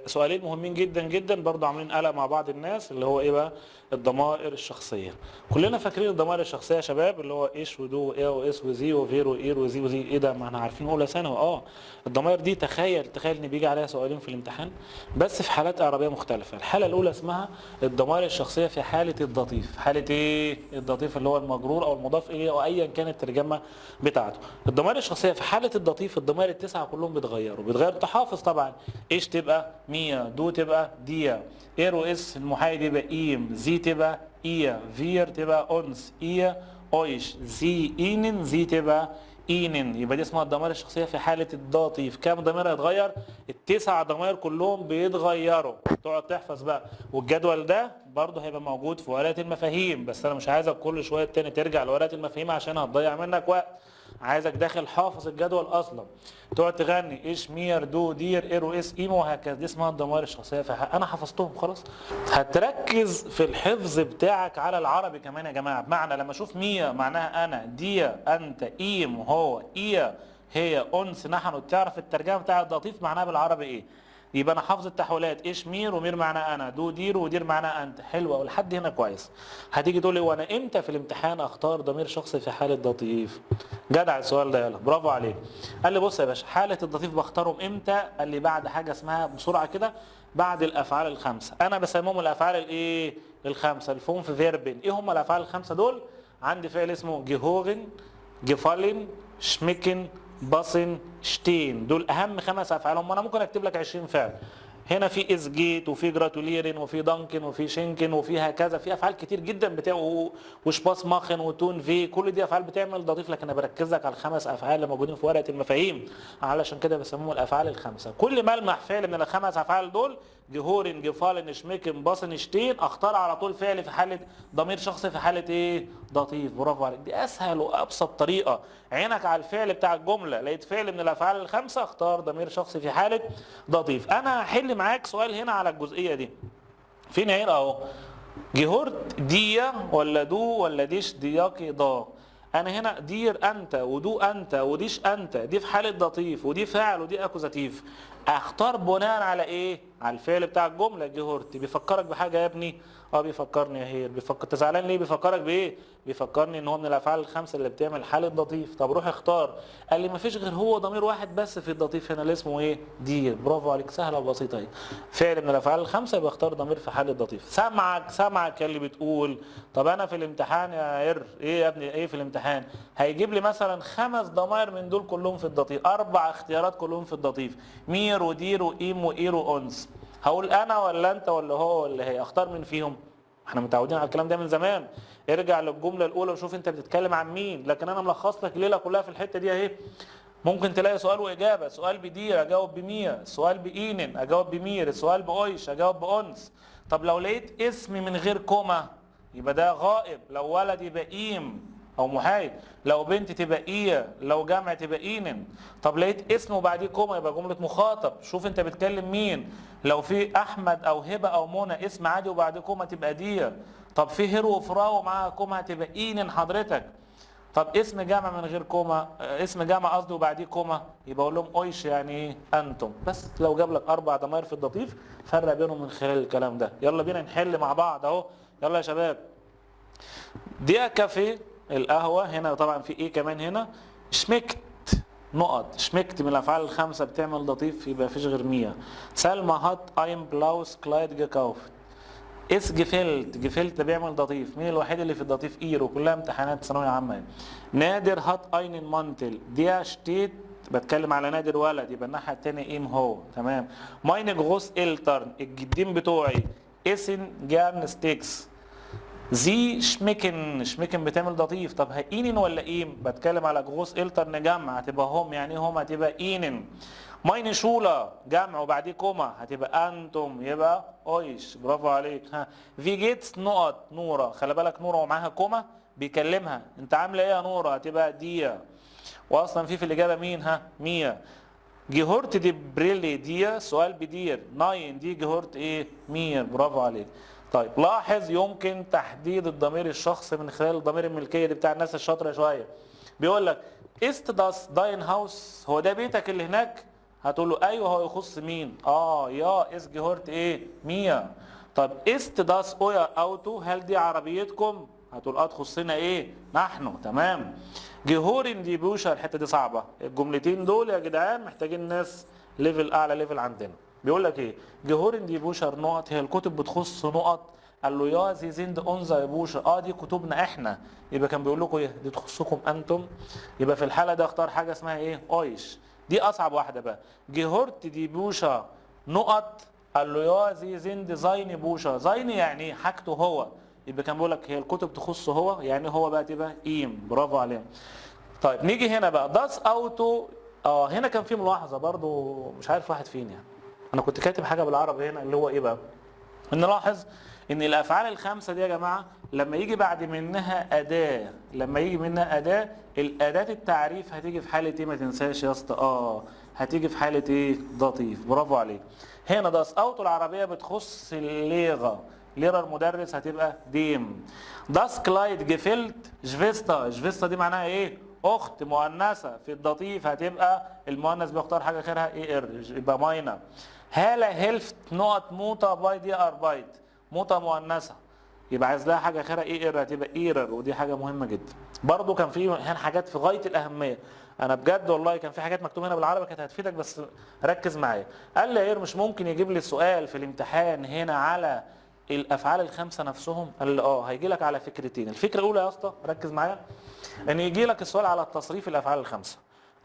سؤالين مهمين جدا جدا برضه عاملين قلق مع بعض الناس، اللي هو ايه بقى؟ الضمائر الشخصيه. كلنا فاكرين الضمائر الشخصيه يا شباب، اللي هو ايش ودو وايه واس وزي وفير واير وزي وزي. ايه ده؟ ما احنا عارفين اولى ثانوي. الضمائر دي تخيل ان بيجي عليها سؤالين في الامتحان بس في حالات اعرابيه مختلفه. الحاله الاولى اسمها الضمائر الشخصيه في حاله الضطيف. حاله ايه؟ الضطيف اللي هو المجرور او المضاف اليه او ايا كانت الترجمه بتاعته. الضمائر الشخصيه في حاله الضطيف الضمائر التسعه كلهم بيتغيروا تحافظ طبعا. ايش تبقى؟ مية. دو تبقى ديا. اير واس المحايد يبقى ايم. زي تبقى ايا. فير تبقى اونس. ايا اويش. زي اينن. زي تبقى اينن. يبقى دي اسمها الضمائر الشخصيه في حاله الضطيف. كام ضمير هيتغير؟ التسع ضمائر كلهم بيتغيروا. تقعد تحفظ بقى. والجدول ده برضه هيبقى موجود في ورقه المفاهيم، بس انا مش عايزك كل شويه تاني ترجع لورقه المفاهيم عشان هتضيع منك وقت. عايزك داخل حافظ الجدول اصلا، تقعد تغني ايش مير دو دير ايرو اس ايمو وهكذا. دي اسمها الضمائر الشخصيه انا حفظتهم خلاص. هتركز في الحفظ بتاعك على العربي كمان يا جماعه. بمعنى لما اشوف مية معناها انا، ديا انت، ايم هو، ايا هي، انس نحن، تعرف الترجمه بتاع الضطيف معناها بالعربي ايه. يبقى انا حافظ التحويلات. ايش مير ومير معناه انا، دو دير ودير معناه انت. حلوه ولحد هنا كويس. هتيجي تقول لي وانا امتى في الامتحان اختار ضمير شخصي في حاله ضطيف؟ جدع السؤال ده، يلا برافو عليك. قال لي بص يا باشا، حاله الضطيف بختارهم امتى؟ قال لي بعد حاجه اسمها بسرعه كده، بعد الافعال الخمسه. انا بسميهم الافعال الايه؟ الخمسه. الفهم في فيربن. ايه هم الافعال الخمسه دول؟ عندي فعل اسمه جيهوغن، جيفالين، شميكن، باصن، شتين. دول اهم 5 افعال. انا ممكن اكتب لك 20 فعل. هنا في اسجيت وفي جراتوليرن وفي دانكن وفي شينكن وفي هكذا. في افعال كتير جدا وشباس ماخن وتون في. كل دي افعال بتعمل ضطيف، لكن انا بركز لك على ال5 افعال اللي موجودين في ورقه المفاهيم، علشان كده بسموهم الافعال الخمسه. كل ملمح فعل من ال5 افعال دول جهورن جفالن شميكن باصن شتين، اختار على طول فعل في حاله ضمير شخصي في حاله ايه؟ ضطيف. برافو عليك، دي اسهل وابسط طريقه. عينك على الفعل بتاع الجمله، لقيت فعل من الافعال الخمسه، اختار ضمير شخصي في حاله ضطيف. انا هحل معاك سؤال هنا على الجزئيه دي. فين هنا اهو، جهورت ديا ولا دو ولا ديش دياكي ضا. انا هنا دير انت ودو انت وديش انت، دي في حاله ضطيف ودي فاعل ودي اكوزاتيف. اختار بناء على ايه؟ على الفعل بتاع الجمله. جهورت بيفكرك بحاجه يا ابني؟ اه بيفكرني يا هير. بيفكر زعلان ليه؟ بيفكرك بايه؟ بيفكرني ان هو من الافعال الخمسه اللي بتعمل حاله ضطيف. طب روح اختار. قال لي مفيش غير هو ضمير واحد بس في الضطيف هنا اللي اسمه ايه؟ دير. برافو عليك، سهله وبسيطه اهي. فعل من الافعال الخمسه يبقى اختار ضمير في حاله ضطيف. سامعك اللي بتقول طب انا في الامتحان يا هير ايه يا ابني؟ ايه في الامتحان؟ هيجيب لي مثلا 5 ضمائر من دول كلهم في الضطيف، 4 اختيارات كلهم في الضطيف، مير ودير وايم واير وانس. هقول انا ولا انت ولا هو ولا هي؟ اختار مين فيهم؟ احنا متعودين على الكلام ده من زمان. ارجع للجمله الاولى وشوف انت بتتكلم عن مين. لكن انا ملخص لك الليله كلها في الحته دي اهي. ممكن تلاقي سؤال واجابه، سؤال بدير اجاوب بمية، سؤال باينن اجاوب بمير، سؤال باويش اجاوب بانس. طب لو لقيت اسم من غير كوما يبقى ده غائب. لو ولد يبقى ايم او محايد، لو بنت تبقى ايه، لو جمع تبقى اينن. طب لقيت اسم وبعديه كوما يبقى جمله مخاطب. شوف انت بتكلم مين. لو في احمد او هبه او منى اسم عادي وبعديه كوما تبقى دير. طب في هيرو وفراو ومعاها كوما هتبقى اينن حضرتك. طب اسم جمع من غير كوما، اسم جمع قصدي وبعديه كوما، يبقى اقول لهم اويش يعني ايه؟ انتم. بس لو جاب لك 4 ضمائر في الضطيف فرق بينهم من خلال الكلام ده. يلا بينا نحل مع بعض اهو. يلا يا شباب. دي كافيه القهوه، هنا طبعا في ايه كمان هنا؟ شمكت نقط. شمكت من الافعال الخمسه بتعمل ضطيف يبقى فيش غير 100. سلمى هات ايم بلاوس كلايد جكاوفت. اس جفلت ده بيعمل ضطيف. مين الوحيد اللي في الضطيف؟ اير، وكلها امتحانات ثانويه عامه. نادر هات اينن مانتل. دي شتيت بتكلم على نادر ولد يبقى الناحيه الثانيه ايم هو. تمام. ماين جروس الترن الجدين بتوعي اسن جارن ستيكس. زي شميكن بتعمل ضطيف. طب اينن ولا ايم؟ بتكلم على جروس الترن جمع هتبقى هم، يعني هم هتبقى اينن. ماين شولا جمع وبعديه كوما هتبقى انتم يبقى اويش. برافو عليك. ها في جيتس نقط نوره، خلي بالك نوره ومعاها كوما بيكلمها انت عامله ايه يا نوره هتبقى ديا. واصلا في الاجابه مين؟ ها 100. جهورت دي بريلي ديا سؤال بدير. 9 دي جهورت ايه؟ 100. برافو عليك. طيب لاحظ يمكن تحديد الضمير الشخصي من خلال الضمير الملكيه دي بتاع الناس الشاطره شويه. بيقول لك است داس داين هاوس، هو ده بيتك اللي هناك؟ هتقول له ايوه. هو يخص مين؟ يا اس جهورت ايه؟ 100. طب است داس اويا اوتو، هل دي عربيتكم؟ هتقول تخصنا ايه؟ نحن. تمام. جهورن دي بوشا، الحته دي صعبه. الجملتين دول يا جدعان محتاجين ناس ليفل اعلى ليفل عندنا. بيقول لك ايه؟ جهورن دي بوشر نقط، هي الكتب بتخص نقط. قال له يا زي زند انزا يا بوشا، دي كتبنا احنا. يبقى كان بيقول لكم ايه؟ دي تخصكم انتم. يبقى في الحاله دي اختار حاجه اسمها ايه؟ اويش. دي اصعب واحده بقى. جهورت دي بوشا نقط، قال له يا زي زند زاين بوشا. زاين يعني ايه؟ حاجته هو. يبقى كان بيقول لك هي الكتب تخصه هو، يعني هو بقى تبقى ايم. برافو عليهم. طيب نيجي هنا بقى داس اوتو. هنا كان في ملاحظه برضو مش عارف واحد فين يعني. انا كنت كاتب حاجه بالعربي هنا اللي هو ايه بقى؟ نلاحظ ان الافعال الخمسه دي يا جماعه لما يجي بعد منها اداه، الاداه التعريف هتيجي في حاله ايه؟ ما تنساش يا اسطى. هتيجي في حاله ايه؟ ضطيف. برافو عليك. هنا داس اوتو العربيه بتخص الليغه. ليرا المدرس هتبقى ديم. داس كلايد جفلت جفيستا دي معناها ايه؟ اخت مؤنثه. في الضطيف هتبقى المؤنث بيختار حاجه غيرها ايه؟ يبقى ماينه. هاله هيلفت نقط موتا باي دي اربايت. موتا مؤنثه يبقى عايز لها حاجه غيرها ايه؟ هتبقى ايرر، ودي حاجه مهمه جدا. برضو كان في هنا حاجات في غايه الاهميه. انا بجد والله كان في حاجات مكتوبه هنا بالعربي كانت هتفيدك بس ركز معايا. قال لي ايه مش ممكن يجيب لي السؤال في الامتحان هنا على الافعال الخمسه نفسهم؟ قال لي هيجي لك على فكرتين. الفكره الاولى يا اسطى ركز معايا، ان يجي لك السؤال على التصريف الافعال الخمسه.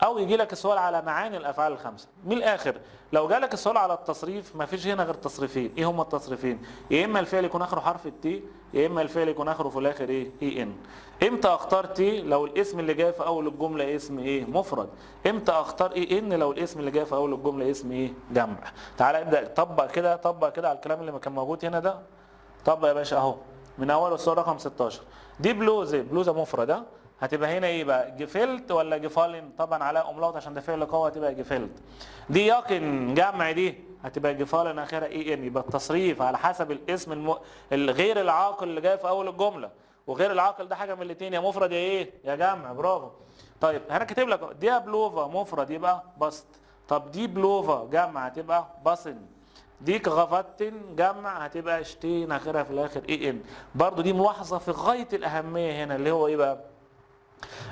او يجي لك السؤال على معاني الافعال الخمسه. من الاخر لو جالك السؤال على التصريف ما فيش هنا غير تصريفين. ايه هما التصريفين؟ يا اما الفعل يكون اخره حرف التي، يا اما الفعل يكون اخره في الاخر ايه؟ اي ان. امتى اختار تي؟ لو الاسم اللي جاي في اول الجمله اسم ايه؟ مفرد. امتى اختار اي ان؟ لو الاسم اللي جاي في اول الجمله اسم ايه؟ جمع. تعالى ابدا طبق كده، طبق كده على الكلام اللي كان موجود هنا ده. طبق يا باشا اهو من اول الصوره رقم 16. دي بلوزه، بلوزه مفرده، هتبقى هنا ايه بقى؟ جفلت ولا جفالن؟ طبعا عليها املاط عشان ده فعل قوي، هتبقى جفلت. دي يقن جمع، دي هتبقى جفالن اخرها اي ان. يبقى التصريف على حسب الاسم الغير العاقل اللي جاي في اول الجمله، وغير العاقل ده حاجه من الاثنين، يا مفرد يا ايه؟ يا جمع. برافو. طيب انا كاتب لك دي بلوفا مفرد يبقى بسط. طب دي بلوفا جمع هتبقى بصن. ديك غفتن جمع هتبقى شتين اخرها في الاخر اي ان. برضو دي ملاحظه في غايه الاهميه هنا، اللي هو ايه بقى؟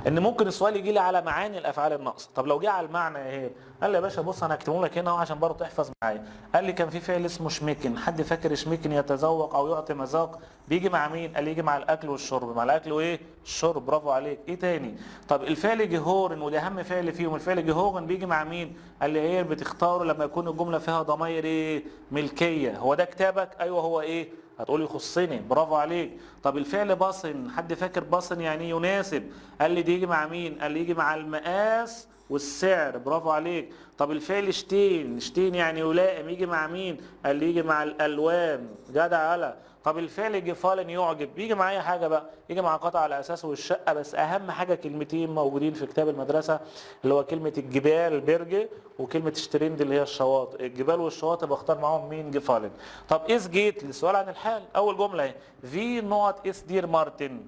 ان ممكن السؤال يجي لي على معاني الافعال الناقصه. طب لو جه على المعنى ايه؟ قال لي يا باشا بص انا هكتبه لك هنا عشان برضه تحفظ معايا. قال لي كان في فعل اسمه شميكن، حد فاكر شميكن؟ يتذوق او يعطي مذاق. بيجي مع مين؟ قال لي يجي مع الاكل والشرب. مع الاكل وايه؟ الشرب. برافو عليك. ايه تاني؟ طب الفعل جهورن وده اهم فعل فيهم، الفعل جهورن بيجي مع مين؟ قال لي ايه بتختاره لما يكون الجمله فيها ضمائر ايه؟ ملكيه. هو ده كتابك؟ ايوه هو ايه؟ هتقول يخصني. برافو عليك. طب الفعل باصن، حد فاكر باصن يعني يناسب؟ قال لي دي يجي مع مين؟ قال لي يجي مع المقاس والسعر. برافو عليك. طب الفعل شتين، شتين يعني يلائم، يجي مع مين؟ قال لي يجي مع الالوان. جدع على. طب الفعل جفال يعجب، بيجي مع اي حاجه بقى، يجي مع قطع الاساس والشقه. بس اهم حاجه كلمتين موجودين في كتاب المدرسه، اللي هو كلمه الجبال برج، وكلمه شتريند اللي هي الشواطئ. الجبال والشواطئ بختار معاهم مين؟ جفالن. طب اس جيت للسؤال عن الحال، اول جمله اهي في نوت اس دير مارتن.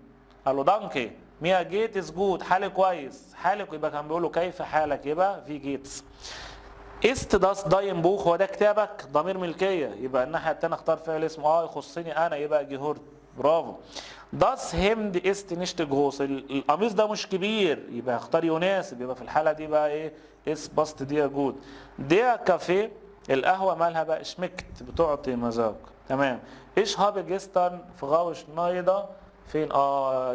قال له دانكي ميا جيت از جود، حالي كويس. حالك يبقى كان بيقول له كيف حالك؟ يبقى في جيتس. است داس داين بوخ، هو ده كتابك؟ ضمير ملكيه. يبقى الناحيه الثانيه اختار فعل اسمه يخصني انا، يبقى جهورت. برافو. داس هيمد است نشت جوس، القميص ده مش كبير، يبقى اختار يناسب. يبقى في الحاله دي بقى ايه؟ اس باست دي جود. دي كافيه، القهوه مالها بقى؟ شمكت، بتعطي مذاق. تمام. ايش هاب جيستان فغاوش نايضه فين؟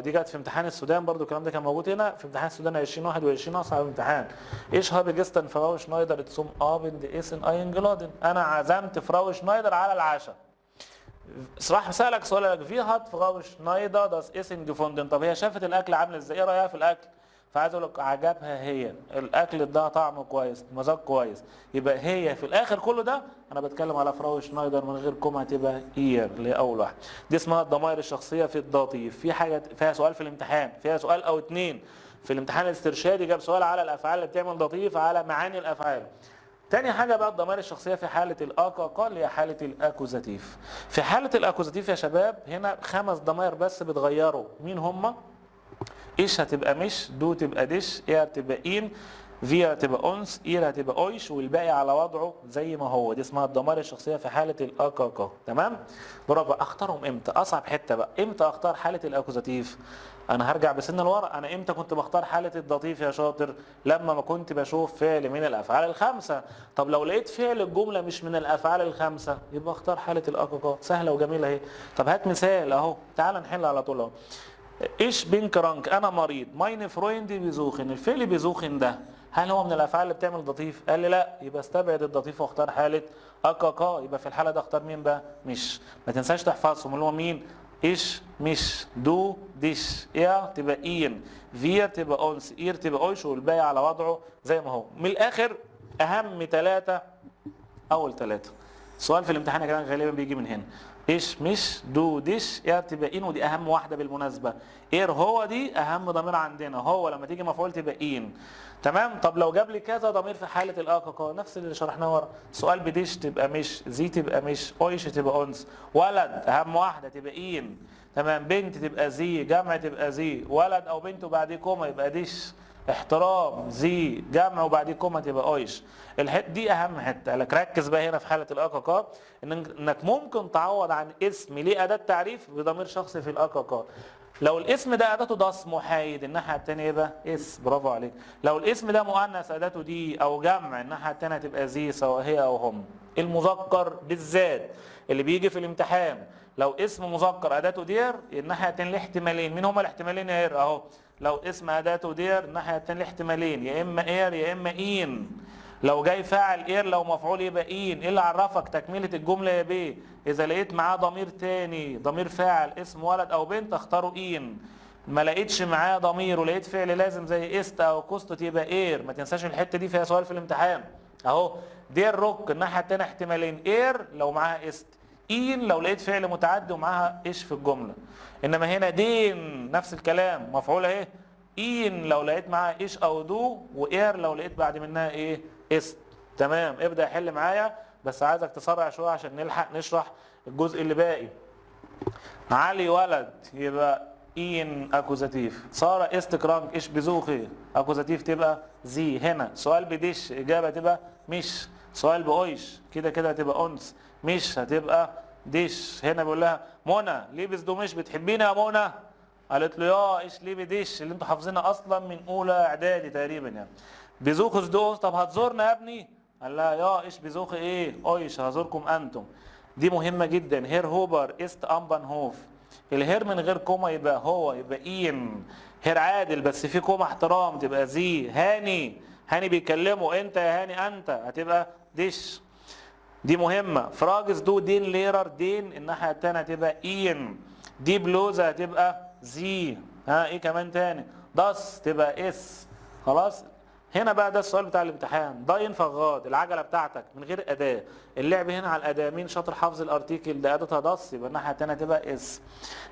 دي جت في امتحان السودان برضو، الكلام ده كان موجود هنا في امتحان السودان 2021 اصعب امتحان. ايش هاب جيستان فراو شنايدر تسوم ابند ايسن اينجلادن، انا عزمت فراو شنايدر على العشاء. راح سالك سؤال لك في هات فراو شنايدر داس ايسن جيفوندن. طب هي شافت الاكل عامل ازاي؟ ايه رايها في الاكل؟ فعايز اقول لك عجبها هي الاكل ده طعمه كويس، مذاق كويس. يبقى هي في الاخر كله ده انا بتكلم على فراو شنايدر من غير كوم، هتبقى اير اللي هي اول واحده. دي اسمها الضمائر الشخصيه في الداتيف. في حاجه فيها سؤال في الامتحان، فيها سؤال او اتنين في الامتحان الاسترشادي، جاب سؤال على الافعال اللي بتعمل ضتيف، على معاني الافعال. تاني حاجة بقى الضمائر الشخصية في حالة الأكاكا اللي هي حالة الأكوزاتيف. في حالة الأكوزاتيف يا شباب هنا 5 ضمائر بس بتغيروا. مين هما؟ إيش هتبقى مش، دو تبقى ديش، إيه هتبقى إين، في هتبقى أنس، إير هتبقى أويش، والباقي على وضعه زي ما هو. دي اسمها الضمائر الشخصية في حالة الأكاكا. تمام؟ برافو. أختارهم إمتى؟ أصعب حتة بقى، إمتى أختار حالة الأكوزاتيف؟ أنا هرجع بسن لورا. أنا إمتى كنت بختار حالة الداتيف يا شاطر؟ لما ما كنت بشوف فعل من الأفعال الخمسة. طب لو لقيت فعل الجملة مش من الأفعال الخمسة يبقى اختار حالة الأكاكا. سهلة وجميلة أهي. طب هات مثال أهو، تعال نحل على طول أهو. ايش بين كرانك، انا مريض. ماين فرويند بيزوخن، الفعل بيزوخن ده هل هو من الافعال اللي بتعمل ضتيف؟ قال لي لا، يبقى استبعد الضتيف واختار حاله اكاكا. يبقى في الحاله ده اختار مين بقى؟ مش. ما تنساش تحفظهم اللي هو مين؟ ايش مش، دو ديش، ايه تبقى اين، فير تبقى اونس، اير تبقى اويش، والباقي على وضعه زي ما هو. من الاخر اهم 3، اول 3 سؤال في الامتحان يا جماعه غالبا بيجي من هنا. ايش مش، دو ديش، اير تبقى ان، ودي اهم واحده بالمناسبه. اير هو دي اهم ضمير عندنا، هو لما تيجي مفعول تبقى ان. تمام. طب لو جاب لي كذا ضمير في حاله الاكاكا نفس اللي شرحناه ورا، سؤال بديش تبقى مش، زي تبقى مش، اويش تبقى اونس، ولد اهم واحده تبقى ان. تمام. بنت تبقى زي، جمع تبقى زي، ولد او بنت وبعديه كوما يبقى ديش، احترام زي، جمع وبعديه كوما تبقى اويش. الحته دي اهم حته لك. ركز بقى هنا في حاله الاكاكا انك ممكن تعوض عن اسم ليه اداه تعريف بضمير شخصي في الاكاكا. لو الاسم ده اداته ضس محايد الناحيه الثانيه يبقى اس. برافو عليك. لو الاسم ده مؤنث اداته دي او جمع الناحيه الثانيه تبقى زي، سواء هي او هم. المذكر بالذات اللي بيجي في الامتحان لو اسم مذكر اداته دير الناحيه الثانيه له احتمالين. مين هما الاحتمالين يا اهو؟ لو اسم اداته دير الناحيه الثانيه احتمالين، يا اما اير يا اما ان. لو جاي فاعل اير لو مفعول يبقى ان. ايه اللي عرفك تكمله الجمله يا بيه؟ اذا لقيت معاه ضمير تاني، ضمير فاعل اسم ولد او بنت اختاره ان. ما لقيتش معاه ضمير ولقيت فعل لازم زي است او كوستت يبقى اير. ما تنساش الحته دي فيها سؤال في الامتحان اهو. دير روك الناحيه الثانيه احتمالين، اير لو معاها است، ان لو لقيت فعل متعدي ومعاها ايش في الجمله. انما هنا دين نفس الكلام مفعول اهي، ان لو لقيت معاها ايش او دو، واير لو لقيت بعد منها ايه است. تمام. ابدا حل معايا بس عايزك تسرع شويه عشان نلحق نشرح الجزء اللي باقي. علي ولد يبقى ان اكوزاتيف. ساره است كرانك ايش بزوخي اكوزاتيف تبقى زي. هنا سؤال بديش اجابه تبقى مش. سؤال باويش كده كده هتبقى انس، مش هتبقى ديش. هنا بيقول لها منى لبس دو مش بتحبيني يا منى؟ قالت له يا ايش ليه بديش اللي انتوا حافظينها اصلا من اولى اعدادي تقريبا يعني. بزوخ دو طب هتزورنا يا ابني؟ قال لها يا ايش بزوخ ايه اويش هزوركم انتم. دي مهمه جدا. هير هوبر است امبان هوف. الهير من غير كوما يبقى هو يبقى ان. هير عادل بس في كوما احترام تبقى زي. هاني هاني بيكلمه انت يا هاني انت هتبقى ديش. دي مهمه. فراجز دو دين ليرر دين الناحيه الثانيه هتبقى ان. دي بلوزه هتبقى زي. ها ايه كمان تاني؟ داس تبقى اس. خلاص. هنا بقى ده السؤال بتاع الامتحان. ضاين فغاد العجله بتاعتك من غير اداه. اللعب هنا على الاداه. مين شاطر حافظ الارتيكل ده اداتها داس يبقى الناحيه الثانيه تبقى اس.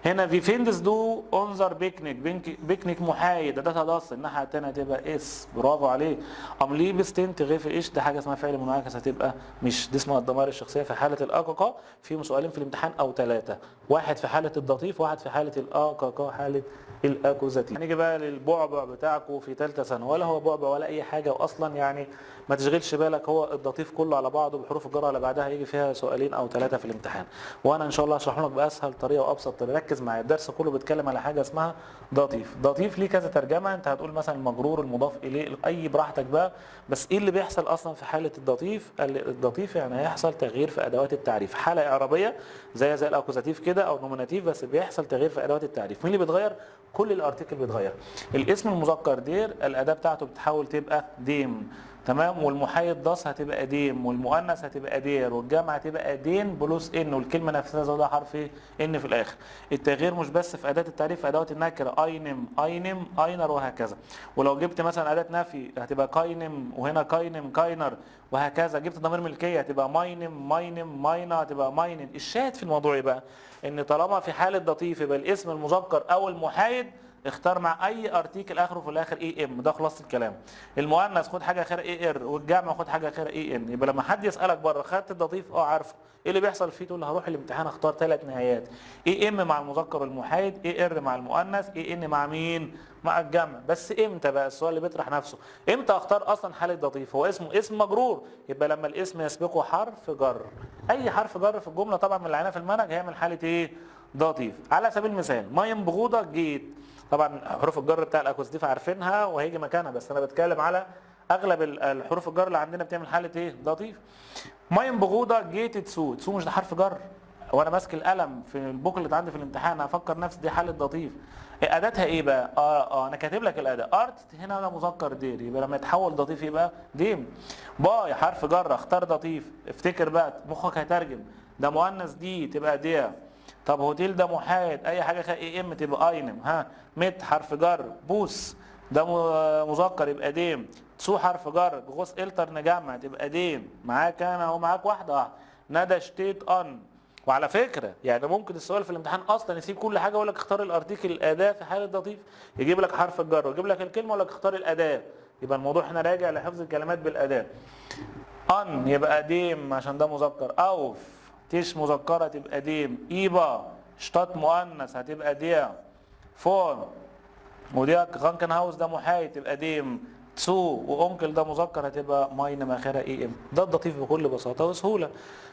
هنا في فيندس دو انظر بيكنيك بيكنيك محايد اداتها داس الناحيه الثانيه تبقى اس. برافو عليك. ام ليبستنت غير ايش ده حاجه اسمها فعل منعكس هتبقى مش. دي اسمها الضمائر الشخصيه في حاله الاقاقه. فيهم سؤالين في الامتحان او ثلاثه، واحد في حاله الضطيف واحد في حاله الاقاقه حاله الاكوزاتيف. هنيجي بقى للبعبع بتاعكم في ثالثه ثانوي. ولا هو بعبع ولا اي حاجه، واصلا يعني ما تشغلش بالك. هو الضطيف كله على بعضه بحروف الجر اللي بعدها يجي فيها سؤالين او ثلاثه في الامتحان. وانا ان شاء الله هشرح لك باسهل طريقه وابسط طريقه. ركز معايا الدرس كله بيتكلم على حاجه اسمها ضطيف. ضطيف ليه كذا ترجمه. انت هتقول مثلا المجرور المضاف اليه اي براحتك بقى. بس ايه اللي بيحصل اصلا في حاله الضطيف؟ الضطيف يعني هيحصل تغيير في ادوات التعريف. حاله اعرابيه زي الاكوزاتيف كده او نوميناتيف بس بيحصل تغيير في ادوات التعريف. مين اللي بيتغير؟ كل الارتيكل بيتغير. الاسم المذكر دير الاداه بتاعته بتحاول تبقى ديم. تمام. والمحايد ضاس هتبقى ديم، والمؤنث هتبقى دير، والجمع هتبقى دين بلس ان، والكلمه نفسها زودها حرف ايه ان في الاخر. التغيير مش بس في اداه التعريف، في ادوات النكره اينم اينم اينر وهكذا. ولو جبت مثلا اداه نفي هتبقى كاينم، وهنا كاينم كاينر وهكذا. جبت ضمير ملكيه هتبقى ماينم ماينم ماينا هتبقى ماينن. الشاهد في الموضوع بقى ان طالما في حاله ضطيف يبقى الاسم المذكر او المحايد اختار مع اي ارتيكل اخره في الاخر اي ام. ده خلاص الكلام. المؤنث خد حاجه اخرها اي ار، والجمع خد حاجه اخرها اي ان. يبقى لما حد يسالك بره خدت الضطيف عارفه ايه اللي بيحصل فيه، تقول له هروح الامتحان اختار ثلاث نهايات. اي ام مع المذكر والمحايد، اي ار مع المؤنث، اي ان مع مين؟ مع الجمع. بس امتى بقى؟ السؤال اللي بيطرح نفسه. امتى اختار اصلا حاله ضطيف؟ هو اسمه اسم مجرور يبقى لما الاسم يسبقه حرف جر. اي حرف جر في الجمله طبعا من اللي عيناه في المنهج هيعمل حاله ايه؟ ضطيف. على سبيل المثال ما ينبغوضه جيت. طبعا حروف الجر بتاع الاكوزاتيف عارفينها وهيجي مكانها، بس انا بتكلم على اغلب الحروف الجر اللي عندنا بتعمل حاله ايه؟ ضطيف. ما ينبغوضه جيت تسو. تسو مش ده حرف جر؟ وانا ماسك القلم في البوك اللي عندي في الامتحان هفكر نفسي دي حاله ضطيف. اداتها ايه بقى؟ انا كاتب لك الاداه. ارت هنا ده مذكر دير يبقى لما يتحول ضطيف يبقى ديم. باي حرف جر اختار ضطيف. افتكر بقى مخك هيترجم. ده مؤنث دي تبقى ديا. طب هوتيل ده محايد اي حاجه خلق اي ام تبقى اينم. ها مت حرف جر. بوس ده مذكر يبقى ديم. تسو حرف جر. غوص التر نجمع تبقى ديم. معاك انا اهو معاك واحده. ندى شتيت ان. وعلى فكره يعني ممكن السؤال في الامتحان اصلا يسيب كل حاجه ويقول لك اختار الارتيكل الاداه في حاله ضطيف، يجيب لك حرف الجر ويجيب لك الكلمه ويقول لك اختار الاداه. يبقى الموضوع هنا راجع لحفظ الكلمات بالاداه. ان يبقى ديم عشان ده مذكر. اوف تيش مذكره تبقى ديم. ايبا شتات مؤنث هتبقى ديا. فون ودي كان هاوس ده محايد تبقى ديم. تسو وانكل ده مذكر هتبقى ماين ماخره اي ام. ده الضطيف بكل بساطه وسهوله.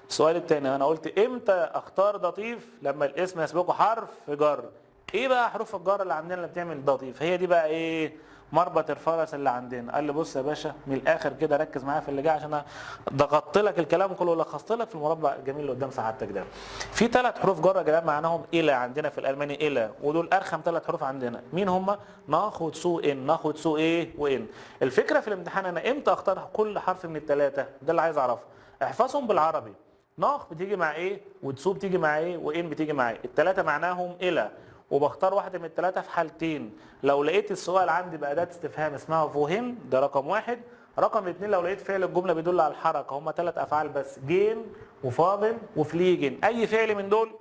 السؤال الثاني انا قلت امتى اختار ضطيف؟ لما الاسم يسبقه حرف جر. ايه بقى حروف الجر اللي عندنا اللي بتعمل ضطيف؟ هي دي بقى ايه؟ مربط الفرس اللي عندنا. قال لي بص يا باشا من الاخر كده ركز معايا في اللي جاي، عشان ضغطت لك الكلام كله ولخصت لك في المربع الجميل اللي قدام سعادتك ده. في 3 حروف جر يا جماعه معناهم الى عندنا في الالماني، الى، ودول ارخم 3 حروف عندنا. مين هم؟ ناخ وتسو ان، ناخ وتسو ايه وان. الفكره في الامتحان انا امتى اختار كل حرف من ال3؟ ده اللي عايز اعرفه. احفظهم بالعربي. ناخ بتيجي مع ايه، وتسو بتيجي مع ايه، وان بتيجي مع ايه. ال3 معناهم الى، وبختار واحده من ال3 في حالتين. لو لقيت السؤال عندي بأداة استفهام اسمها فوهن، ده رقم 1. رقم 2 لو لقيت فعل الجمله بيدل على الحركه، هم 3 افعال بس، جين وفاضن وفليجن، اي فعل من دول.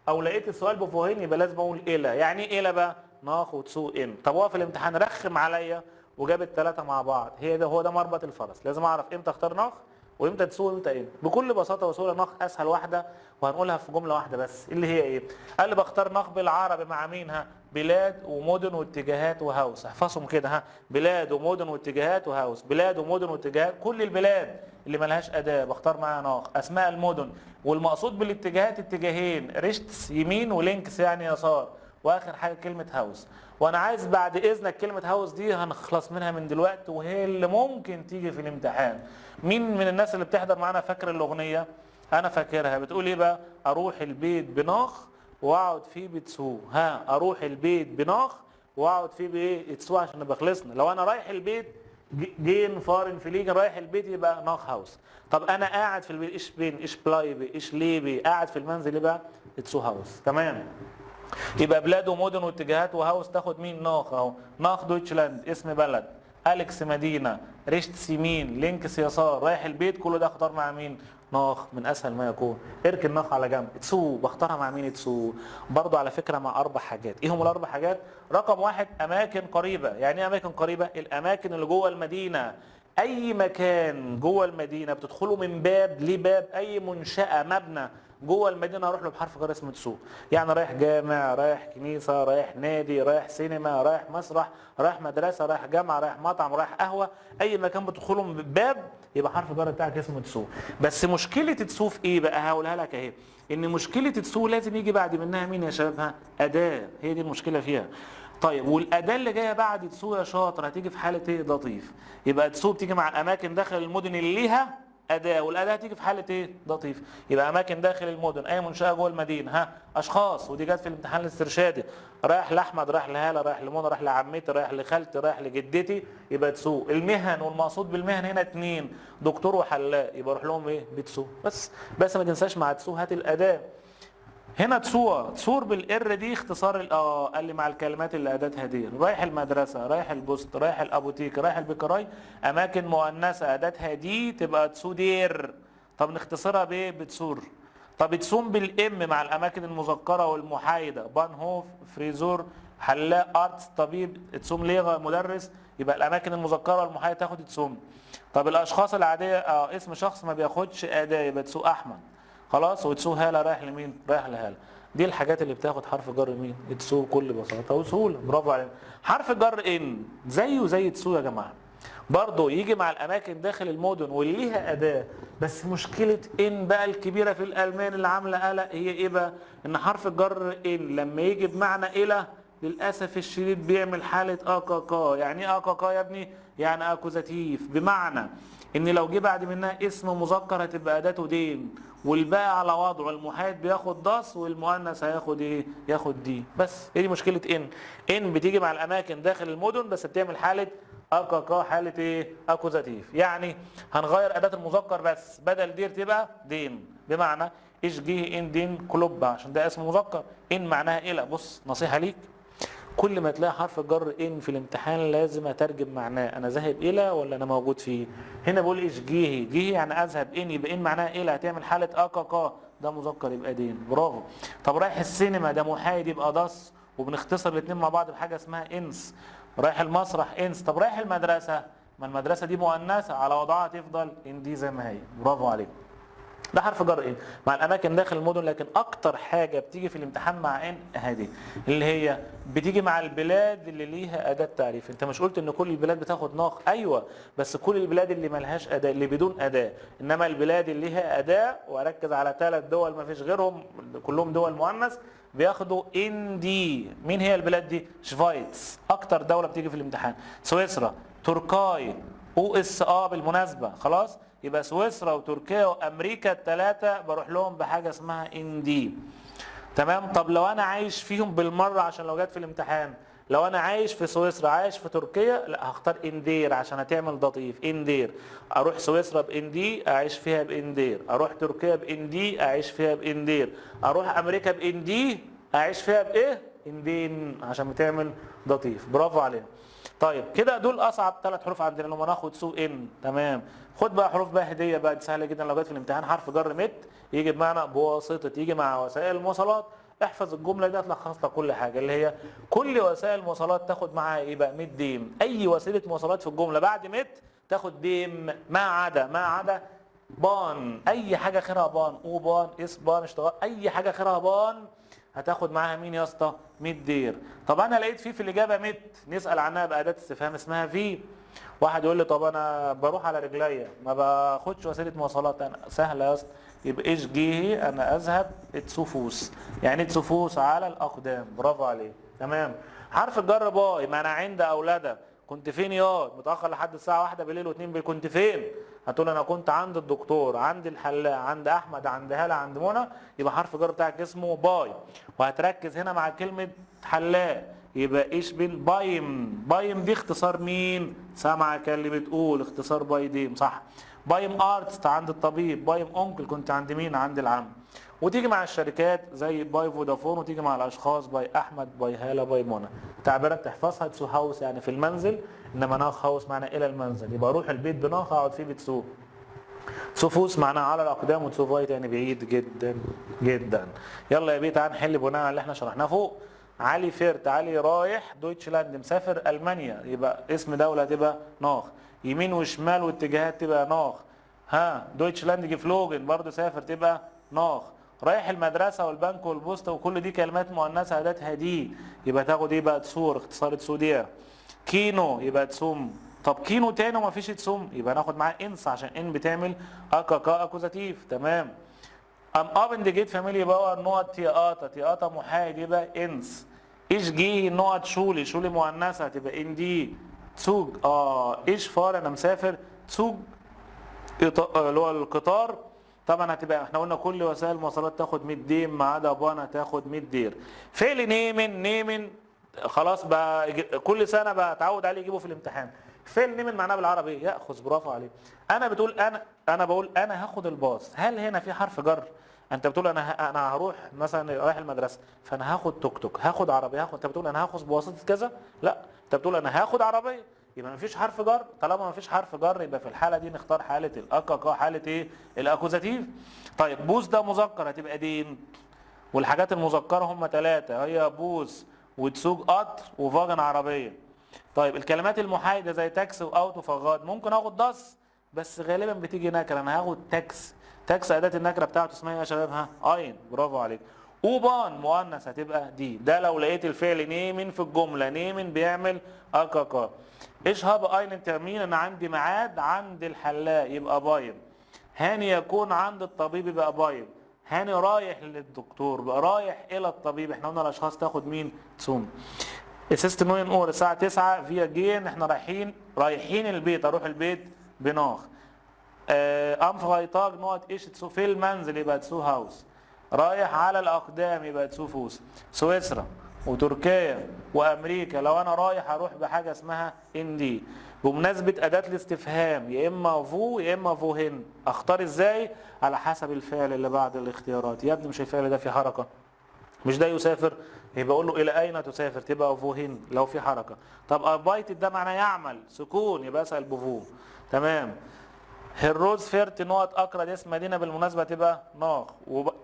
او لقيت السؤال بفوهن يبقى لازم اقول الى. يعني ايه الى بقى؟ ناخ وتسو ان. طب هو في الامتحان رخم عليا وجاب ال3 مع بعض، هو ده مربط الفرس. لازم اعرف امتى اختار ناخ وامتى تسو وامتى ان. بكل بساطه وسهوله ناخ اسهل واحده وهنقولها في جمله واحده بس، اللي هي ايه؟ قال لي بختار ناخ بالعربي مع مين؟ ها، بلاد ومدن واتجاهات وهوس. احفظهم كده، ها، بلاد ومدن واتجاهات وهوس. بلاد ومدن واتجاهات، كل البلاد اللي ملهاش اداه بختار معاها ناخ. اسماء المدن، والمقصود بالاتجاهات اتجاهين، ريشتس يمين ولينكس يعني يسار. واخر حاجه كلمه هاوس. وانا عايز بعد اذنك كلمه هاوس دي هنخلص منها من دلوقتي، وهي اللي ممكن تيجي في الامتحان. مين من الناس اللي بتحضر معانا فاكر الاغنيه؟ انا فاكرها. بتقول ايه بقى؟ اروح البيت بناخ واقعد فيه بتسو. ها، اروح البيت بناخ واقعد فيه بايه؟ تسو، عشان نبقى خلصنا. لو انا رايح البيت جين فارن فليجن، رايح البيت يبقى ناخ هاوس. طب انا قاعد في البيت، ايش بين، ايش بلايبي، ايش ليبي، قاعد في المنزل يبقى تسو هاوس. تمام. يبقى بلاد ومدن واتجاهات وهاوس تاخد مين؟ ناخ اهو. ناخ دويتشلاند اسم بلد، اليكس مدينه، ريشتس يمين، لينكس يسار، رايح البيت، كله ده اختار مع مين؟ ناخ، من اسهل ما يكون. اركن ناخ على جنب. تسو بختارها مع مين؟ تسو برضو على فكره مع 4 حاجات. ايه هم ال4 حاجات؟ رقم 1 اماكن قريبه. يعني ايه اماكن قريبه؟ الاماكن اللي جوه المدينه. اي مكان جوه المدينه بتدخله من باب لباب، اي منشاه مبنى جوه المدينه هروح له بحرف جر اسمه تسو. يعني رايح جامع، رايح كنيسه، رايح نادي، رايح سينما، رايح مسرح، رايح مدرسه، رايح جامعه، رايح مطعم، رايح قهوه، اي مكان بتدخله من باب يبقى حرف الجر بتاعك اسمه تسو. بس مشكله تسو في ايه بقى؟ هقولها لك اهي. ان مشكله تسو لازم يجي بعد منها مين يا شباب؟ ها، اداه. هي دي المشكله فيها. طيب والاداه اللي جايه بعد تسو يا شاطر هتيجي في حاله ايه؟ لطيف. يبقى تسو بتيجي مع الاماكن داخل المدن اللي ليها أداة، والأداة هتيجي في حالة إيه؟ لطيف. يبقى أماكن داخل المدن، أي منشأة جوه المدينة. ها، أشخاص، ودي جت في الامتحان الاسترشادي. رايح لأحمد، رايح لهالة، رايح لمنى، رايح لعمتي، رايح لخالتي، رايح لجدتي، يبقى تسو. المهن، والمقصود بالمهن هنا 2، دكتور وحلاق، يبقى روح لهم إيه؟ بتسو. بس ما تنساش مع تسو هات الأداة. هنا تسور بالار دي اختصار قال لي مع الكلمات اللي اداتها دي. رايح المدرسه، رايح البوست، رايح الابوتيك، رايح البيكراي، اماكن مؤنثه اداتها دي تبقى تسودير. طب نختصرها بايه؟ بتسور. طب تسوم بالام مع الاماكن المذكره والمحايده، بانهوف، فريزور، حلاق، ارتس، طبيب. تسوم ليه؟ مدرس. يبقى الاماكن المذكره والمحايده تاخد تسوم. طب الاشخاص العاديه اسم شخص ما بياخدش اداه يبقى تسو احمد. خلاص. وتسو هاله رايح لمين؟ رايح لهاله. دي الحاجات اللي بتاخد حرف جر مين؟ تسو بكل بساطه وسهوله. برافو عليك. حرف جر ان زيه زي تسو يا جماعه، برضه يجي مع الاماكن داخل المدن واللي ليها اداه. بس مشكله ان بقى الكبيره في الالمان اللي عامله قلق هي ايه بقى؟ ان حرف الجر ان لما يجي بمعنى الى للاسف الشديد بيعمل حاله اكاكا. يعني ايه اكاكا يا ابني؟ يعني اكوزاتيف، بمعنى ان لو جه بعد منها اسم مذكر هتبقى اداته دين، والباقي على وضعه. المحايد بياخد ضاس، والمؤنث هياخد ايه؟ ياخد دي. بس هي دي مشكله ان بتيجي مع الاماكن داخل المدن بس بتعمل حاله اكاكا، حاله ايه؟ اكوزاتيف. يعني هنغير اداه المذكر بس، بدل دير تبقى دين، بمعنى ايش جه ان دين كلوب عشان ده اسم مذكر. ان معناها الى. بص نصيحه ليك، كل ما تلاقي حرف الجر ان في الامتحان لازم اترجم معناه، انا ذاهب الى ولا انا موجود فيه. هنا بقول ايش جه يعني اذهب ان، يبقى ان معناها الى، هتعمل حاله اكاكا، ده مذكر يبقى دين. برافو. طب رايح السينما ده محايد يبقى داس، وبنختصر الاثنين مع بعض بحاجه اسمها انس. رايح المسرح انس. طب رايح المدرسه، ما المدرسه دي مؤنثه على وضعها تفضل ان دي زي ما هي. برافو عليك. ده حرف جر ايه مع الاماكن داخل المدن، لكن اكتر حاجه بتيجي في الامتحان مع ان هذه اللي هي بتيجي مع البلاد اللي ليها اداه تعريف. انت مش قلت ان كل البلاد بتاخد ناق؟ ايوه، بس كل البلاد اللي ملهاش اداه، اللي بدون اداه. انما البلاد اللي ليها اداه، واركز على 3 دول ما فيش غيرهم، كلهم دول مؤنث، بياخدوا ان دي. مين هي البلاد دي؟ شفايتس، اكتر دوله بتيجي في الامتحان. سويسرا، تركاي، او اس بالمناسبه خلاص. يبقى سويسرا وتركيا وامريكا الثلاثه بروح لهم بحاجه اسمها ان دي. تمام. طب لو انا عايش فيهم بالمره عشان لو جت في الامتحان، لو انا عايش في سويسرا عايش في تركيا، لا هختار اندير عشان هتعمل ضطيف. اندير، اروح سويسرا باندي اعيش فيها باندير، اروح تركيا باندي اعيش فيها باندير، اروح امريكا باندي اعيش فيها بايه؟ اندين، عشان بتعمل ضطيف. برافو عليهم. طيب كده دول اصعب 3 حروف عندنا لما ناخد سو ان. تمام. خد بقى حروف بقى هديه بقى، دي سهله جدا. لو جت في الامتحان حرف جر مت يجي بمعنى بواسطه، يجي مع وسائل المواصلات. احفظ الجمله دي هتلخص لك كل حاجه، اللي هي كل وسائل المواصلات تاخد معاها ايه بقى؟ مت ديم. اي وسيله مواصلات في الجمله بعد مت تاخد ديم، ما عدا بان. اي حاجه اخرها بان، او بان، اس بان، اشتغال، اي حاجه اخرها بان هتاخد معاها مين يا اسطى؟ مت دير. طب انا لقيت في الاجابه مت، نسال عنها باداه استفهام اسمها في. واحد يقول لي طب انا بروح على رجليا ما باخدش وسيله مواصلات، انا سهله يا اسطى. يبقى ايش جيه انا اذهب اتسوفوس. يعني اتسوفوس على الاقدام. برافو عليك. تمام. حرف الجر باي، ما انا عند اولادك. كنت فين ياض؟ متاخر لحد الساعه 1 بالليل و2 بالليل، كنت فين؟ هتقول انا كنت عند الدكتور، عند الحلاق، عند احمد، عند هاله، عند منى. يبقى حرف الجر بتاعك اسمه باي. وهتركز هنا مع كلمه حلاق، يبقى ايش بين بايم. بايم دي اختصار مين؟ سامعك اللي بتقول اختصار بايديم، صح. بايم ارتست عند الطبيب. بايم اونكل كنت عند مين؟ عند العم. وتيجي مع الشركات زي باي فودافون، وتيجي مع الاشخاص باي احمد، باي هاله، باي منى. تعبيرات تحفظها. تسو هاوس يعني في المنزل، انما ناخ هاوس معنى الى المنزل. يبقى اروح البيت بناخ اقعد فيه بتسو. سوفوس معناها على الاقدام، وتسوفايت يعني بعيد جدا جدا. يلا يا بيه تعال نحل بناء على اللي احنا شرحناه فوق. علي فيرت، علي رايح دويتشلاند، مسافر المانيا، يبقى اسم دوله تبقى ناخ. يمين وشمال واتجاهات تبقى ناخ. ها دويتشلاند جيفلوجن برضه سافر تبقى ناخ. رايح المدرسه والبنك والبوسطه وكل دي كلمات مؤنثه اداتها دي، يبقى تاخد ايه بقى؟ تسور، اختصار تسوديا. كينو يبقى تسوم. طب كينو تاني وما فيش تسوم، يبقى ناخد معاه انس عشان ان بتعمل اكا اكوزاتيف. تمام. ام ابن جيت فاميلي باور نقط تياتا، تياتا محايد يبقى انس. ايش جي نقط شولي، شولي مؤنثه تبقى ان دي. تسوج ايش فار انا مسافر. تسوج اللي هو القطار. طبعا هتبقى احنا قلنا كل وسائل المواصلات تاخد 100 ديم ما عدا بانا تاخد 100 دير. فعل نيمن خلاص بقى كل سنه بقى اتعود عليه يجيبه في الامتحان. فعل نيمن معناه بالعربي ايه؟ ياخذ. برافو عليك. انا بتقول انا بقول انا هاخد الباص، هل هنا في حرف جر؟ انت بتقول انا هروح مثلا رايح المدرسه، فانا هاخد توك توك، هاخد عربيه، هاخد. انت بتقول انا هاخد بواسطه كذا؟ لا، انت بتقول انا هاخد عربيه. يبقى مفيش حرف جر. طالما مفيش حرف جر يبقى في الحاله دي نختار حاله الاكاكا، حاله ايه؟ الاكوزاتيف. طيب بوس ده مذكر هتبقى دين. والحاجات المذكره هم 3، هي بوس وتسوق قطر وفاجن عربيه. طيب الكلمات المحايده زي تاكس واوتو فغاد ممكن اخد داس، بس غالبا بتيجي نكره. انا هاخد تاكس. تاكس اداه النكره بتاعته اسمها ايه يا شباب؟ ها اين. برافو عليك. اوبان مؤنث هتبقى دي. ده لو لقيت الفعل نيمن في الجمله، نيمن بيعمل اكاكا. ايش هاب اين ترمين، انا عندي ميعاد عند الحلاق يبقى بايم. هاني يكون عند الطبيب يبقى بايم. هاني رايح للدكتور بقى رايح الى الطبيب. احنا قلنا الاشخاص تاخد مين؟ تسوم. السيستم وين اور الساعه 9 فيا جين، احنا رايحين البيت، اروح البيت بناخ. انف غيطاج نقط ايش تسو في المنزل يبقى تسو هاوس. رايح على الاقدام يبقى تسو فوس. سويسرا وتركيا وامريكا لو انا رايح اروح بحاجه اسمها ان دي. بمناسبه اداه الاستفهام يا اما فو يا اما فوهن، اختار ازاي؟ على حسب الفعل اللي بعد الاختيارات. يا ابني مش الفعل ده في حركه؟ مش ده يسافر؟ يبقى اقول له الى اين تسافر تبقى فوهن لو في حركه. طب ابايت ده معناه يعمل، سكون يبقى اسال بفو. تمام. هيروز فيرت نقط اقرا دي اسم مدينه بالمناسبه تبقى ناخ.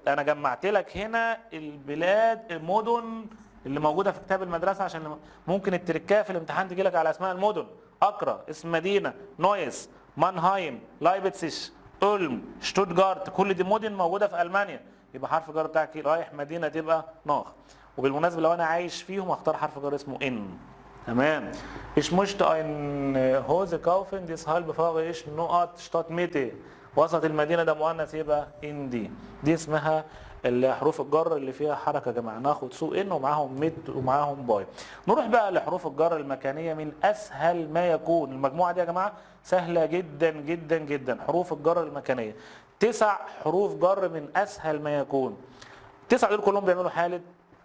انا جمعت لك هنا البلاد المدن اللي موجوده في كتاب المدرسه، عشان ممكن التركاه في الامتحان تجي لك على اسماء المدن. اقرا اسم مدينه نويس، مانهايم، لايبتسيش، اولم، شتوتجارت، كل دي مدن موجوده في المانيا، يبقى حرف الجر بتاعك رايح مدينه تبقى ناخ. وبالمناسبه لو انا عايش فيهم هختار حرف جر اسمه ان. تمام. Ich möchte ein Hose kaufen, deshalb fahre ich نقط statt Mitte. وسط المدينه ده مؤنث يبقى ان دي اسمها حروف الجر اللي فيها حركه يا جماعه. ناخد سو ان ومعاهم ميد ومعاهم باي. نروح بقى لحروف الجر المكانيه من اسهل ما يكون. المجموعه دي يا جماعه سهله جدا جدا جدا. حروف الجر المكانيه 9 حروف جر من اسهل ما يكون. 9 دول كلهم بيعملوا حاله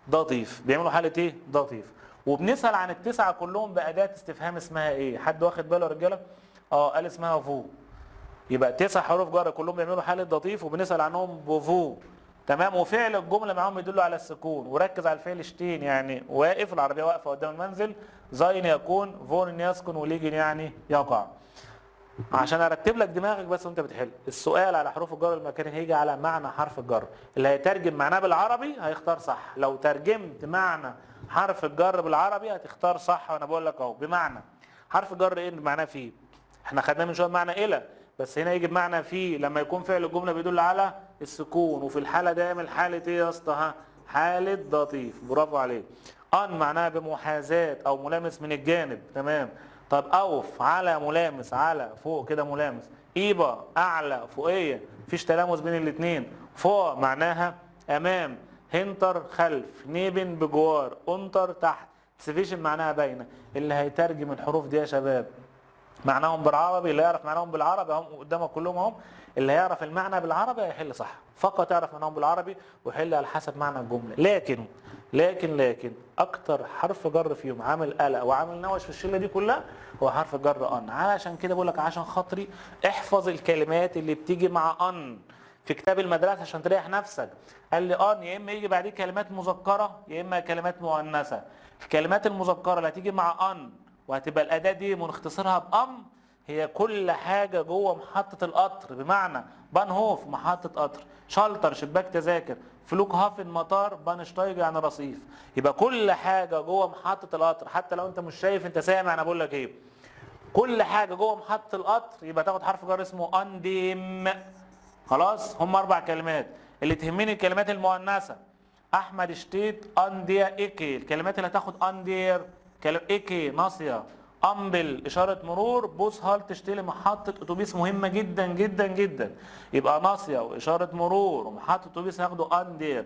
ضطيف. بيعملوا حاله ايه؟ ضطيف. وبنسال عن التسعه كلهم باداه استفهام اسمها ايه؟ حد واخد باله يا رجاله؟ قال اسمها فو. يبقى 9 حروف جر كلهم بيعملوا حاله ضطيف وبنسال عنهم بفو. تمام. وفعل الجمله معاهم يدل على السكون. وركز على الفعل شتين يعني واقف، العربيه واقفه قدام المنزل. زين يكون، فون يسكن، وليجن يعني يقع. عشان ارتب لك دماغك بس وانت بتحل السؤال على حروف الجر المكاني هيجي على معنى حرف الجر. اللي هيترجم معناه بالعربي هيختار صح. لو ترجمت معنى حرف الجر بالعربي هتختار صح. وانا بقول لك اهو بمعنى حرف الجر ايه معناه فيه. احنا خدناه من شويه معنى الى، بس هنا يجي بمعنى فيه لما يكون فعل الجمله بيدل على السكون. وفي الحاله ده يعمل حاله ايه يا اسطى؟ حاله ضطيف. برافو عليك. ان معناها بمحاذاه او ملامس من الجانب. تمام. طب اوف على ملامس، على فوق كده ملامس. ايبا اعلى فوقيه، مفيش تلامس بين الاثنين. فوق معناها امام. هنتر خلف. نيبن بجوار. انتر تحت. سيفيشن معناها باينه. اللي هيترجم الحروف دي يا شباب معناهم بالعربي، اللي يعرف معناهم بالعربي هم قدامك كلهم اهم. اللي هيعرف المعنى بالعربي هيحل صح. فقط يعرف معناهم بالعربي ويحل على حسب معنى الجمله. لكن اكتر حرف جر فيهم عامل قلق وعامل نوش في الشله دي كلها هو حرف الجر ان. علشان كده بقول لك عشان خاطري احفظ الكلمات اللي بتيجي مع ان في كتاب المدرسه عشان تريح نفسك. قال لي ان يا اما يجي بعديه كلمات مذكره يا اما كلمات مؤنثه. الكلمات المذكره اللي هتيجي مع ان وهتبقى الاداه دي بنختصرها بام هي كل حاجه جوه محطه القطر. بمعنى بانهوف محطه قطر، شالتر شباك تذاكر، فلوك هافن مطار، بانشتايج يعني رصيف. يبقى كل حاجه جوه محطه القطر حتى لو انت مش شايف انت سامع انا بقول لك ايه. كل حاجه جوه محطه القطر يبقى تاخد حرف جر اسمه انديم. خلاص. هم 4 كلمات. اللي تهمني الكلمات المؤنثه. احمد شتيت انديا ايكي. الكلمات اللي هتاخد اندير ايكي ناصيه. امبل اشاره مرور. بوس هالت تشتري محطه اتوبيس مهمه جدا جدا جدا. يبقى ناصيه واشاره مرور ومحطه اتوبيس هياخدوا اندير.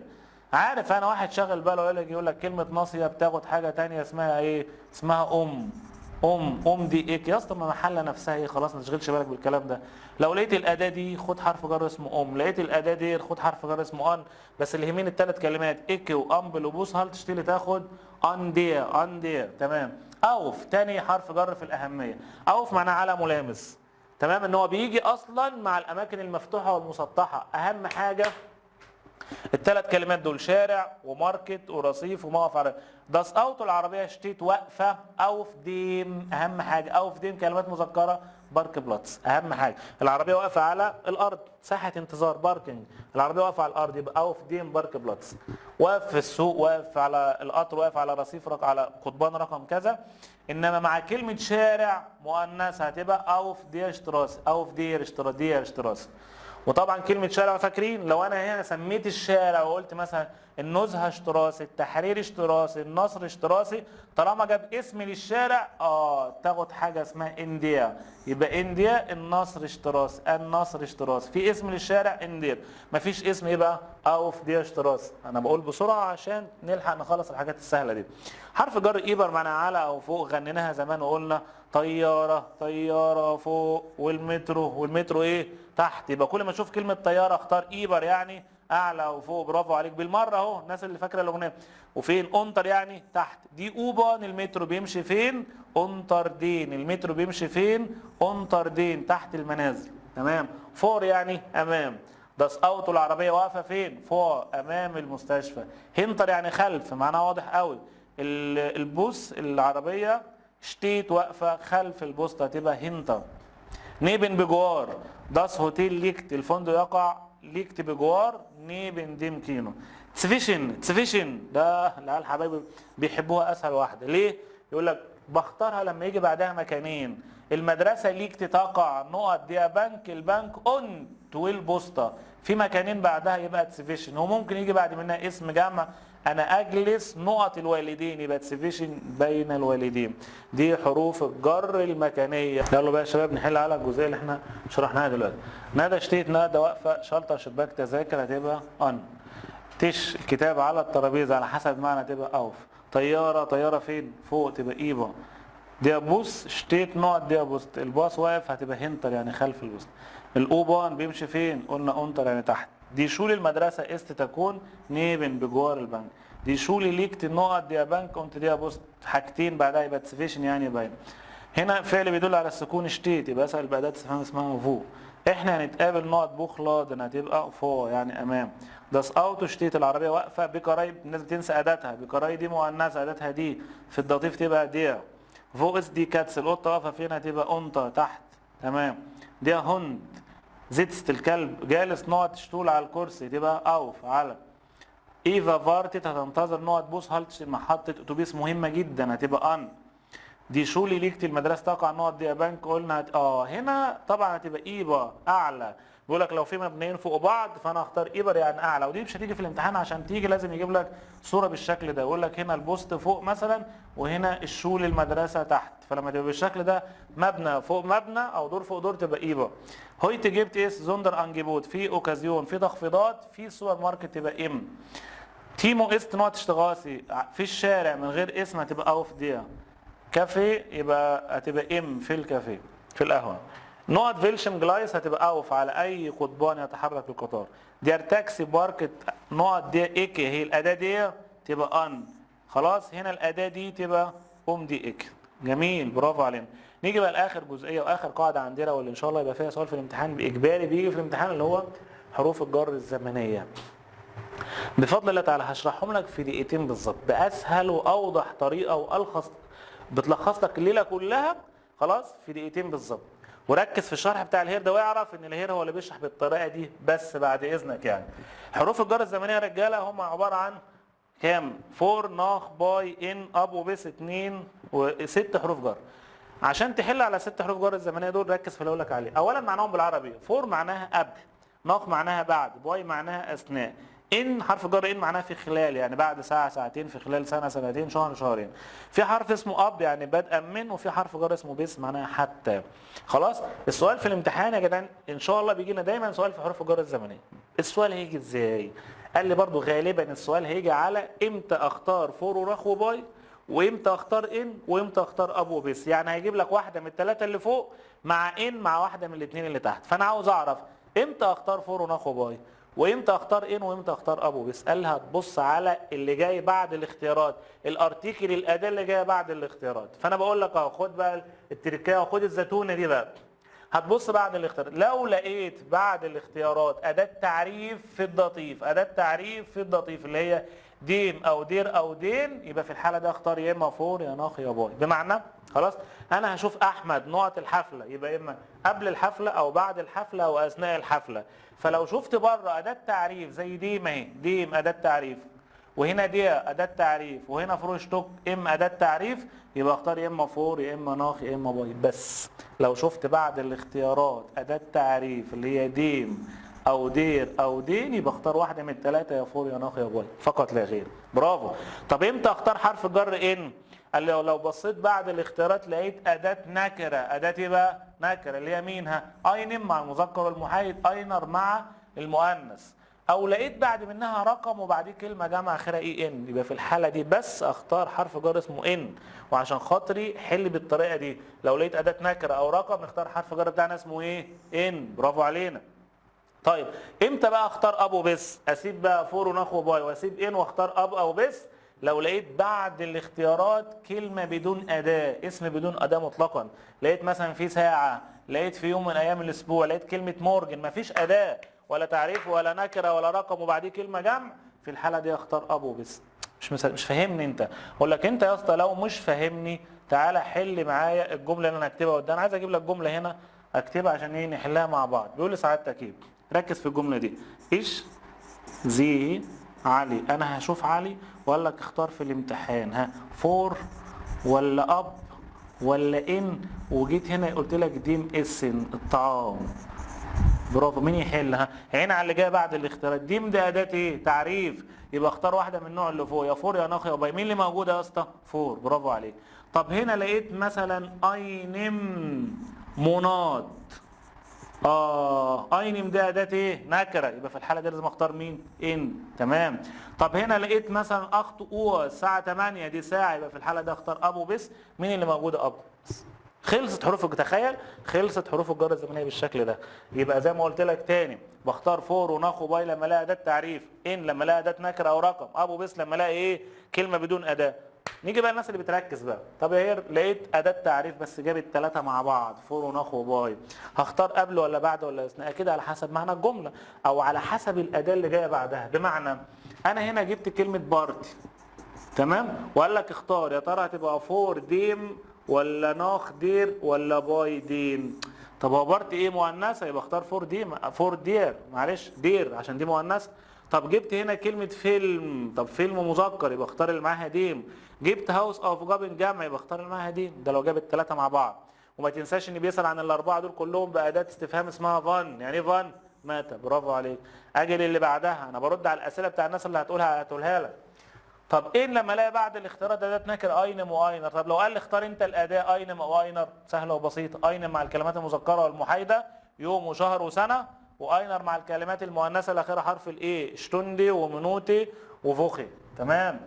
عارف انا واحد شغل باله يقول لك كلمه ناصيه بتاخد حاجه ثانيه اسمها ايه؟ اسمها ام دي ايه يا اسطى؟ ما محله نفسها ايه؟ خلاص ما تشغلش بالك بالكلام ده. لو لقيت الاداه دي خد حرف جر اسمه لقيت الاداه دي خد حرف جر اسمه ان. بس اللي يهمني ال3 كلمات ايكي وامبل وبوس هالت تشتري تاخد اندير. تمام. اوف تاني حرف جر في الاهميه. اوف معناه على ملامس. تمام. ان هو بيجي اصلا مع الاماكن المفتوحه والمسطحه. اهم حاجه ال3 كلمات دول شارع وماركت ورصيف وموقف على داس اوتو. العربيه شتيت واقفه. اوف ديم اهم حاجه. اوف ديم كلمات مذكره. بارك بلاتس اهم حاجه. العربيه واقفه على الارض ساحه انتظار باركنج. العربيه واقفه على الارض يبقى اوف ديم بارك بلاتس. واقف في السوق، واقف على القطر، واقف على رصيف على قضبان رقم كذا. انما مع كلمه شارع مؤنثه هتبقى اوف دير شتراس. اوف دير شتراس. وطبعا كلمة شارع فاكرين لو انا هنا سميت الشارع وقلت مثلا النزهة اشتراسي، التحرير اشتراسي، النصر اشتراسي، طالما جاب اسم للشارع تاخد حاجة اسمها انديا. يبقى انديا النصر اشتراسي. في اسم للشارع اندير. مفيش اسم يبقى اوف دي اشتراسي. انا بقول بسرعة عشان نلحق نخلص الحاجات السهلة دي. حرف جر ايبر معناها على او فوق. غنيناها زمان وقلنا طيارة فوق. والمترو ايه؟ تحت. يبقى كل ما اشوف كلمه طياره اختار ايبر يعني اعلى وفوق. برافو عليك بالمره اهو الناس اللي فاكره الاغنيه. وفين اونتر يعني تحت. دي اوبان المترو بيمشي فين؟ اونتر دين. المترو بيمشي فين؟ اونتر دين تحت المنازل. تمام. فور يعني امام. داس اوتو العربيه واقفه فين؟ فوق امام المستشفى. هنتر يعني خلف معناها واضح قوي. البوس العربيه شتيت واقفه خلف البوسطه تبقى هنتر. نيبن بجوار. داس هوتيل ليكت الفندق يقع ليكت بجوار نيبن ديم كينو. تسفيشن ده العيال حبايبي بيحبوها اسهل واحده. ليه؟ يقول لك بختارها لما يجي بعدها مكانين. المدرسة ليك تقع نقط دي بنك، البنك und والبوسطة في مكانين بعدها يبقى تسيفيشن. وممكن يجي بعد منها اسم جمع، انا اجلس نقط الوالدين يبقى تسيفيشن بين الوالدين. دي حروف الجر المكانية. يلا بقى يا شباب نحل على الجزئية اللي احنا شرحناها دلوقتي. نادى شتيت نادى واقفة، شلتر شباك تذاكر هتبقى ان. تش الكتاب على الترابيزة على حسب معنى تبقى اوف. طيارة، طيارة فين؟ فوق تبقى ايبا. دي بوس شتيت نقط دي بوست، الباص واقف هتبقى هنتر يعني خلف البوست. الاوبان بيمشي فين؟ قلنا انتر يعني تحت. دي شول المدرسة است تكون نيبن بجوار البنك. دي شولي ليكت النقط دي بنك قمت دي بوست، حاجتين بعدها يبقى تسفيشن يعني باين. هنا فعل بيدل على السكون شتيت يبقى اسال بأداة استفهام اسمها فو. احنا هنتقابل نقط بوخلادن هتبقى فو يعني امام. داس اوتو شتيت العربية واقفة بقرايب، الناس بتنسى اداتها، بقرايب دي مؤنثة اداتها دي، في الدطيف تبقى دي. فوق اس دي كاتس القطة واقفة فين هتبقى انطة تحت تمام. دي هند زيتست الكلب جالس نقط شتول على الكرسي تبقى اوف على. ايفا فارتت هتنتظر نقط بوس هالتش محطة اتوبيس مهمة جدا هتبقى ان. دي شولي ليكت المدرسة تقع نقط دي بنك قلنا هنا طبعا هتبقى ايبا اعلى. بيقول لك لو في مبنيين فوق بعض فانا اختار ايبر يعني اعلى، ودي مش هتيجي في الامتحان، عشان تيجي لازم يجيب لك صوره بالشكل ده، يقول لك هنا البوست فوق مثلا وهنا الشول المدرسه تحت، فلما تبقى بالشكل ده مبنى فوق مبنى او دور فوق دور تبقى ايبر. هويت جبت اس زوندر انجيبوت في اوكازيون في تخفيضات في سوبر ماركت تبقى ام. تيمو است نوت اشتغاسي في الشارع من غير اسم هتبقى اوف دي. كافيه يبقى هتبقى ام في الكافيه في القهوه. نقط فيلشم جلايس هتبقى اوف على اي قضبان يتحرك القطار. دير تاكسي باركت نقط دي ايك هي الاداه دي تبقى ان. خلاص هنا الاداه دي تبقى دي ايك. جميل برافو علينا. نيجي بقى لاخر جزئيه واخر قاعده عندنا واللي ان شاء الله يبقى فيها سؤال في الامتحان باجباري بيجي في الامتحان، اللي هو حروف الجر الزمنيه. بفضل الله تعالى هشرحهم لك في دقيقتين بالظبط باسهل واوضح طريقه والخص بتلخص لك الليله كلها خلاص في دقيقتين بالظبط. وركز في الشرح بتاع الهير ده واعرف ان الهير هو اللي بيشرح بالطريقه دي بس بعد اذنك يعني. حروف الجر الزمنيه يا رجاله هم عباره عن كام؟ فور ناخ باي ان اب وبس 2 و6 حروف جر. عشان تحل على 6 حروف جر الزمنيه دول ركز في اللي اقول لك عليه. اولا معناهم بالعربي، فور معناها قبل، ناخ معناها بعد، باي معناها اثناء، ان حرف جر ان معناها في خلال يعني بعد ساعه ساعتين، في خلال سنه سنتين، شهر شهرين. في حرف اسمه اب يعني بدءا من، وفي حرف جر اسمه بس معناها حتى. خلاص السؤال في الامتحان يا جدعان ان شاء الله بيجي لنا دايما سؤال في حروف الجر الزمنيه. السؤال هيجي ازاي؟ قال لي برضو غالبا السؤال هيجي على امتى اختار فور ورخ وباي، وامتى اختار ان، وامتى اختار اب وبس. يعني هيجيب لك واحده من الثلاثه اللي فوق مع ان مع واحده من الاثنين اللي تحت. فانا عاوز اعرف امتى اختار فور ونخ وباي، وامتى اختار ان، وامتى اختار ابو. بيسالها تبص على اللي جاي بعد الاختيارات، الارتيكل الاداه اللي جايه بعد الاختيارات. فانا بقول لك اهو خد بقى التركايه وخد الزتونه دي بقى. هتبص بعد الاختيارات، لو لقيت بعد الاختيارات اداه تعريف في الدطيف، اداه تعريف في الدطيف اللي هي ديم او دير او دين، يبقى في الحاله دي اختار يا اما فور يا ناخ يا باي. بمعنى خلاص انا هشوف احمد نقط الحفله يبقى اما قبل الحفله او بعد الحفله او اثناء الحفله. فلو شفت بره اداه تعريف زي ديم اهي، ديم اداه تعريف، وهنا دي اداه تعريف، وهنا فروشتوك ام اداه تعريف، يبقى اختار يا اما فور يا اما ناخ يا اما باي. بس لو شفت بعد الاختيارات اداه تعريف اللي هي ديم او دير او دين، يبقى اختار واحده من الثلاثه يا فور يا ناخ يا باي فقط لا غير. برافو. طب امتى اختار حرف جر ان؟ قال لي لو بصيت بعد الاختيارات لقيت اداه نكره، اداه ايه بقى؟ نكره اللي هي مينها اينم مع المذكر والمحايد، اينر مع المؤنث، او لقيت بعد منها رقم وبعديه كلمه جمع اخرها اي ان، يبقى في الحاله دي بس اختار حرف جر اسمه ان. وعشان خاطري حل بالطريقه دي، لو لقيت اداه نكره او رقم نختار حرف جر بتاعنا اسمه ايه؟ ان. برافو علينا. طيب امتى بقى اختار اب وبس؟ اسيب بقى فور وناخ وباي واسيب ان واختار اب او بس لو لقيت بعد الاختيارات كلمه بدون اداه، اسم بدون اداه مطلقا. لقيت مثلا في ساعه، لقيت في يوم من ايام الاسبوع، لقيت كلمه مورجن، مفيش اداه ولا تعريف ولا نكره ولا رقم وبعديه كلمه جمع، في الحاله دي اختار اب وبس. مش فاهمني انت؟ اقول لك انت يا اسطى لو مش فاهمني تعالى حل معايا الجمله اللي انا هكتبها قدام. انا عايز اجيب لك جمله هنا اكتبها عشان ايه نحلها مع بعض. بيقول لي سعادتك ايه؟ ركز في الجمله دي. ايش زي علي، انا هشوف علي واقول لك اختار في الامتحان ها فور ولا اب ولا ان وجيت هنا قلت لك ديم اسن الطعام؟ برافو. مين يحلها؟ عين على اللي جاي بعد الاختيارات. ديم ده اداه ايه؟ تعريف. يبقى اختار واحده من النوع اللي فوق، يا فور يا نخ يا باي. مين اللي موجوده يا اسطى؟ فور. برافو عليك. طب هنا لقيت مثلا اينم مناد. اينم ده اداه ايه؟ نكره. يبقى في الحاله دي لازم اختار مين؟ ان. تمام. طب هنا لقيت مثلا اخت اوه الساعه 8 دي ساعه، يبقى في الحاله دي اختار ابو بس. مين اللي موجوده؟ ابو بس. خلصت حروف تخيل، خلصت حروف الجر الزمنيه بالشكل ده. يبقى زي ما قلت لك تاني، بختار فور ونخ وباي لما الاقي اداه تعريف، ان لما الاقي اداه نكره او رقم، ابو بس لما الاقي ايه؟ كلمه بدون اداه. نيجي بقى الناس اللي بتركز بقى. طب هي لقيت اداه تعريف بس جابت ثلاثه مع بعض، فور ونخ وباي، هختار قبل ولا بعد ولا اثناء؟ كده على حسب معنى الجمله او على حسب الاداه اللي جايه بعدها. بمعنى انا هنا جبت كلمه بارتي، تمام، وقال لك اختار، يا ترى هتبقى فور ديم ولا ناخ دير ولا باي دين؟ طب هو بارتي ايه؟ مؤنثه، يبقى اختار فور ديم، فور دير، معلش دير عشان دي مؤنثه. طب جبت هنا كلمه فيلم، طب فيلم مذكر يبقى اختار اللي معاها ديم. جبت هاوس اوف جابن جمع يبقى اختار اللي معاها ديم، ده لو جاب الثلاثه مع بعض. وما تنساش ان بيسال عن الاربعه دول كلهم باداه استفهام اسمها فان. يعني ايه فان؟ مات. برافو عليك. اجي اللي بعدها، انا برد على الاسئله بتاع الناس اللي هتقولها لك. طب ايه لما الاقي بعد الاختيارات اداه نكر اينم واينر؟ طب لو قال لي اختار انت الاداه اينم او اينر، سهله وبسيطه. اينم مع الكلمات المذكره والمحايده، يوم وشهر وسنه، واينر مع الكلمات المؤنثه اللي اخرها حرف الايه، شتوندي ومنوتي وفوخي. تمام.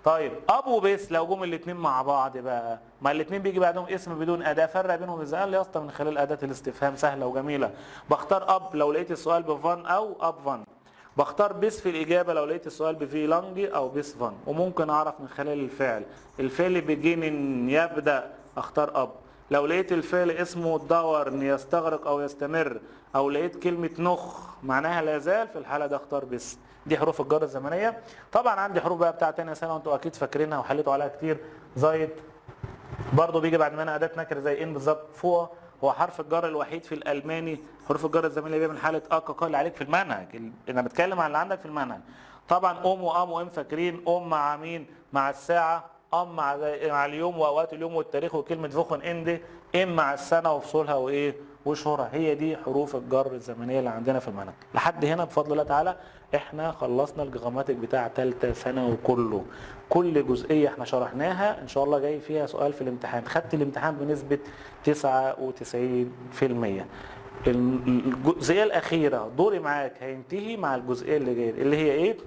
طيب ابو بس لو جم الاثنين مع بعض بقى، ما الاثنين بيجي بعدهم اسم بدون اداه، فرق بينهم ازاي؟ قال لي يا اسطى من خلال اداه الاستفهام، سهله وجميله. بختار اب لو لقيت السؤال بفان او اب فان. بختار بس في الإجابة لو لقيت السؤال بفي لانجي أو بس فان. وممكن أعرف من خلال الفعل بيجين يبدأ أختار أب. لو لقيت الفعل اسمه دور يستغرق أو يستمر، أو لقيت كلمة نخ معناها لا زال، في الحالة ده أختار بس. دي حروف الجر الزمنية. طبعا عندي حروف بقى بتاع تانية سنة وأنتوا أكيد فاكرينها وحليتوا عليها كتير. زايد برضه بيجي بعد منها أداة نكر زي إن بالظبط. فوق هو حرف الجر الوحيد في الالماني، حروف الجر الزمنيه اللي من حاله قال عليك في المنهج. انا بتكلم عن اللي عندك في المنهج. طبعا وام وام فاكرين، مع مين؟ مع الساعه، مع اليوم واوقات اليوم والتاريخ وكلمه فوخن اندي، مع السنه وفصولها وايه وشهورها. هي دي حروف الجر الزمنيه اللي عندنا في المنهج. لحد هنا بفضل الله تعالى احنا خلصنا الجراماتيك بتاع ثالثه ثانوي كله. كل جزئيه احنا شرحناها ان شاء الله جاي فيها سؤال في الامتحان. خدت الامتحان بنسبه 99%. الجزئيه الاخيره دوري معاك هينتهي مع الجزئيه اللي جايه اللي هي ايه؟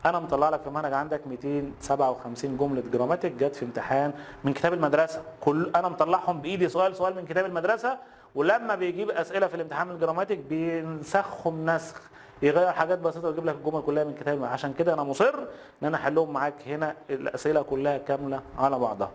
انا مطلع لك في المنهج عندك 257 جمله جراماتيك جت في امتحان من كتاب المدرسه. انا مطلعهم بايدي سؤال سؤال من كتاب المدرسه. ولما بيجيب اسئله في الامتحان من الجراماتيك بينسخهم نسخ، يغير حاجات بسيطه ويجيب لك الجمل كلها من كتاب. عشان كده انا مصر ان انا احلهم معاك هنا الاسئله كلها كامله على بعضها.